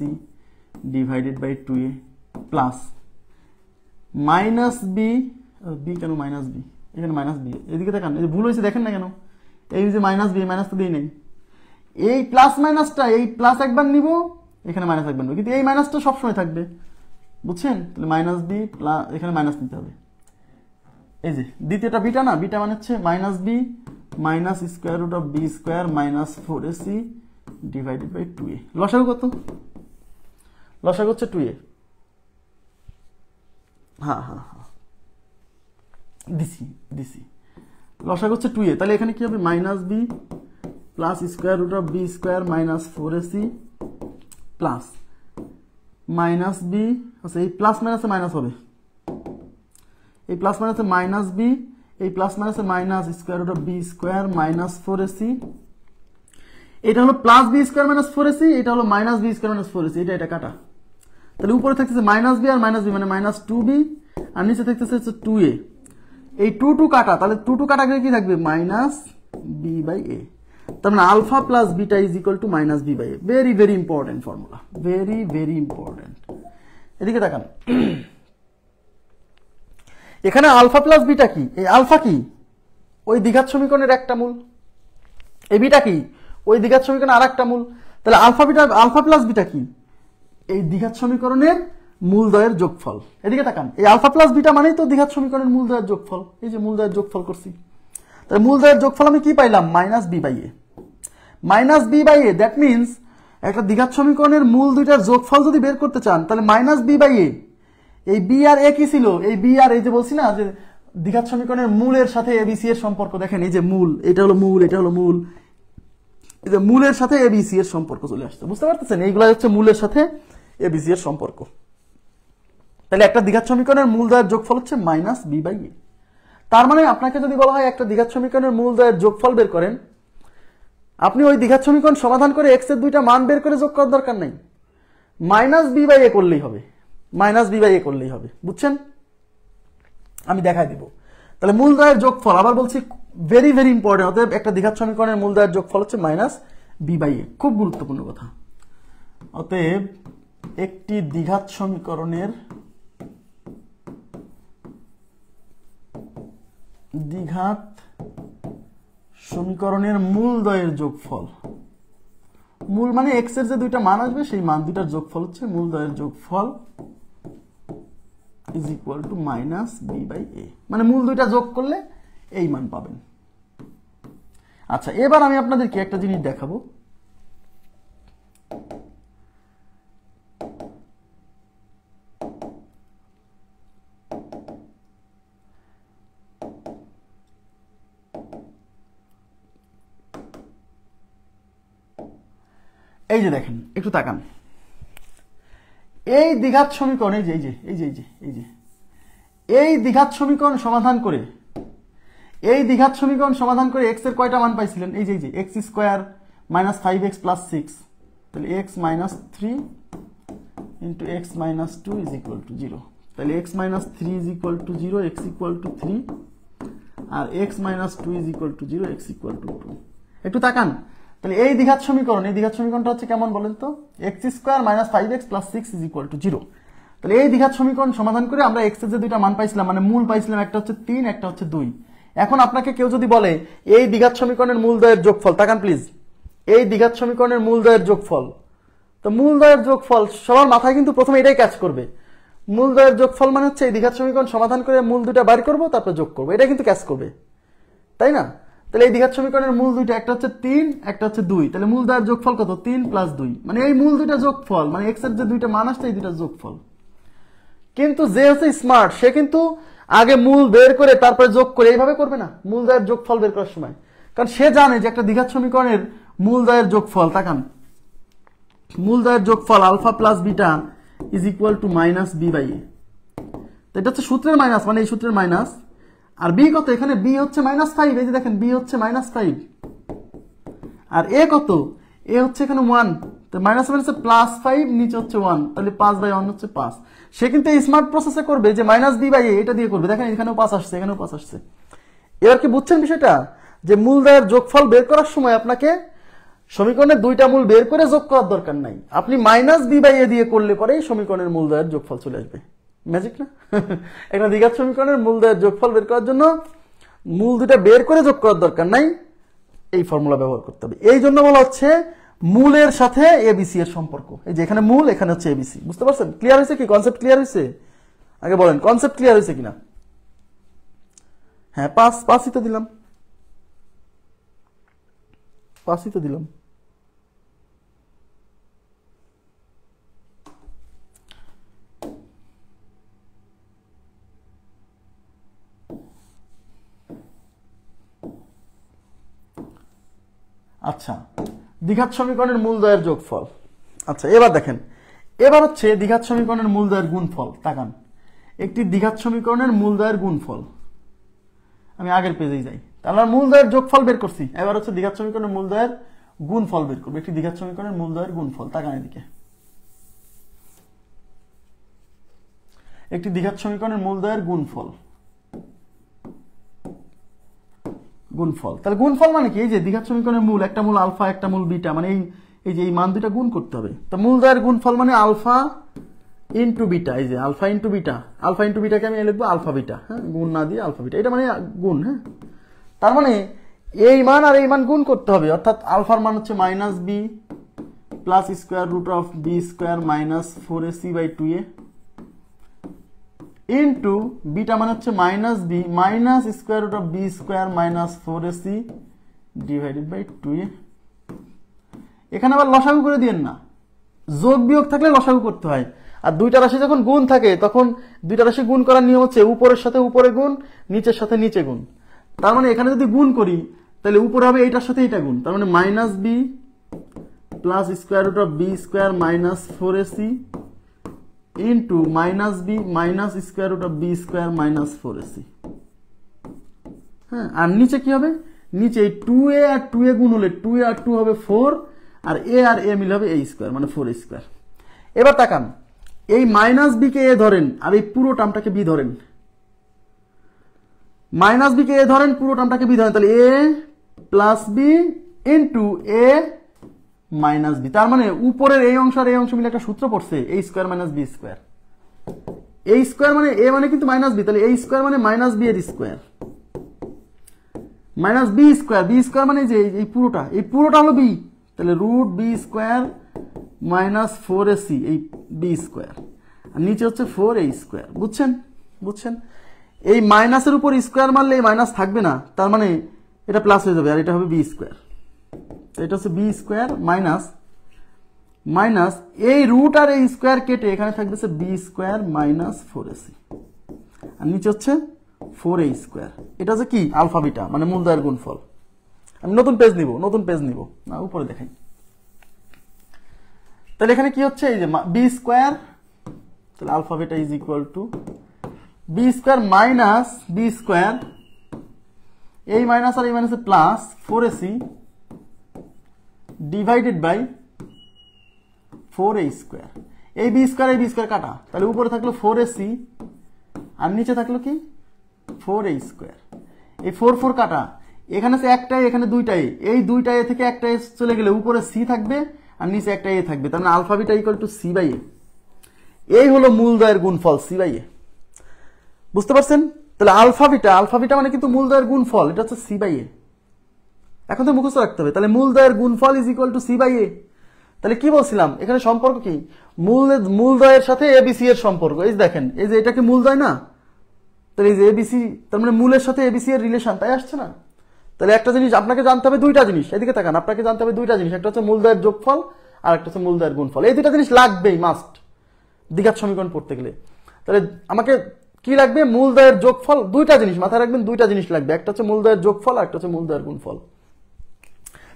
divided by 2a plus minus b, b কেন মাইনাস বি, এখানে মাইনাস বি, এদিকে দেখান, এই ভুল হয়েছে দেখেন না কেন, এই যে মাইনাস বি, মাইনাস তো দিই নেই, এই প্লাস মাইনাসটা, এই প্লাস একবার নিব, এখানে মাইনাস একবার নিব, কিন্তু এই মাইনাসটা সবসময় থাকবে, বুঝছেন? তাহলে মাইনাস বি প্লাস, এখানে মাইনাস নিতে হবে, এই যে দ্বিতীয়টা বিটা না, বিটা মানে হচ্ছে minus b minus square root of b square minus 4ac divided by 2a। লসাগু কত? লসাগু হচ্ছে 2a। হ্যাঁ হ্যাঁ হ্যাঁ দিছি লসাগু হচ্ছে 2a। তাহলে এখানে কি হবে? Minus b plus square root of b square minus 4ac plus minus b, আচ্ছা এই প্লাস মাইনাসে মাইনাস হবে, এই প্লাস মাইনাসে মাইনাস বি, এই প্লাস মাইনাসে minus square root of b square minus 4ac। এটা হলো plus b square minus 4ac, এটা হলো minus b square minus 4ac। এটা কাটা, তাহলে উপরে থাকতেছে মাইনাস বি আর মাইনাস বি মানে মাইনাস 2b, আর নিচে থাকতেছে হচ্ছে 2a। এই 2 কাটা, তাহলে 2 কাটা গেলে কি থাকবে? Minus B by a. তার মানে alpha plus beta is equal to minus B by a. Very very important formula, very very important. এদিকে তাকান, এখানে আলফা প্লাস বিটা কি? এই আলফা কি? ওই দ্বিঘাত সমীকরণের একটা মূল। এই বিটা কি? ওই দ্বিঘাত সমীকরণের আরেকটা মূল। তাহলে আলফা প্লাস বিটা কি? এই দ্বিঘাত সমীকরণের মূলদ্বয়ের যোগফল। এদিকে তাকান, এই আলফা প্লাস বিটা মানেই তো দ্বিঘাত সমীকরণের মূলদ্বয়ের যোগফল। এই যে মূলদ্বয়ের যোগফল করছি, তাহলে মূলদ্বয়ের যোগফল আমি কি পাইলাম? Minus B by A. Minus B by a, that means একটা দ্বিঘাত সমীকরণের মূল দুইটার যোগফল যদি বের করতে চান তাহলে মাইনাস বি বাই এ। এই বি আর এ কি ছিল? এই বি আর, এই যে বলছি না যে দ্বিঘাত সমীকরণের মূলের সাথে এবিসি এর সম্পর্ক, দেখেন এই যে মূল, এটা হলো মূল, এটা হলো মূল, এই যে মূলের সাথে এবিসি এর সম্পর্ক চলে আসছে। বুঝতে পারতেছেন? এইগুলা হচ্ছে মূলের সাথে এবিসি এর সম্পর্ক। তাহলে একটা দ্বিঘাত সমীকরণের মূলদ্বয়ের যোগফল হচ্ছে মাইনাস বি বাই এ। তার মানে আপনাকে যদি বলা হয় একটা দ্বিঘাত সমীকরণের মূলদ্বয়ের যোগফল বের করেন, আপনি ওই দ্বিঘাত সমীকরণ সমাধান করে এক্স এর দুইটা মান বের করে যোগ করার দরকার নাই, মাইনাস বি বাই এ করলেই হবে, মাইনাস বি বাই এ করলেই হবে। বুঝছেন? আমি দেখাই দিব। তাহলে মূলদ্বয়ের যোগফল, আবার বলছি, ভেরি ভেরি ইম্পর্টেন্ট। অতএব একটা দ্বিঘাত সমীকরণের মূলদ্বয়ের যোগফল হচ্ছে মাইনাস বি বাই এ। খুব গুরুত্বপূর্ণ কথা। অতএব একটি দ্বিঘাত সমীকরণের মূলদ্বয়ের যোগফল, মূল মানে এক্স এর যে দুইটা মান আসবে সেই মান দুইটার যোগফল হচ্ছে মূলদ্বয়ের যোগফল is equal to minus B by a. মানে মূল দুইটা যোগ করলে এই মান পাবেন। আচ্ছা, এবার আমি আপনাদেরকে একটা জিনিস দেখাবো। এই যে দেখেন, একটু তাকান, এই দ্বিঘাত সমীকরণ, এই দ্বিঘাত সমীকরণ সমাধান করে, এক্স এর কয়টা মান পাইছিলেন? এই যে x square minus 5x plus 6, তাহলে x minus 3 into x minus 2 is equal to 0। তাহলে x minus 3 is equal to 0, x equal to 3, আর x minus 2 is equal to 0, x equal to 2। একটু তাকান, তাহলে এই দ্বিঘাত সমীকরণটা হচ্ছে কেমন বলেন তো? X square minus 5x plus 6 is equal to 0। তাহলে এই দ্বিঘাত সমীকরণ সমাধান করে আমরা এক্স এর যে দুইটা মান পাইছিলাম, মানে মূল পাইছিলাম, একটা হচ্ছে 3, একটা হচ্ছে 2। এখন আপনাকে কেউ যদি বলে এই দ্বিঘাত সমীকরণের মূলদ্বয়ের যোগফল, তাকান প্লিজ, এই দ্বিঘাত সমীকরণের মূলদ্বয়ের যোগফল, তো মূলদ্বয়ের যোগফল সবার মাথায় কিন্তু প্রথমে এটাই কাজ করবে। মূলদ্বয়ের যোগফল মানে হচ্ছে এই দ্বিঘাত সমীকরণ সমাধান করে মূল দুইটা বাইর করবো, তারপর যোগ করবো, এটা কিন্তু কাজ করবে, তাই না? তাহলে এই দ্বিঘাত সমীকরণের মূল দুইটা, একটা হচ্ছে 3, একটা হচ্ছে 2। তাহলে মূলদ্বয়ের যোগফল কত? 3 প্লাস 2, মানে এই মূল দুইটা যোগফল, মানে এক্স এর যে দুইটা মান আসছে এই দুইটা যোগফল। কিন্তু যে হচ্ছে স্মার্ট, সে কিন্তু আগে মূল বের করে তারপরে যোগ করে এইভাবে করবে না মূলদ্বয়ের যোগফল বের করার সময়, কারণ সে জানে যে একটা দ্বিঘাত সমীকরণের মূলদ্বয়ের যোগফল, তাকান, মূলদ্বয়ের যোগফল alpha plus beta is equal to minus B by a. তো এটা হচ্ছে সূত্রের মাইনাস, মানে এই সূত্রের মাইনাস। আর বি কত? এখানে বি হচ্ছে -5, এই যে দেখেন বি হচ্ছে -5, আর এ কত? এ হচ্ছে এখানে 1, তো মাইনাস মানে হচ্ছে +5, নিচে হচ্ছে 1, তাহলে 5/1 হচ্ছে 5। সে কিন্তু এই স্মার্ট প্রসেসে করবে যে মাইনাস বি বাই এ এটা দিয়ে করবে, দেখেন এখানেও 5 আসছে, এখানেও 5 আসছে। এবার কি বুঝছেন বিষয়টা? যে মূলদ্বয়ের যোগফল বের করার সময় আপনাকে সমীকরণের দুইটা মূল বের করে যোগ করার দরকার নাই, আপনি মাইনাস বি বাই এ দিয়ে করলে পরেই সমীকরণের মূলদ্বয়ের যোগফল চলে আসবে। ম্যাজিক না? একটা দ্বিঘাত সমীকরণের মূলদ্বয়ের যোগফল বের করার জন্য মূল দুইটা বের করে যোগ করার দরকার নাই, এই ফর্মুলা ব্যবহার করতে হবে। এই জন্য বলা হচ্ছে মূলের সাথে এবিসি এর সম্পর্ক। এই যে এখানে মূল, এখানে হচ্ছে এবিসি। বুঝতে পারছেন? ক্লিয়ার হয়েছে কি? কনসেপ্ট ক্লিয়ার হয়েছে? আগে বলেন কনসেপ্ট ক্লিয়ার হয়েছে কিনা। হ্যাঁ 5 5ই তো দিলাম, 5ই তো দিলাম। আচ্ছা, দ্বিঘাত সমীকরণের মূলদ্বয়ের যোগফল। আচ্ছা এবার দেখেন, এবার হচ্ছে দ্বিঘাত সমীকরণের মূলদ্বয়ের গুণফল। তাকান, একটি দ্বিঘাত সমীকরণের মূলদ্বয়ের গুণফল, আমি আগের পেজেই যাই, তাহলে মূলদ্বয়ের যোগফল বের করছি। এবার হচ্ছে দ্বিঘাত সমীকরণের মূলদ্বয়ের গুণফল বের করবো। একটি দ্বিঘাত সমীকরণের মূলদ্বয়ের গুণফল, তাকান এদিকে, একটি দ্বিঘাত সমীকরণের মূলদ্বয়ের গুণফল। গুণফল, তাহলে গুণফল মানে কি? এই যে দ্বিঘাত সমীকরণের মূল, একটা মূল আলফা একটা মূল বিটা, মানে এই যে এই মান দুইটা গুণ করতে হবে। তো মূলদ্বয়ের গুণফল মানে আলফা ইন্টু বিটা, এই যে alpha into beta, alpha into বিটাকে আমি লিখবো আলফা বিটা, হ্যাঁ, গুণ না দিয়ে আলফা বিটা, এটা মানে গুণ। হ্যাঁ, তার মানে এই মান আর এই মান গুণ করতে হবে, অর্থাৎ আলফার মান হচ্ছে minus b plus square root of b square minus 4ac by 2a into beta মানে হচ্ছে minus b minus square root of b square minus 4ac divided by 2a। এখানে আবার লসাগু করে দিয়েন না, যোগ বিয়োগ থাকলে লসাগু করতে হয়। আর দুইটা রাশি যখন গুণ থাকে তখন দুইটা রাশি গুণ করার নিয়ম হচ্ছে উপরের সাথে উপরে গুণ, নিচের সাথে নিচে গুণ। তার মানে এখানে যদি গুণ করি তাহলে উপরে হবে এইটার সাথে এইটা গুণ, তার মানে minus b plus square root of b square minus 4ac into minus b minus square root of b square minus 4ac। হ্যাঁ, আর নিচে কি হবে? নিচে 2a আর 2a গুণ হলে 2a আর 2 হবে 4, আর a মিলে হবে a স্কোয়ার মানে 4a স্কোয়ার। এবার তাকান, এই মাইনাস বি কে এ ধরেন আর এই পুরো টার্মটাকে বি ধরেন, মাইনাস বি কে এ ধরেন, পুরো টার্মটাকে বি ধরেন, তাহলে এ প্লাস বি ইন্টু এ মাইনাস বি। তার মানে উপরের এই অংশ আর এই অংশ মিলে একটা সূত্র পড়ছে, এ স্কোয়ার মাইনাস বি স্কোয়ার। এই স্কোয়ার মানে এ মানে কিন্তু মাইনাস বি, তাহলে এই স্কোয়ার মানে মাইনাস বি এর square minus b square, b square মানে যে এই পুরোটা হলো বি, তাহলে root B square minus 4ac এই বি স্কোয়ার, আর নিচে হচ্ছে 4a স্কোয়ার। বুঝছেন? এই মাইনাসের উপর স্কোয়ার মারলে এই মাইনাস থাকবে না, তার মানে এটা প্লাস হয়ে যাবে, আর এটা হবে বি স্কোয়ার। এটা হচ্ছে বি স্কোয়ার মাইনাস মাইনাস এই রুট আর এই স্কোয়ার কেটে এখানে থাকবে বি স্কোয়ার মাইনাস 4ac, আর নিচে হচ্ছে 4a স্কোয়ার। এটা হচ্ছে কি? আলফা বিটা মানে মূলদ্বয়ের গুণফল। আমি নতুন পেজ নিব না, উপরে দেখাই। তাহলে এখানে কি হচ্ছে? এই যে বি স্কোয়ার, তাহলে alpha beta is equal to b square minus b square, এই মাইনাস আর এই মাইনাসে plus 4ac divided by 4a square. এই বি স্কোয়ার কাটা, তাহলে উপরে থাকলো 4ac আর নিচে থাকলো কি 4a স্কোয়ার। এই 4 কাটা, এখানে আছে একটাই, এখানে দুইটাই, এই দুইটা এ থেকে একটা এ চলে গেলে উপরে সি থাকবে আর নিচে একটা এ থাকবে, তার মানে alpha beta equal to c by a. এই হলো মূলদ্বয়ের গুণফল সি বাই এ। বুঝতে পারছেন? তাহলে আলফা বিটা মানে কিন্তু মূলদ্বয়ের গুণফল, এটা হচ্ছে সি বাই এ। এখন তো মুখস্থ রাখতে হবে। তাহলে মূলদ্বয়ের গুণফল is equal to c by এ। তাহলে কি বলছিলাম? এখানে সম্পর্ক কি? মূলদ্বয়ের সাথে এবিসি এর সম্পর্ক। এই দেখেন, এই যে এটা কি মূলদ্বয় না? তাহলে এই যে এবিসি, তার মানে মূলের সাথে এবিসি এর রিলেশন, তাই আসছে না? তাহলে একটা জিনিস আপনাকে জানতে হবে, দুইটা জিনিস, এদিকে তাকান, আপনাকে জানতে হবে দুইটা জিনিস, একটা হচ্ছে মূলদ্বয়ের যোগফল আর একটা হচ্ছে মূলদ্বয়ের গুণফল। এই দুইটা জিনিস লাগবেই, মাস্ট, দ্বিঘাত সমীকরণ পড়তে গেলে। তাহলে আমাকে কি লাগবে? মূলদ্বয়ের যোগফল। দুইটা জিনিস মাথায় রাখবেন, দুইটা জিনিস লাগবে, একটা হচ্ছে মূলদ্বয়ের যোগফল আর একটা হচ্ছে মূলদ্বয়ের গুণফল।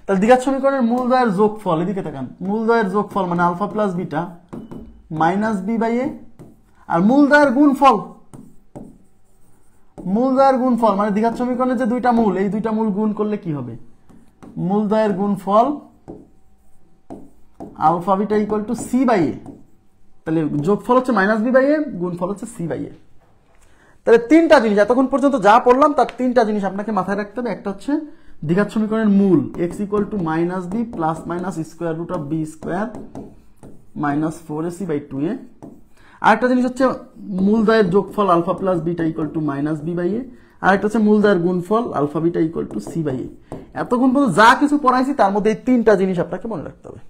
তাহলে দ্বিঘাত সমীকরণের মূলদ্বয়ের যোগফল, এদিকে তাকান, মূলদ্বয়ের যোগফল মানে alpha plus beta minus B by a, আর মূলদ্বয়ের গুণফল মানে দ্বিঘাত সমীকরণের যে দুইটা মূল, এই দুইটা মূল গুণ করলে কি হবে? মূলদ্বয়ের গুণফল alpha beta equal to c by এ। তাহলে যোগফল হচ্ছে মাইনাস বি বাই এ, গুণফল হচ্ছে সি বাই এ। তাহলে তিনটা জিনিস এতক্ষণ পর্যন্ত যা পড়লাম তার তিনটা জিনিস আপনাকে মাথায় রাখতে হবে। একটা হচ্ছে দ্বিঘাত সমীকরণের মূল x equal to minus b plus minus square root of b square minus 4ac by 2a। আরেকটা জিনিস হচ্ছে মূলদ্বয়ের যোগফল alpha plus beta equal to minus B by a, আরেকটা হচ্ছে মূলদ্বয়ের গুণফল alpha beta equal to c by a. এতক্ষণ পর্যন্ত যা কিছু পড়াইছি তার মধ্যে এই তিনটা জিনিস আপনাকে মনে রাখতে হবে।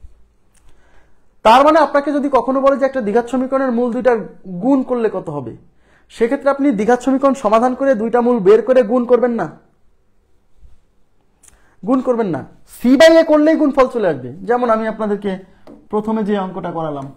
তার মানে আপনাকে যদি কখনো বলে যে একটা দ্বিঘাত সমীকরণের মূল দুইটা গুণ করলে কত হবে, সেক্ষেত্রে আপনি দ্বিঘাত সমীকরণ সমাধান করে দুইটা মূল বের করে গুণ করবেন না, গুণ করবেন না, সি বাই এ করলেই গুণফল চলে আসবে। যেমন আমি আপনাদেরকে প্রথমে যে অঙ্কটা করালাম,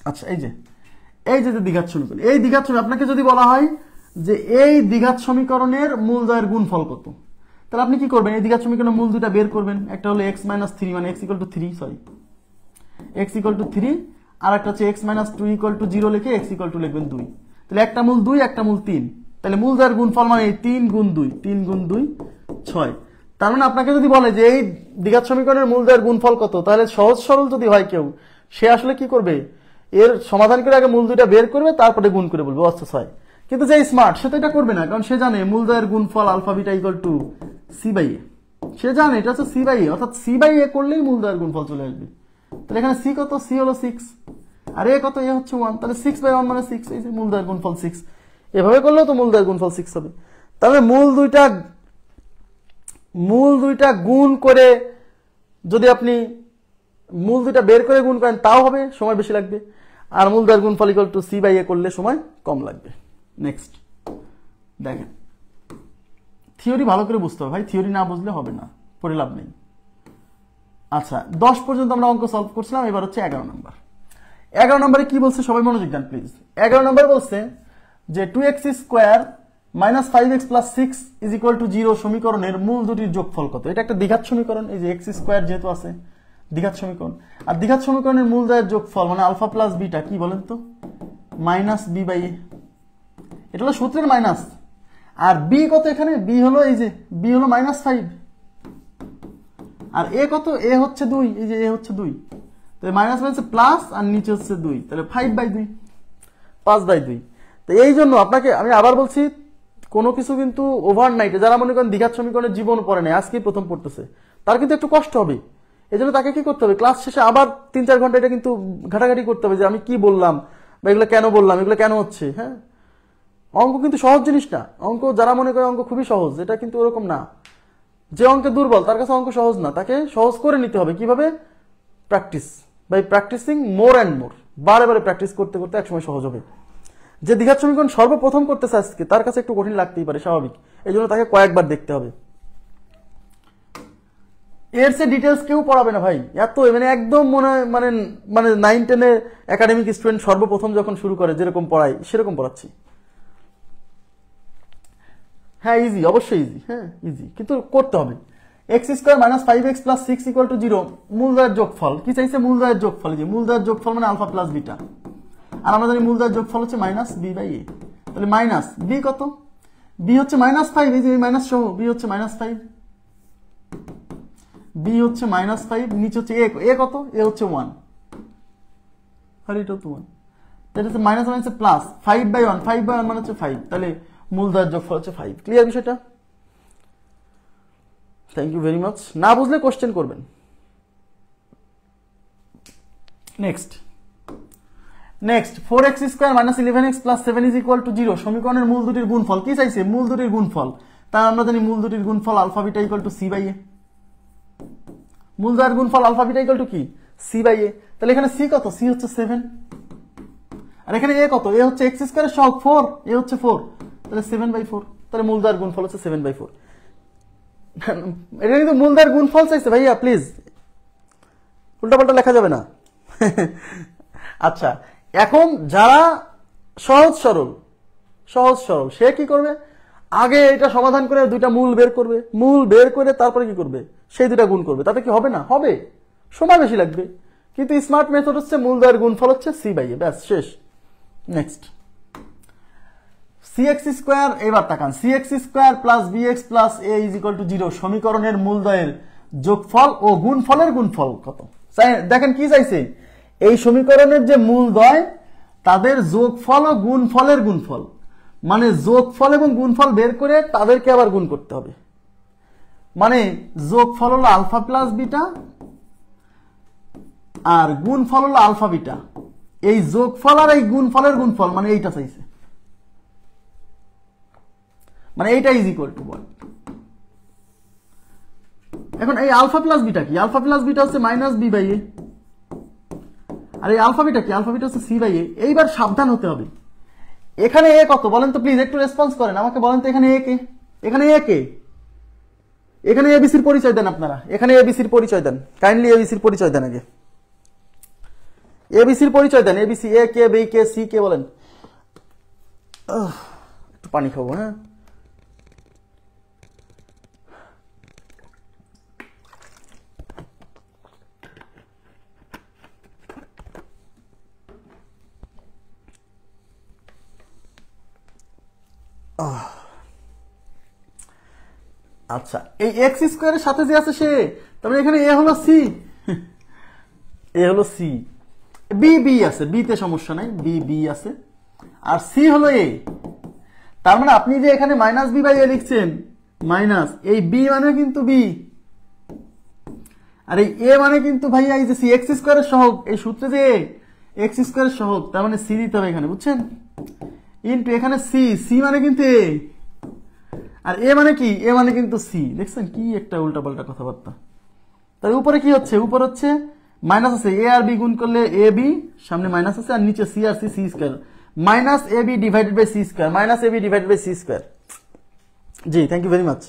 আচ্ছা এই যে দ্বিঘাত সমীকরণ, এই দ্বিঘাত সমীকরণ আপনাকে যদি বলা হয় যে এই দ্বিঘাত সমীকরণের মূলদ্বয়ের গুণফল কত, তাহলে আপনি কি করবেন? এই দ্বিঘাত সমীকরণের মূল দুইটা বের করবেন। একটা হলো x - 3 মানে x = 3, সরি x = 3, আর একটা হচ্ছে x - 2 = 0 লিখে x = লিখবেন 2। তাহলে একটা মূল 2, একটা মূল 3, তাহলে মূলদ্বয়ের গুণফল মানে 3 × 2, 3 × 2 6। তার মানে আপনাকে যদি বলে যে এই দ্বিঘাত সমীকরণের মূলদ্বয়ের গুণফল কত, তাহলে সহজ সরল যদি হয় কেউ, সে আসলে কি করবে? এর সমাধান করে আগে মূল দুইটা বের করবে, তারপরে গুণ করে বলবে আচ্ছা 6। কিন্তু যে স্মার্ট সে তো এটা করবে না, কারণ সে জানে মূলদ্বয়ের গুণফল আলফা বিটা = c/a, সে জানে এটা হচ্ছে c/a, অর্থাৎ c/a করলেই মূলদ্বয়ের গুণফল চলে আসবে। তাহলে এখানে c কত? c হলো 6, আর a কত? a হচ্ছে 1, তাহলে 6/1 মানে 6, এই যে মূলদ্বয়ের গুণফল 6। এভাবে করলেও তো মূলদ্বয়ের গুণফল 6 হবে। তাহলে মূল দুইটা গুণ করে যদি আপনি মূল দুইটা বের করে গুণ করেন তাও হবে, সময় বেশি লাগবে। আর মূলদ্বয়ের গুণফল = c/a করলে সময় কম লাগবে। নেক্সট দেখেন, থিওরি ভালো করে বুঝতে হবে ভাই, থিওরি না বুঝলে হবে না, পড়ে লাভ নেই। আচ্ছা 10 পর্যন্ত আমরা অঙ্ক সলভ করছিলাম, এবার হচ্ছে 11 নম্বর। 11 নম্বরে কি বলছে সবাই মনোযোগ দেন প্লিজ। 11 নম্বরে বলছে যে 2x² - 5x + 6 = 0 সমীকরণের মূল দুটির যোগফল কত? এটা একটা দ্বিঘাত সমীকরণ, এই যে x² যেহেতু আছে দ্বিঘাত সমীকরণ, আর দ্বিঘাত সমীকরণের মূলদ্বয়ের যোগফল মানে আলফা প্লাস বিটা কি বলেন তো? -b/a। এটা হলো সূত্রের মাইনাস। আর b কত? এখানে b হলো এই যে b হলো -5, আর a কত? a হচ্ছে 2, এই যে a হচ্ছে 2, তাহলে মাইনাস হচ্ছে প্লাস, আর নিচে হচ্ছে 2, তাহলে 5/2, 5/2। তো এই জন্য আপনাকে আমি আবার বলছি, কোনো কিছু কিন্তু ওভারনাইটে, যারা মনে করেন দ্বিঘাত সমীকরণের জীবন পড়ে নাই, আজকে প্রথম পড়তেছে, তার কিন্তু একটু কষ্ট হবে। এই জন্য তাকে কি করতে হবে? ক্লাস শেষে আবার 3-4 ঘন্টা এটা কিন্তু ঘাটাঘাটি করতে হবে যে আমি কি বললাম, বা এগুলো কেন বললাম, এগুলো কেন হচ্ছে। হ্যাঁ, অঙ্ক কিন্তু সহজ জিনিস না। অঙ্ক যারা মনে করে অঙ্ক খুবই সহজ, এটা কিন্তু ওরকম না। যে অঙ্কে দুর্বল তার কাছে অঙ্ক সহজ না, তাকে সহজ করে নিতে হবে। কিভাবে? Practice, by practising more and more, বারে বারে প্র্যাকটিস করতে করতে একসময় সহজ হবে। যে দ্বিঘাত সমীকরণ সর্বপ্রথম করতেছে আজকে, তার কাছে একটু কঠিন লাগতেই পারে, স্বাভাবিক। এই জন্য তাকে কয়েকবার দেখতে হবে। এর সে ডিটেলস কেউ পড়াবে না ভাই, এত মানে একদম মানে 9-10 একাডেমিক স্টুডেন্ট সর্বপ্রথম যখন শুরু করে যেরকম পড়াই সেরকম পড়াচ্ছি। হ্যাঁ ইজি, অবশ্যই ইজি, হ্যাঁ ইজি, কিন্তু করতে হবে। x² - 5x + 6 = 0 মূলদ্বয়ের যোগফল কি চাইছে? মূলদ্বয়ের যোগফল, যে মূলদ্বয়ের যোগফল মানে আলফা প্লাস বিটা, আর আমরা জানি মূলদ্বয়ের যোগফল হচ্ছে -b/a। তাহলে মাইনাস b কত? b হচ্ছে -5, এই যে মাইনাস সহ b হচ্ছে -5, b হচ্ছে -5, নিচে হচ্ছে a কত? a হচ্ছে 1, আর এটা হচ্ছে 1, তাহলে হচ্ছে মাইনাস মানে হচ্ছে প্লাস, 5/1, 5/1 মানে হচ্ছে 5, তাহলে মূলদ্বয়ের যোগফল হচ্ছে 5। ক্লিয়ার বিষয়টা? Thank you very much. না বুঝলে কোশ্চেন করবেন। নেক্সট 4x² - 11x + 7 = 0 সমীকরণের মূল দুটির গুণফল কি চাইছে? মূল দুটির গুণফল। তাই আমরা জানি মূল দুটির গুণফল আলফা বিটা = c/a। মূলদ্বয়ের গুণফল আলফা বিটা = কি? c/a। তাহলে এখানে c কত? c হচ্ছে 7, আর এখানে a কত? a হচ্ছে x² এর সহগ 4, a হচ্ছে 4, তাহলে 7/4। তাহলে মূলদ্বয়ের গুণফল হচ্ছে 7/4। এটা কিন্তু মূলদ্বয়ের গুণফল চাইছে ভাইয়া, প্লিজ উল্টাপাল্টা লেখা যাবে না। আচ্ছা, এখন যারা সহজ সরল সে কি করবে? আগে এটা সমাধান করে দুইটা মূল বের করবে, মূল বের করে তারপরে কি করবে? সেই দুটা গুণ করবে। তাতে কি হবে না? হবে, সময় বেশি লাগবে, কিন্তু স্মার্ট মেথড হচ্ছে মূলদ্বয়ের গুণফল হচ্ছে c/a, ব্যাস শেষ। নেক্সট cx², এবার তাকান, cx² + bx + a = 0 সমীকরণের মূলদ্বয়ের যোগফল ও গুণফলের গুণফল কত? দেখেন কি চাইছে? এই সমীকরণের যে মূলদ্বয় তাদের যোগফল ও গুণফলের গুণফল। মানে যোগফল এবং গুণফল বের করে তাদেরকে আবার গুণ করতে হবে। মানে যোগফল হলো আলফা প্লাস বিটা আর গুণফল হলো আলফা বিটা। এই যোগফল আর এই গুণফলের গুণফল মানে এইটা চাইছে, মানে এইটা ইজ ইকুয়াল টু বল। এখন এই আলফা প্লাস বিটা কি? আলফা প্লাস বিটা হচ্ছে মাইনাস বি বাই এ, আর এই আলফা বিটা কি? আলফা বিটা হচ্ছে সি বাই এ। এইবার সাবধান হতে হবে, এখানে এ কত বলেন তো প্লিজ, একটু রেসপন্স করেন আমাকে, বলেন তো এখানে এ কে? এখানে এ কে? এখানে এবিসির পরিচয় দেন আপনারা, এখানে এবিসির পরিচয় দেন, কাইন্ডলি এবিসির পরিচয় দেন আগে, এবিসির পরিচয় দেন। এবিসি এ কে, বি কে, সি কে বলেন। একটু পানি খাবো। হ্যাঁ, আচ্ছা, এই এক্স স্কোয়ারের সাথে যে আছে সে, তারপরে এখানে এ হলো সি, এ হলো সি, বি বি আছে, বি তে সমস্যা নাই, বি বি আছে, আর সি হলো এ। তার মানে আপনি যে এখানে মাইনাস বি বাই এ লিখছেন, মাইনাস এই বি মানে কিন্তু বি, আর এই এ মানে কিন্তু ভাইয়া এই যে সি, এক্স স্কোয়ারের সহগ, এই সূত্রে যে এক্স স্কোয়ারের সহগ, তার মানে সি দিতে হবে এখানে, বুঝছেন? ইনটু এখানে সি, সি মানে কিন্তু এ, আর এ মানে কি? এ মানে কিন্তু সি। দেখছেন কি একটা উল্টাপাল্টা কথাবার্তা। তার উপরে কি হচ্ছে? উপর হচ্ছে মাইনাস আছে, এ আর বি গুণ করলে এ বি, সামনে মাইনাস আছে, আর নিচে সি আর c, c square, minus a b divided by c square, minus a b divided by c square. জি, থ্যাংক ইউ ভেরি মাচ।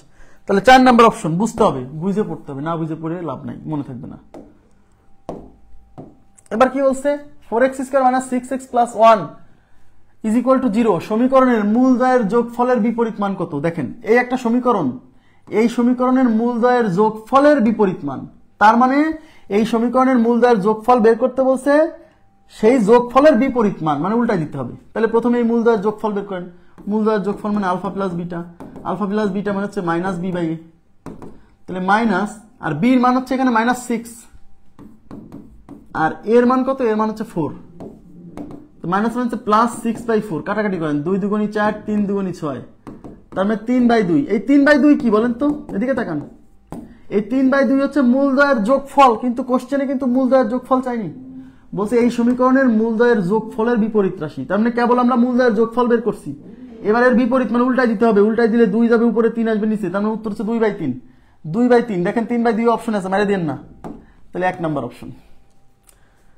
তাহলে 4 নাম্বার অপশন বুঝতে হবে, বুঝে পড়তে হবে, না বুঝে পড়ে লাভ নাই, মনে থাকবে না। এবার কি বলছে? 4x square minus 6x plus 1 is equal to 0 সমীকরণের মূলদ্বয়ের যোগফলের বিপরীত মান কত? দেখেন, এই একটা সমীকরণ, এই সমীকরণের মূলদ্বয়ের যোগফলের বিপরীত মান, তার মানে এই সমীকরণের মূলদ্বয়ের যোগফল বের করতে বলছে, সেই যোগফলের বিপরীত মান মানে উল্টাই দিতে হবে। তাহলে প্রথমে এই মূলদ্বয়ের যোগফল বের করেন। মূলদ্বয়ের যোগফল মানে alpha plus beta, alpha plus beta মানে হচ্ছে মাইনাস বি বাই এ, তাহলে মাইনাস, আর বির মান হচ্ছে এখানে মাইনাস 6, আর এর মান কত? এর মান হচ্ছে 4, মাইনাস মানে হচ্ছে প্লাস 6/4, কাটাকাটি করেন, 2 দুগুণী 4, 3 দুগুণী 6, তার মানে 3/2। এই 3/2 কি বলেন তো? এদিকে তাকান, এই 3/2 হচ্ছে মূলদ্বয়ের যোগফল, কিন্তু কোশ্চেনে কিন্তু মূলদ্বয়ের যোগফল চাইনি, বলছে এই সমীকরণের মূলদ্বয়ের যোগফলের বিপরীত রাশি। তার মানে কেবল আমরা মূলদ্বয়ের যোগফল বের করছি, এবার এর বিপরীত মানে উল্টাই দিতে হবে, উল্টাই দিলে 2 যাবে উপরে, 3 আসবে নিচে, তার মানে উত্তর হচ্ছে 2/3। 2/3 দেখেন, 3/2 অপশন আছে, মারে দেন না, তাহলে 1 নাম্বার অপশন।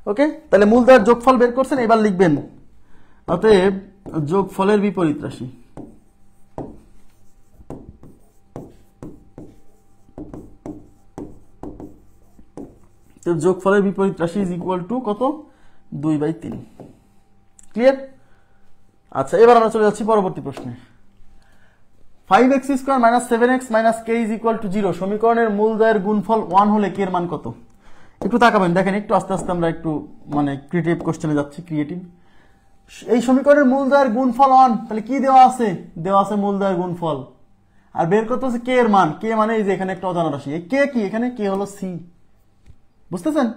ওকে, তাহলে মূলদ্বয়ের যোগফল বের করছেন, এবার লিখবেন অতএব যোগফলের বিপরীত রাশি। যোগফলের বিপরীত রাশি ইজ ইকুয়াল টু কত? 2/3। ক্লিয়ার? আচ্ছা, এবার আমরা চলে যাচ্ছি পরবর্তী প্রশ্নে। 5x square minus 7x minus k is equal to 0 সমীকরণের মূলদ্বয়ের গুণফল 1 হলে k এর মান কত? একটু তাকাবেন, দেখেন একটু আস্তে আস্তে আমরা একটু মানে ক্রিয়েটিভ কোশ্চেনে যাচ্ছি, ক্রিয়েটিভ। এই সমীকরণের মূলদ্বয়ের গুণফল 1, তাহলে কি দেওয়া আছে? দেওয়া আছে মূলদ্বয়ের গুণফল, আর বের করতে হচ্ছে k এর মান। k মানে এই যে এখানে একটা অজানা রাশি, এই k কি? এখানে k হলো c, বুঝতেছেন?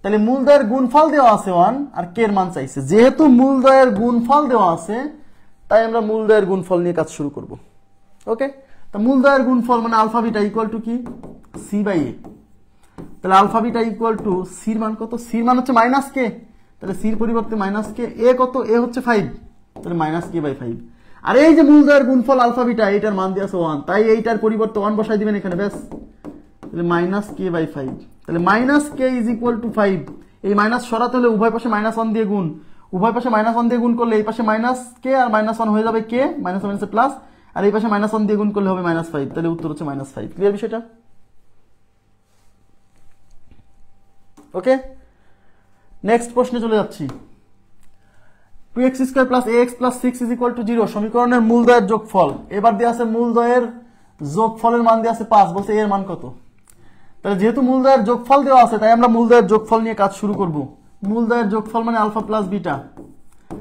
তাহলে মূলদ্বয়ের গুণফল দেওয়া আছে 1, আর k এর মান চাইছে। যেহেতু মূলদ্বয়ের গুণফল দেওয়া আছে, তাই আমরা মূলদ্বয়ের গুণফল নিয়ে কাজ শুরু করব। ওকে, তো মূলদ্বয়ের গুণফল মানে আলফা বিটা ইকুয়াল টু কি? c by a। তাহলে alpha beta equal to c এর মান কত? c এর মান হচ্ছে মাইনাস k, তাহলে c এর পরিবর্তে মাইনাস k, a কত? a হচ্ছে 5, তাহলে মাইনাস k বাই 5। আর এই যে মূলদ্বয়ের গুণফল আলফা বিটা, এইটার মান দিয়ে আছে 1, তাই এইটার পরিবর্তে 1 বসাই দিবেন এখানে, ব্যাস। তাহলে মাইনাস k বাই 5, তাহলে minus k is equal two 5। এই মাইনাস সরাতে হলে উভয় পাশে মাইনাস 1 দিয়ে গুণ, উভয় পাশে মাইনাস 1 দিয়ে গুণ করলে এই পাশে মাইনাস k আর মাইনাস 1 হয়ে যাবে k, মাইনাস মাইনাসে প্লাস, আর এই পাশে মাইনাস 1 দিয়ে গুণ করলে হবে মাইনাস 5, তাহলে উত্তর হচ্ছে মাইনাস 5। ক্লিয়ার বিষয়টা? ওকে, নেক্সট প্রশ্নে চলে যাচ্ছি। 2x square plus ax plus 6 is equal to 0 সমীকরণের মূলদ্বয়ের যোগফল। এবার দেওয়া আছে মূলদ্বয়ের যোগফলের মান দেওয়া আছে 5, বলছে এর মান কত? তাহলে যেহেতু মূলদ্বয়ের যোগফল দেওয়া আছে, তাই আমরা মূলদ্বয়ের যোগফল নিয়ে কাজ শুরু করব। মূলদ্বয়ের যোগফল মানে আলফা প্লাস বিটা,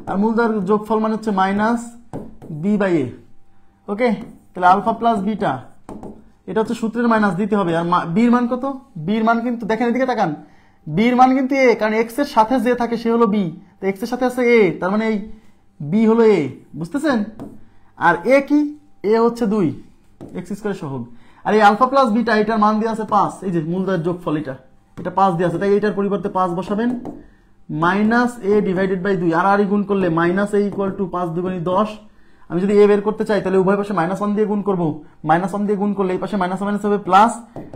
আর মূলদ্বয়ের যোগফল মানে হচ্ছে মাইনাস বি বাই এ। ওকে, তাহলে আলফা প্লাস বিটা, এটা হচ্ছে সূত্রের মাইনাস দিতে হবে। আর বির মান কত? বির মান কিন্তু দেখেন, এদিকে তাকান, বির মান কিন্তু এ, কারণ এক্স এর সাথে যে থাকে সে হলো বি, তো এক্স এর সাথে আছে এ, তার মানে এই বি হলো এ, বুঝতেছেন? আর এ কি? এ হচ্ছে 2 এক্স স্কয়ার সহগ। আর এই আলফা প্লাস বিটা এটার মান দিয়ে আছে 5, এই যে মূলদয়ের যোগফল এটা 5 দিয়ে আছে, তাই এটার পরিবর্তে 5 বসাবেন। মাইনাস এ ডিভাইডেড বাই 2, আর গুণ করলে মাইনাস এ ইকুয়াল টু 5 দুগুণী 10। আমি যদি এ বের করতে চাই তাহলে উভয় পাশে -1 দিয়ে গুণ করব। -1 দিয়ে গুণ করলে এই পাশে মাইনাস মাইনাস হবে প্লাস,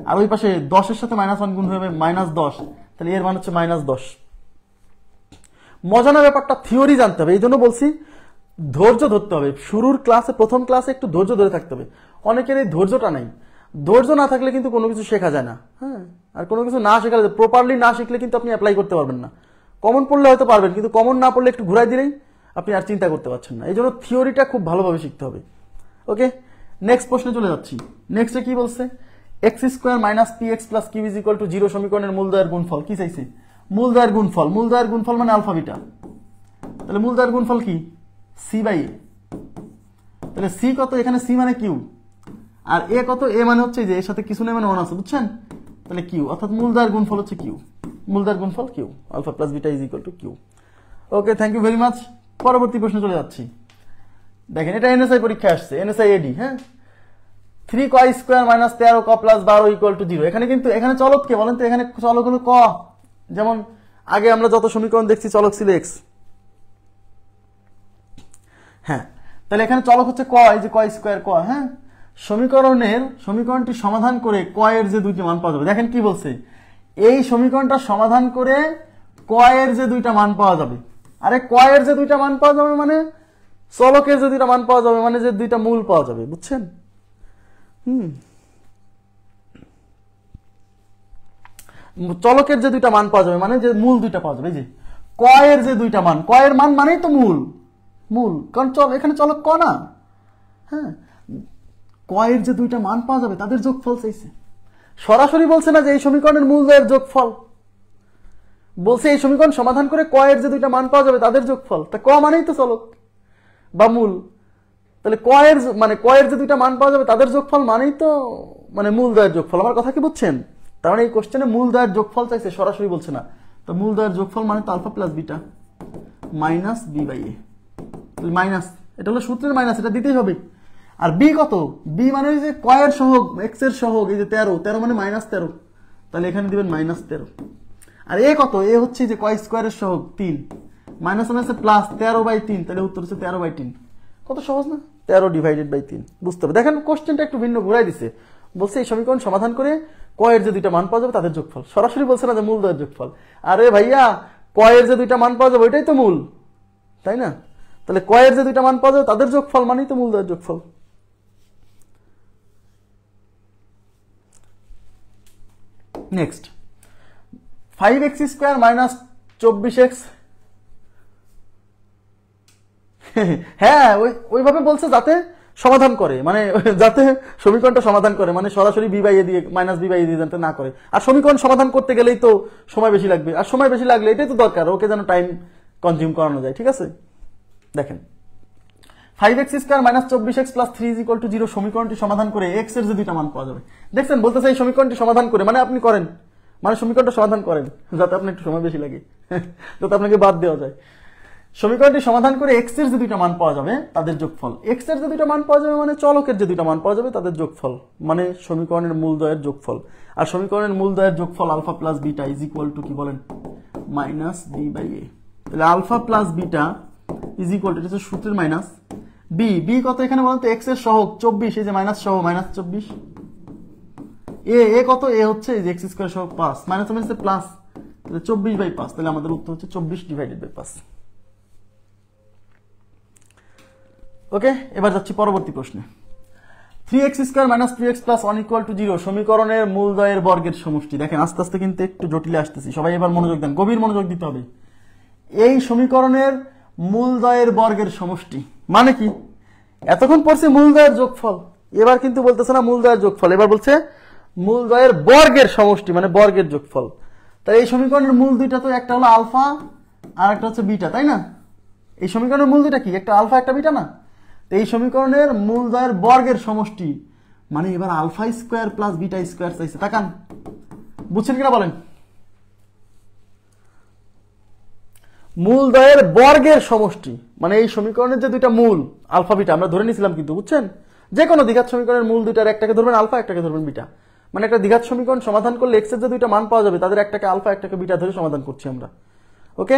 আর ওই পাশে 10 এর সাথে -1 গুণ হবে -10, তাহলে এর মান হচ্ছে -10। মজার ব্যাপারটা থিওরি জানতে হবে, এই জন্য বলছি ধৈর্য ধরতে হবে। শুরুর ক্লাসে, প্রথম ক্লাসে একটু ধৈর্য ধরে থাকতে হবে। অনেকের এই ধৈর্যটা নাই। ধৈর্য না থাকলে কিন্তু কোনো কিছু শেখা যায় না। হ্যাঁ, আর কোনো কিছু না শেখালে, প্রপারলি না শিখলে কিন্তু আপনি অ্যাপ্লাই করতে পারবেন না। কমন পড়লে হয়তো পারবেন, কিন্তু কমন না পড়লে একটু ঘুরাই দিলেই আপনি আর চিন্তা করতে পারছেন না। এই জন্য থিওরিটা খুব ভালোভাবে শিখতে হবে। ওকে, নেক্সট প্রশ্নে চলে যাচ্ছি। নেক্সটে কি বলছে? X square minus p x plus q is equal to 0 সমীকরণের মূলদয়ের গুণফল। কি চাইছে? মূলদয়ের গুণফল। মূলদয়ের গুণফল মানে আলফা বিটা। তাহলে মূলদয়ের গুণফল কি? সি বাই এ। তাহলে সি কত? এখানে সি মানে কিউ, আর এ কত? এ মানে হচ্ছে যে এর সাথে কিছু নেই মানে 1 আছে, বুঝছেন? তাহলে কিউ, অর্থাৎ মূলদয়ের গুণফল হচ্ছে কিউ। মূলদয়ের গুণফল Q, alpha plus beta is equal to Q. Okay, thank you very much. পরবর্তী প্রশ্নে চলে যাচ্ছি। দেখেন, এটা এনএসআই পরীক্ষা আসছে, এনএসআই এডি। হ্যাঁ, 3 ক স্কোয়ার মাইনাস 13 ক প্লাস 12 ইকুয়াল টু 0। এখানে কিন্তু এখানে চলক কে বলেন তো? এখানে চলক হলো ক। যেমন আগে আমরা যত সমীকরণ দেখছি চলক ছিল এক্স। হ্যাঁ, তাহলে এখানে চলক হচ্ছে ক, এই যে ক স্কোয়ার ক। হ্যাঁ, সমীকরণটি সমাধান করে ক এর যে দুইটি মান পাওয়া যাবে। দেখেন কি বলছে, এই সমীকরণটা সমাধান করে ক এর যে দুইটা মান পাওয়া যাবে। আরে ক এর যে দুইটা মান পাওয়া যাবে মানে চলকের যে দুইটা মান পাওয়া যাবে, মানে যে দুইটা মূল পাওয়া যাবে, বুঝছেন? চলকের যে দুইটা মান পাওয়া যাবে মানে যে মূল দুইটা পাওয়া যাবে। এই যে ক এর যে দুইটা মান, ক এর মান মানেই তো মূল। কারণ এখানে চলক ক না। হ্যাঁ, ক এর যে দুইটা মান পাওয়া যাবে তাদের যোগফল চাইছে। সরাসরি বলছে না যে এই সমীকরণের মূলদয়ের যোগফল, বলছে এই সমীকরণ সমাধান করে ক এর যে দুইটা মান পাওয়া যাবে তাদের যোগফল। তা ক মানেই তো চলক বা মূল। তাহলে ক এর যে দুইটা মান পাওয়া যাবে তাদের যোগফল মানেই তো মূলদয়ের যোগফল। আমার কথা কি বুঝছেন? তার মানে এই কোশ্চেনে মূলদয়ের যোগফল চাইছে, সরাসরি বলছে না। তো মূলদয়ের যোগফল মানে তো alpha plus beta minus B by A. Minus, এটা হলো সূত্রের মাইনাস, এটা দিতেই হবে। আর বি কত? বি মানে যে ক এর সহগ, এক্স এর সহগ, এই যে 13 মানে -13, তাহলে এখানে দিবেন -13। আর এ কত? এ হচ্ছে যে ক স্কোয়ারের সহগ 3, মাইনাস মানে প্লাস 13/3, তাহলে উত্তর হচ্ছে 13/3। কত সহজ না? 13 ডিভাইডেড বাই 3। বুঝতে হবে। দেখেন কোশ্চেনটা একটু ভিন্ন ঘুরাই দিছে। বলছে এই সমীকরণ সমাধান করে ক এর যে দুইটা মান পাওয়া যাবে তাদের যোগফল। সরাসরি বলছে না যে মূলদয়ের যোগফল। আরে ভাইয়া, ক এর যে দুইটা মান পাওয়া যাবে ওইটাই তো মূল, তাই না? তাহলে ক এর যে দুইটা মান পাওয়া যাবে তাদের যোগফল মানেই তো মূলদয়ের যোগফল। Next, 5x square minus 24x। হ্যাঁ, ওইভাবে বলছে যাতে সমাধান করে, মানে যাতে সমীকরণটা সমাধান করে, মানে সরাসরি বি বাই এ দিয়ে মাইনাস বি বাই এ দিয়ে যাতে না করে। আর সমীকরণ সমাধান করতে গেলেই তো সময় বেশি লাগবে, আর সময় বেশি লাগলে এটাই তো দরকার, ওকে যেন টাইম কনজিউম করানো যায়। ঠিক আছে, দেখেন 5x square minus 24x plus 3 is equal to 0 সমীকরণটি সমাধান করে x এর যে দুইটা মান পাওয়া যাবে। দেখছেন, বলতেছে এই সমীকরণটি সমাধান করে, মানে আপনি করেন, মানে সমীকরণটা সমাধান করেন যাতে আপনার একটু সময় বেশি লাগে, যাতে আপনাকে বাদ দেওয়া যায়। সমীকরণটি সমাধান করে x এর যে দুইটা মান পাওয়া যাবে তাদের যোগফল। x এর যে দুইটা মান পাওয়া যাবে মানে চলকের যে দুইটা মান পাওয়া যাবে তাদের যোগফল, মানে সমীকরণের মূলদয়ের যোগফল। আর সমীকরণের মূলদয়ের যোগফল alpha plus beta is equal to কি বলেন? মাইনাস বি বাই এ। তাহলে alpha plus beta is equal to, এটা হচ্ছে সূত্রের মাইনাস বি। বি কত এখানে বলতো? x এর সহগ 24, এই যে মাইনাস সহ -24। এ কত? এ হচ্ছে এই যে x স্কয়ার সহগ 5, মাইনাস মাইনাস প্লাস, তাহলে 24/5। তাহলে আমাদের উত্তর হচ্ছে 24 ডিভাইডেড বাই 5। ওকে, এবার যাচ্ছি পরবর্তী প্রশ্নে। 3x square minus 3x plus 1 equal to 0 সমীকরণের মূলদয়ের বর্গের সমষ্টি। দেখেন আস্তে আস্তে কিন্তু একটু জটিলে আসতেছি, সবাই এবার মনোযোগ দেন, গভীর মনোযোগ দিতে হবে। এই সমীকরণের মূলদয়ের বর্গের সমষ্টি মানে কি? এতক্ষণ পড়ছে মূলদয়ের যোগফল, এবার কিন্তু বলতেছে না মূলদয়ের যোগফল, এবার বলছে মূলদয়ের বর্গের সমষ্টি মানে বর্গের যোগফল। তাই এই সমীকরণের মূল দুইটা তো, একটা হলো আলফা আর একটা হচ্ছে বিটা, তাই না? এই সমীকরণের মূল দুইটা কি? একটা আলফা একটা বিটা না? তো এই সমীকরণের মূলদয়ের বর্গের সমষ্টি মানে এবার alpha square plus beta square চাইছে। তাকান, বুঝছেন কিনা বলেন? মূলদ্বয়ের বর্গের সমষ্টি, মানে এই সমীকরণের যে দুইটা মূল আলফা বিটা আমরা ধরে নিয়েছিলাম, কিন্তু বুঝছেন, যে কোনো দ্বিঘাত সমীকরণের মূল দুইটার একটাকে ধরবেন আলফা, একটাকে ধরবেন বিটা। মানে একটা দ্বিঘাত সমীকরণ সমাধান করলে এক্স এর যে দুইটা মান পাওয়া যাবে তাদের একটাকে আলফা একটাকে বিটা ধরে সমাধান করছি আমরা। ওকে,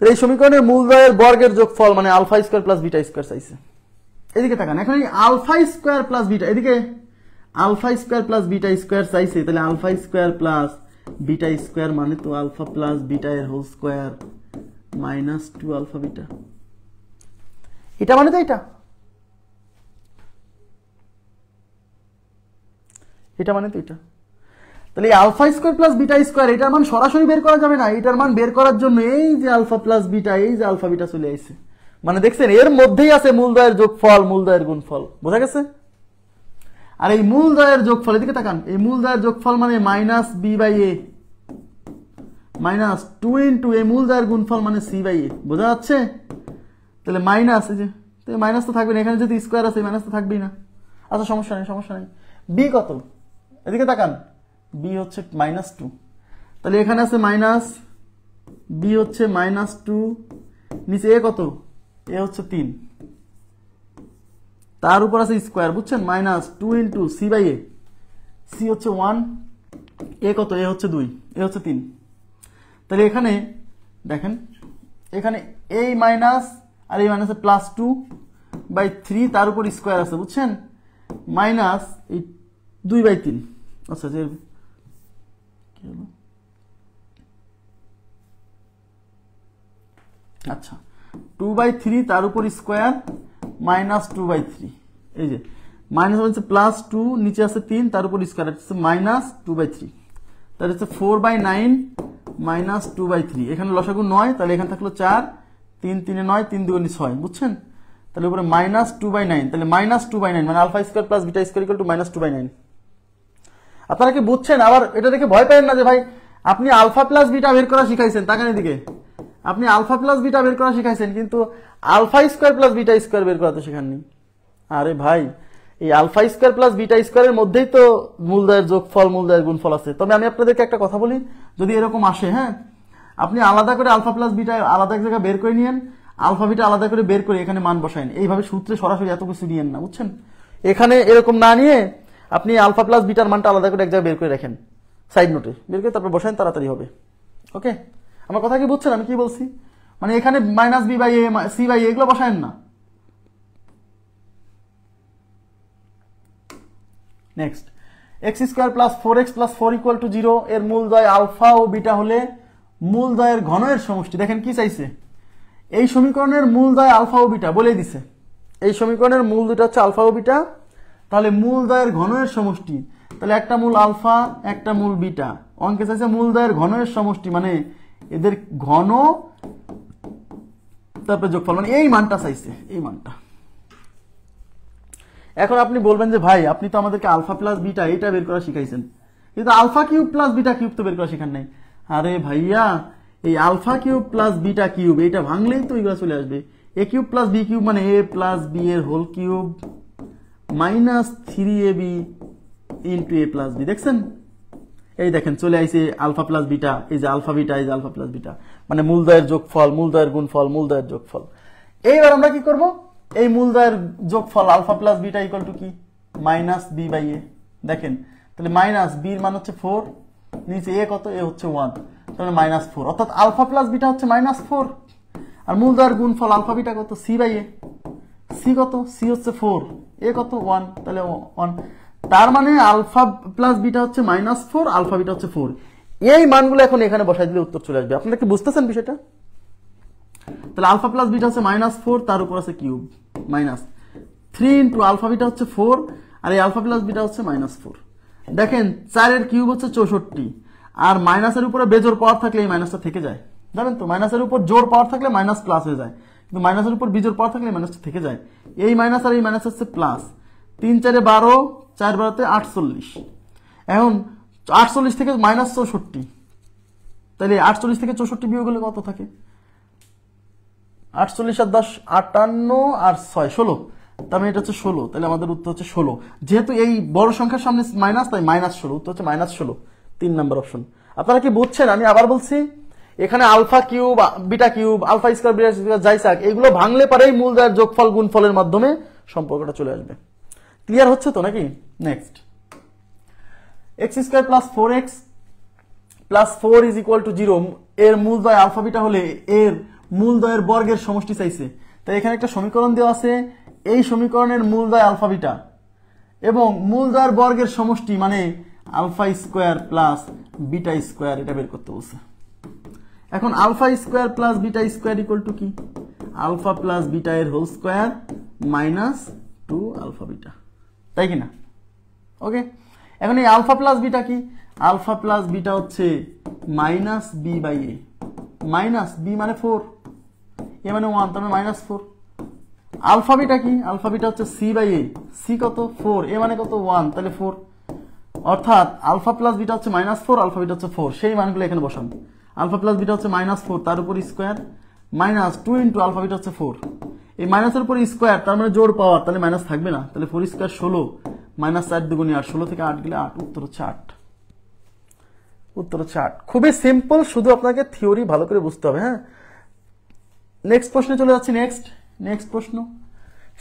তো এই সমীকরণের মূলদ্বয়ের বর্গের যোগফল মানে alpha square plus beta square চাইছে। এদিকে তাকান, এখন এই আলফা স্কয়ার প্লাস বিটা, এদিকে alpha square plus beta square চাইছে, তাহলে alpha square plus beta square মানে তো আলফা প্লাস বিটা এর whole square minus 2 alpha beta, এটা মানে তো এটা মানে তো এটা। তাহলে এই alpha square plus beta square এটার মান সরাসরি বের করা যাবে না, এটার মান বের করার জন্য এই যে আলফা প্লাস বিটা, এই যে আলফা বিটা চলে আসছে, মানে দেখছেন এর মধ্যেই আছে মূলদ্বয়ের যোগফল, মূলদ্বয়ের গুণফল, বোঝা গেছে? আর এই মূলদ্বয়ের যোগফল, এদিকে তাকান, এই মূলদ্বয়ের যোগফল মানে minus B by A minus 2 into এই মূলদ্বয়ের গুণফল মানে সি বাই এ, বোঝা যাচ্ছে? তাহলে মাইনাস, এই যে মাইনাস তো থাকবে না, এখানে যদি স্কয়ার আছে মাইনাস তো থাকবেই না। আচ্ছা সমস্যা নেই। বি কত? এদিকে তাকান, বি হচ্ছে -2, তাহলে এখানে আছে মাইনাস, বি হচ্ছে -2, নিচে এ কত? এ হচ্ছে 3, তার উপর আছে স্কয়ার, বুঝছেন, -2 into C by A, C হচ্ছে 1, এ কত? এ হচ্ছে 2, এ হচ্ছে 3। তাহলে এখানে দেখেন, এখানে এই মাইনাস আর এই মাইনাসে +2/3, তার উপর স্কয়ার আছে, বুঝছেন, মাইনাস এই 2/3। আচ্ছা যে কি হলো, আচ্ছা 2/3 তার উপর স্কয়ার -2/3, এই যে মাইনাস হচ্ছে +2, নিচে আছে 3, তার উপর স্কয়ার হচ্ছে -2/3, তাহলে হচ্ছে 4/9 -2/3, এখানে লসাগু 9, তাহলে এখানে থাকলো 4, 3 3 9, 3 2 6, বুঝছেন, তাহলে উপরে -2/9, তাহলে -2/9 মানে alpha square plus beta square equal to -2/9। আপনারা কি বুঝছেন? আবার এটা দেখে ভয় পাবেন না যে ভাই আপনি আলফা প্লাস বিটা বের করা শিখাইছেন, তাকান এদিকে, আপনি আলফা প্লাস বিটা বের করা শিখাইছেন, কিন্তু alpha square plus beta square বের করা তো শেখাননি। আরে ভাই, এই আলফা স্কয়ার প্লাস বিটা স্কয়ারের মধ্যেই তো মূলদ্বয়ের যোগফল, মূলদ্বয়ের গুণফল আছে। তবে আমি আপনাদেরকে একটা কথা বলি, যদি এরকম আসে, হ্যাঁ, আপনি আলাদা করে আলফা প্লাস বিটা আলাদা এক জায়গায় বের করে নিয়েন, আলফা বিটা আলাদা করে বের করে এখানে মান বসাইন, এইভাবে সূত্রে সরাসরি এত কিছু নিয়েন না, বুঝছেন? এখানে এরকম না নিয়ে আপনি আলফা প্লাস বিটার মানটা আলাদা করে এক জায়গায় বের করে রাখেন, সাইড নোটে বের করে তারপর বসাইন, তাড়াতাড়ি হবে। ওকে, আমার কথা কি বুঝছেন আমি কি বলছি? মানে এখানে -b/a c/a এগুলো বসায়েন না। নেক্সট, x² + 4x + 4 = 0 এর মূলদ্বয় আলফা ও বিটা হলে মূলদ্বয়ের ঘনের সমষ্টি। দেখেন কি চাইছে, এই সমীকরণের মূলদ্বয় আলফা ও বিটা বলে দিছে, এই সমীকরণের মূল দুটো হচ্ছে আলফা ও বিটা, তাহলে মূলদ্বয়ের ঘনের সমষ্টি, তাহলে একটা মূল আলফা একটা মূল বিটা, অঙ্কে চাইছে মূলদ্বয়ের ঘনের সমষ্টি মানে এদের ঘন তারপরে যোগফল, মানে এই মানটা চাইছে, এই মানটা। এখন আপনি বলবেন যে ভাই আপনি তো আমাদেরকে আলফা প্লাস বিটা এটা বের করা শিখাইছেন, কিন্তু alpha cube plus beta cube তো বের করা শেখান নাই। আরে ভাইয়া, এই alpha cube plus beta cube এটা ভাঙলেই তো এগুলো চলে আসবে, A cube plus B cube মানে এ প্লাস বি এর whole cube -3ab into A plus B. দেখছেন, এই দেখেন চলে আইছে আলফা প্লাস বিটা, এই যে আলফা বিটা, এই যে আলফা প্লাস বিটা, মানে মূলদ্বয়ের যোগফল, মূলদ্বয়ের গুণফল, মূলদ্বয়ের যোগফল। এইবার আমরা কি করব, এই মূলদ্বয়ের যোগফল alpha plus beta equal to কি -b/a। দেখেন তাহলে মাইনাস b এর মান হচ্ছে 4, নিচে a কত, a হচ্ছে 1, তাহলে -4, অর্থাৎ আলফা প্লাস বিটা হচ্ছে -4, আর মূলদ্বয়ের গুণফল আলফা বিটা কত, c/a, c কত, c হচ্ছে 4, a কত 1, তাহলে 1, তার মানে আলফা প্লাস বিটা হচ্ছে -4, আলফা বিটা হচ্ছে 4। এই মানগুলো এখন এখানে বসাই দিলে উত্তর চলে আসবে। আপনারা কি বুঝতেছেন বিষয়টা? তাহলে আলফা প্লাস বিটা হচ্ছে -4, তার উপর আছে কিউব -3 ইন্টু আলফা বিটা হচ্ছে 4, আর এই আলফা প্লাস বিটা হচ্ছে -4। দেখেন 4 এর কিউব হচ্ছে 64, আর মাইনাসের উপরে বেজোর পাওয়ার থাকলে এই মাইনাসটা থেকে যায়, জানেন তো, মাইনাসের উপর জোর পাওয়ার থাকলে মাইনাস প্লাস হয়ে যায়, কিন্তু মাইনাসের উপর বিজোর পাওয়ার থাকলে মাইনাসটা থেকে যায়। এই মাইনাস আর এই মাইনাস হচ্ছে প্লাস, 3 4 12, 4 12 48। এখন 48 থেকে -64, তাহলে 48 থেকে 64 বিয়োগ হলে কত থাকে, 48 আর 10 58 আর 6 16, তার মানে এটা হচ্ছে 16, তাহলে আমাদের উত্তর হচ্ছে 16। যেহেতু এই বড় সংখ্যার সামনে মাইনাস, তাই -16, উত্তর হচ্ছে -16, 3 নাম্বার অপশন। আপনারা কি বুঝছেন? আমি আবার বলছি, এখানে alpha cube, beta cube, alpha square, beta square যাই থাক, এগুলো ভাঙলে পারেই মূলদয়ের যোগফল গুণফলের মাধ্যমে সম্পর্কটা চলে আসবে। ক্লিয়ার হচ্ছে তো নাকি? Next, x square plus 4x plus 4 is equal to 0 এর মূলদয় আলফা বিটা হলে এর মূলদয়ের বর্গের সমষ্টি চাইছে। তাই এখানে একটা সমীকরণ দেওয়া আছে, এই সমীকরণের মূলদয় আলফা বিটা এবং মূলদয়ের বর্গের সমষ্টি মানে alpha square plus beta square, এটা বের করতে বলছে। এখন alpha square plus beta square equal to কি? আলফা প্লাস বিটা এর whole square minus 2 alpha beta, তাই কি না? ওকে, এখন এই আলফা প্লাস বিটা কি? আলফা প্লাস বিটা হচ্ছে minus B by A, minus B মানে 4, এ মানে 1, তার মানে মাইনাস 4। আলফা বিটা কি? আলফা বিটা হচ্ছে সি বাই এ, সি কত? 4, এ মানে কত? 1, তাহলে 4। অর্থাৎ আলফা প্লাস বিটা হচ্ছে মাইনাস 4, আলফা বিটা হচ্ছে 4, সেই মানগুলো এখানে বসান। আলফা প্লাস বিটা হচ্ছে মাইনাস 4, তার উপর square minus 2 into alpha beta হচ্ছে 4, এই মাইনাসের উপর স্কোয়ার, তার মানে জোড় পাওয়ার, তাহলে মাইনাস থাকবে না, তাহলে 4 স্কোয়ার 16 মাইনাস 4 দুগুণী 8, 16 থেকে 8 গেলে 8, উত্তর হচ্ছে 8। উত্তর হচ্ছে 8। খুবই সিম্পল, শুধু আপনাকে থিওরি ভালো করে বুঝতে হবে। হ্যাঁ, নেক্সট প্রশ্নে চলে যাচ্ছি। নেক্সট প্রশ্ন,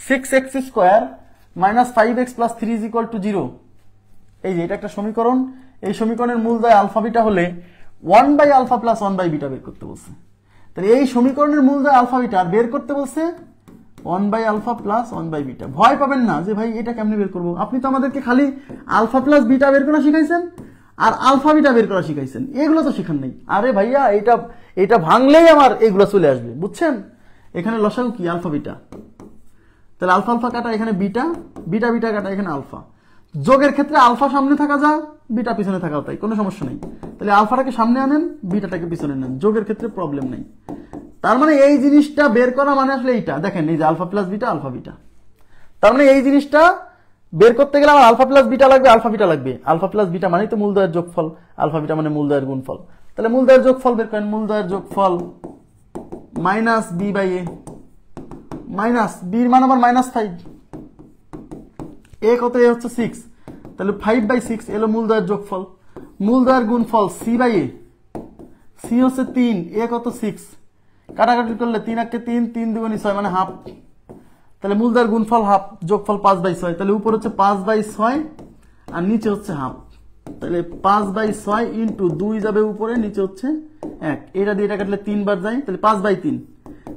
6x square minus 5x plus 3 is equal to 0। এই যে এটা একটা সমীকরণ, এই সমীকরণের মূলদয় আলফা বিটা হলে 1 by alpha plus 1 by beta বের করতে বলছে। তাহলে এই সমীকরণের মূলদয় আলফা বিটা আর বের করতে বলছে 1 by alpha plus 1 by beta. ভয় পাবেন না যে ভাই এটা কেমনে বের করবো, আপনি তো আমাদেরকে খালি আলফা প্লাস বিটা বের করা শিখাইছেন আর আলফা বিটা বের করা শিখাইছেন, এগুলো তো শিখান নেই। আরে ভাইয়া, এটা ভাঙলেই আমার এগুলো চলে আসবে, বুঝছেন? এখানে লসাগু কি? আলফা বিটা, তাহলে আলফা আলফা কাটা, এখানে বিটা, বিটা বিটা কাটা, এখানে আলফা। যোগের ক্ষেত্রে আলফা সামনে থাকা যা, বিটা পিছনে থাকাও তাই, কোনো সমস্যা নেই। তাহলে আলফাটাকে সামনে আনেন, বিটাটাকে পিছনে নেন, যোগের ক্ষেত্রে প্রবলেম নেই। তার মানে এই জিনিসটা বের করা মানে আসলে এইটা দেখেন, এই যে alpha plus beta, alpha beta. তার মানে এই জিনিসটা বের করতে গেলে আমার আলফা প্লাস বিটা লাগবে, আলফা বিটা লাগবে। আলফা প্লাস বিটা মানেই তো মূলদয়ের যোগফল, আলফা বিটা মানে মূলদয়ের গুণফল। তাহলে মূলদয়ের যোগফল বের করেন, মূলদয়ের যোগফল minus B by A, minus বির মান আবার মাইনাস 5, এ কত? এ হচ্ছে 6, তাহলে 5 বাই 6 এলো মূলদয়ের যোগফল। মূলদয়ের গুণফল সি বাই এ, সি হচ্ছে 3, এ কত? 6, কাটাকাটি করলে 3 একে 3, 3 দুগুণী 6 মানে হাফ, তাহলে মূলদয়ের গুণফল হাফ, যোগফল 5 বাই 6, তাহলে উপর হচ্ছে 5 বাই 6 আর নিচে হচ্ছে হাফ, তাহলে 5 বাই 6 ইন্টু 2 যাবে উপরে, নিচে হচ্ছে 1, এটা দিয়ে এটা কাটলে 3 বার যায়, তাহলে 5 বাই 3,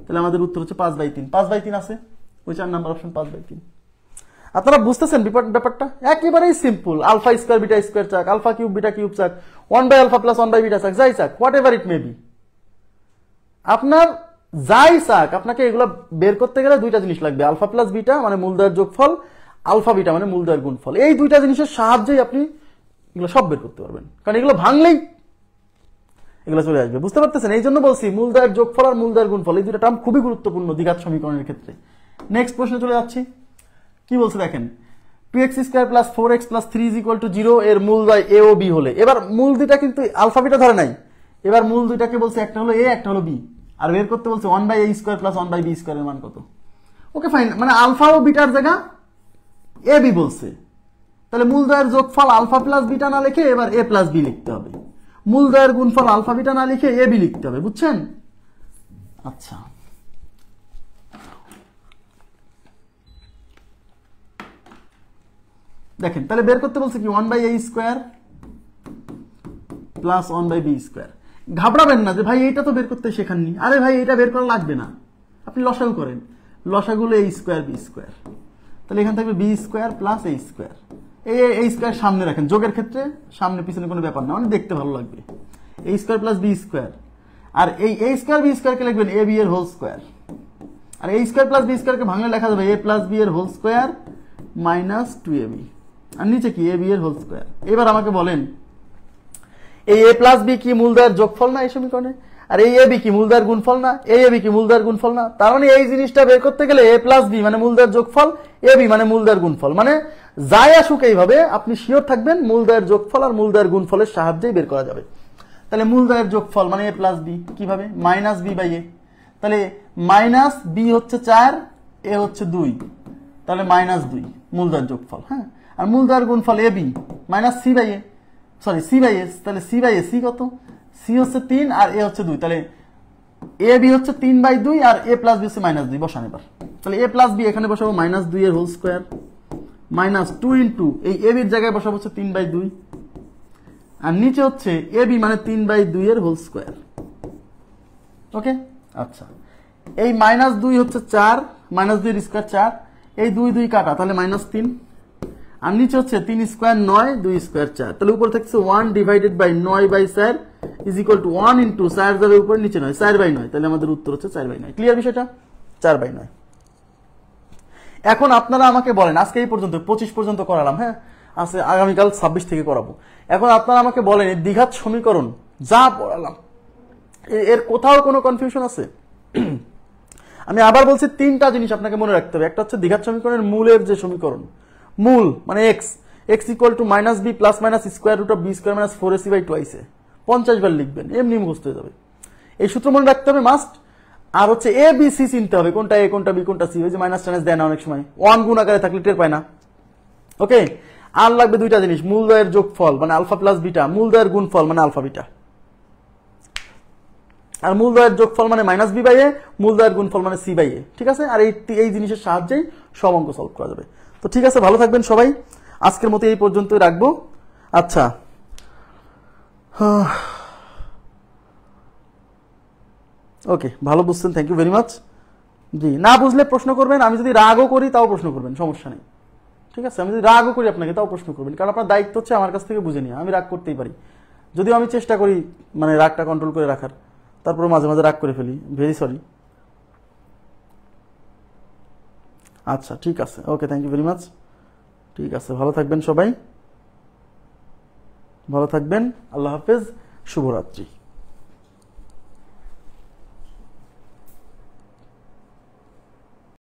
তাহলে আমাদের উত্তর হচ্ছে 5 বাই 3। 5 বাই 3 আছে, ওই 4 নাম্বার অপশন 5 বাই 3। আপনারা বুঝতেছেন ব্যাপারটা? একেবারেই simple. Alpha square beta square চাক, আলফা কিউব বিটা কিউব চাক, 1 by alpha plus 1 by beta চাক, যাই চাক, whatever it may be, আপনার যাই চাক, আপনাকে এগুলো বের করতে গেলে দুইটা জিনিস লাগবে, আলফা প্লাস বিটা মানে মূলদয়ের যোগফল, আলফা বিটা মানে মূলদয়ের গুণফল। এই দুইটা জিনিসের সাহায্যেই আপনি এগুলো সব বের করতে পারবেন, কারণ এগুলো ভাঙলেই এগুলো চলে আসবে। বুঝতে পারতেছেন? এই জন্য বলছি মূলদয়ের যোগফল আর মূলদয়ের গুণফল এই দুটো টার্ম খুবই গুরুত্বপূর্ণ দ্বিঘাত সমীকরণের ক্ষেত্রে। নেক্সট প্রশ্নে চলে যাচ্ছি। কি বলছে দেখেন, 2x square plus 4x plus 3 is equal to 0 এর মূলদয় a ও b হলে, এবার মূল দুইটা কিন্তু আলফা বিটা ধরে নাই, এবার মূল দুইটাকে বলছে একটা হলো a একটা হলো b, আর বের করতে বলছে 1 by a square plus 1 by b square এর মান কত। ওকে ফাইন, মানে আলফা ও বিটার জায়গা a b বলছে, তাহলে মূলদয়ের যোগফল আলফা প্লাস বিটা না লিখে এবার a প্লাস b লিখতে হবে, মূলদয়ের গুণফল আলফা বিটা না লিখে a b লিখতে হবে, বুঝছেন? আচ্ছা, দেখেন তাহলে বের করতে বলছে কি 1 by a square plus 1 by b square. ঘাবড়াবেন না যে ভাই এইটা তো বের করতে শেখাননি, আরে ভাই এটা বের করা লাগবে না, আপনি লসাগু করেন, লসাগুলো a স্কয়ার b স্কয়ার, তাহলে এখান থাকবে b square plus a square, এই স্কয়ার সামনে রাখেন, যোগের ক্ষেত্রে সামনে পিছনে কোনো ব্যাপার না, মানে দেখতে ভালো লাগবে, a square plus b square, আর এই a স্কয়ার b স্কয়ারকে লিখবেন a b এর হোল স্কয়ার, আর a স্কয়ার প্লাস b স্কয়ারকে ভাঙলে লেখা যাবে a প্লাস b এর হোল স্কয়ার মাইনাস 2ab, আর নিচে কি a b এর হোল স্কয়ার। এবার আমাকে বলেন এই a প্লাস b কি মূলদয়ের যোগফল না এই সমীকরণে, আর এই ab কি মূলদয়ের গুণফল না, এই ab কি মূলদয়ের গুণফল না, তার মানে এই জিনিসটা বের করতে গেলে a প্লাস b মানে মূলদয়ের যোগফল, ab মানে মূলদয়ের গুণফল, মানে যাই আসুক এইভাবে আপনি শিওর থাকবেন মূলদয়ের যোগফল আর মূলদয়ের গুণফলের সাহায্যেই বের করা যাবে। তাহলে মূলদয়ের যোগফল মানে a প্লাস b, কিভাবে? মাইনাস b বাই a, তাহলে মাইনাস b হচ্ছে 4, a হচ্ছে 2, তাহলে মাইনাস 2 মূলদয়ের যোগফল। হ্যাঁ, আর মূলদয়ের গুণফল ab minus c by a, sorry c by s, তাহলে c বাই a, c কত? সি হচ্ছে 3 আর এ হচ্ছে 2, তাহলে এ বি হচ্ছে 3/2 আর এ প্লাস বি হচ্ছে -2। বসান এবার, তাহলে এ প্লাস বি এখানে বসাবো -2 এর হোল স্কয়ার -2 ইন্টু এই এ বির জায়গায় বসাবো হচ্ছে 3/2 আর নিচে হচ্ছে এ বি মানে 3/2 এর হোল স্কয়ার। ওকে, আচ্ছা এই -2 হচ্ছে 4, -2 এর স্কয়ার 4, এই 2 2 কাটা, তাহলে -3 আর নিচে হচ্ছে 3 স্কয়ার 9, 2 স্কয়ার 4, তাহলে উপর থাকছে 1 divided by 9/4 is equal to 1 into 4 যাবে উপরে, নিচে 9, 4/9, তাহলে আমাদের উত্তর হচ্ছে 4/9। ক্লিয়ার বিষয়টা? 4/9। এখন আপনারা আমাকে বলেন, আজকে এই পর্যন্ত 25 পর্যন্ত করালাম, হ্যাঁ আছে আগামীকাল 26 থেকে করাবো। এখন আপনারা আমাকে বলেন এই দ্বিঘাত সমীকরণ যা পড়ালাম এর কোথাও কোনো কনফিউশন আছে? আমি আবার বলছি, তিনটা জিনিস আপনাকে মনে রাখতে হবে। একটা হচ্ছে দ্বিঘাত সমীকরণের মূলের যে সমীকরণ, মূল মানে x equal to -b plus minus square root of b square minus 4ac/2 50 বার লিখবেন, এমনি মুখস্থ হয়ে যাবে। এই সূত্র মনে রাখতে হবে মাস্ট। আর হচ্ছে এ বি সি চিনতে হবে, কোনটা এ কোনটা বি কোনটা সি। ওই যে মাইনাস টাইনাস দেয় না অনেক সময়, 1 গুণ আকারে থাকলে টের পায় না। ওকে, আর লাগবে দুইটা জিনিস, মূলদ্বয়ের যোগফল মানে আলফা প্লাস বিটা, মূলদ্বয়ের গুণফল মানে আলফা বিটা। আর মূলদ্বয়ের যোগফল মানে -b/a, মূলদ্বয়ের গুণফল মানে c/a। ঠিক আছে, আর এই জিনিসের সাহায্যেই সব অঙ্ক সলভ করা যাবে। তো ঠিক আছে, ভালো থাকবেন সবাই, আজকের মতো এই পর্যন্তই রাখবো। আচ্ছা, ওকে, ভালো বুঝছেন, থ্যাংক ইউ ভেরি মাচ। জি, না বুঝলে প্রশ্ন করবেন, আমি যদি রাগও করি তাও প্রশ্ন করবেন, সমস্যা নেই। ঠিক আছে, আমি যদি রাগও করি আপনাকে তাও প্রশ্ন করবেন, কারণ আপনার দায়িত্ব হচ্ছে আমার কাছ থেকে বুঝে নিয়ে। আমি রাগ করতেই পারি, যদিও আমি চেষ্টা করি মানে রাগটা কন্ট্রোল করে রাখার, তারপরে মাঝে মাঝে রাগ করে ফেলি, ভেরি সরি। আচ্ছা ঠিক আছে, ওকে, থ্যাংক ইউ ভেরি মাচ। ঠিক আছে, ভালো থাকবেন সবাই, ভালো থাকবেন, আল্লাহ হাফেজ, শুভরাত্রি।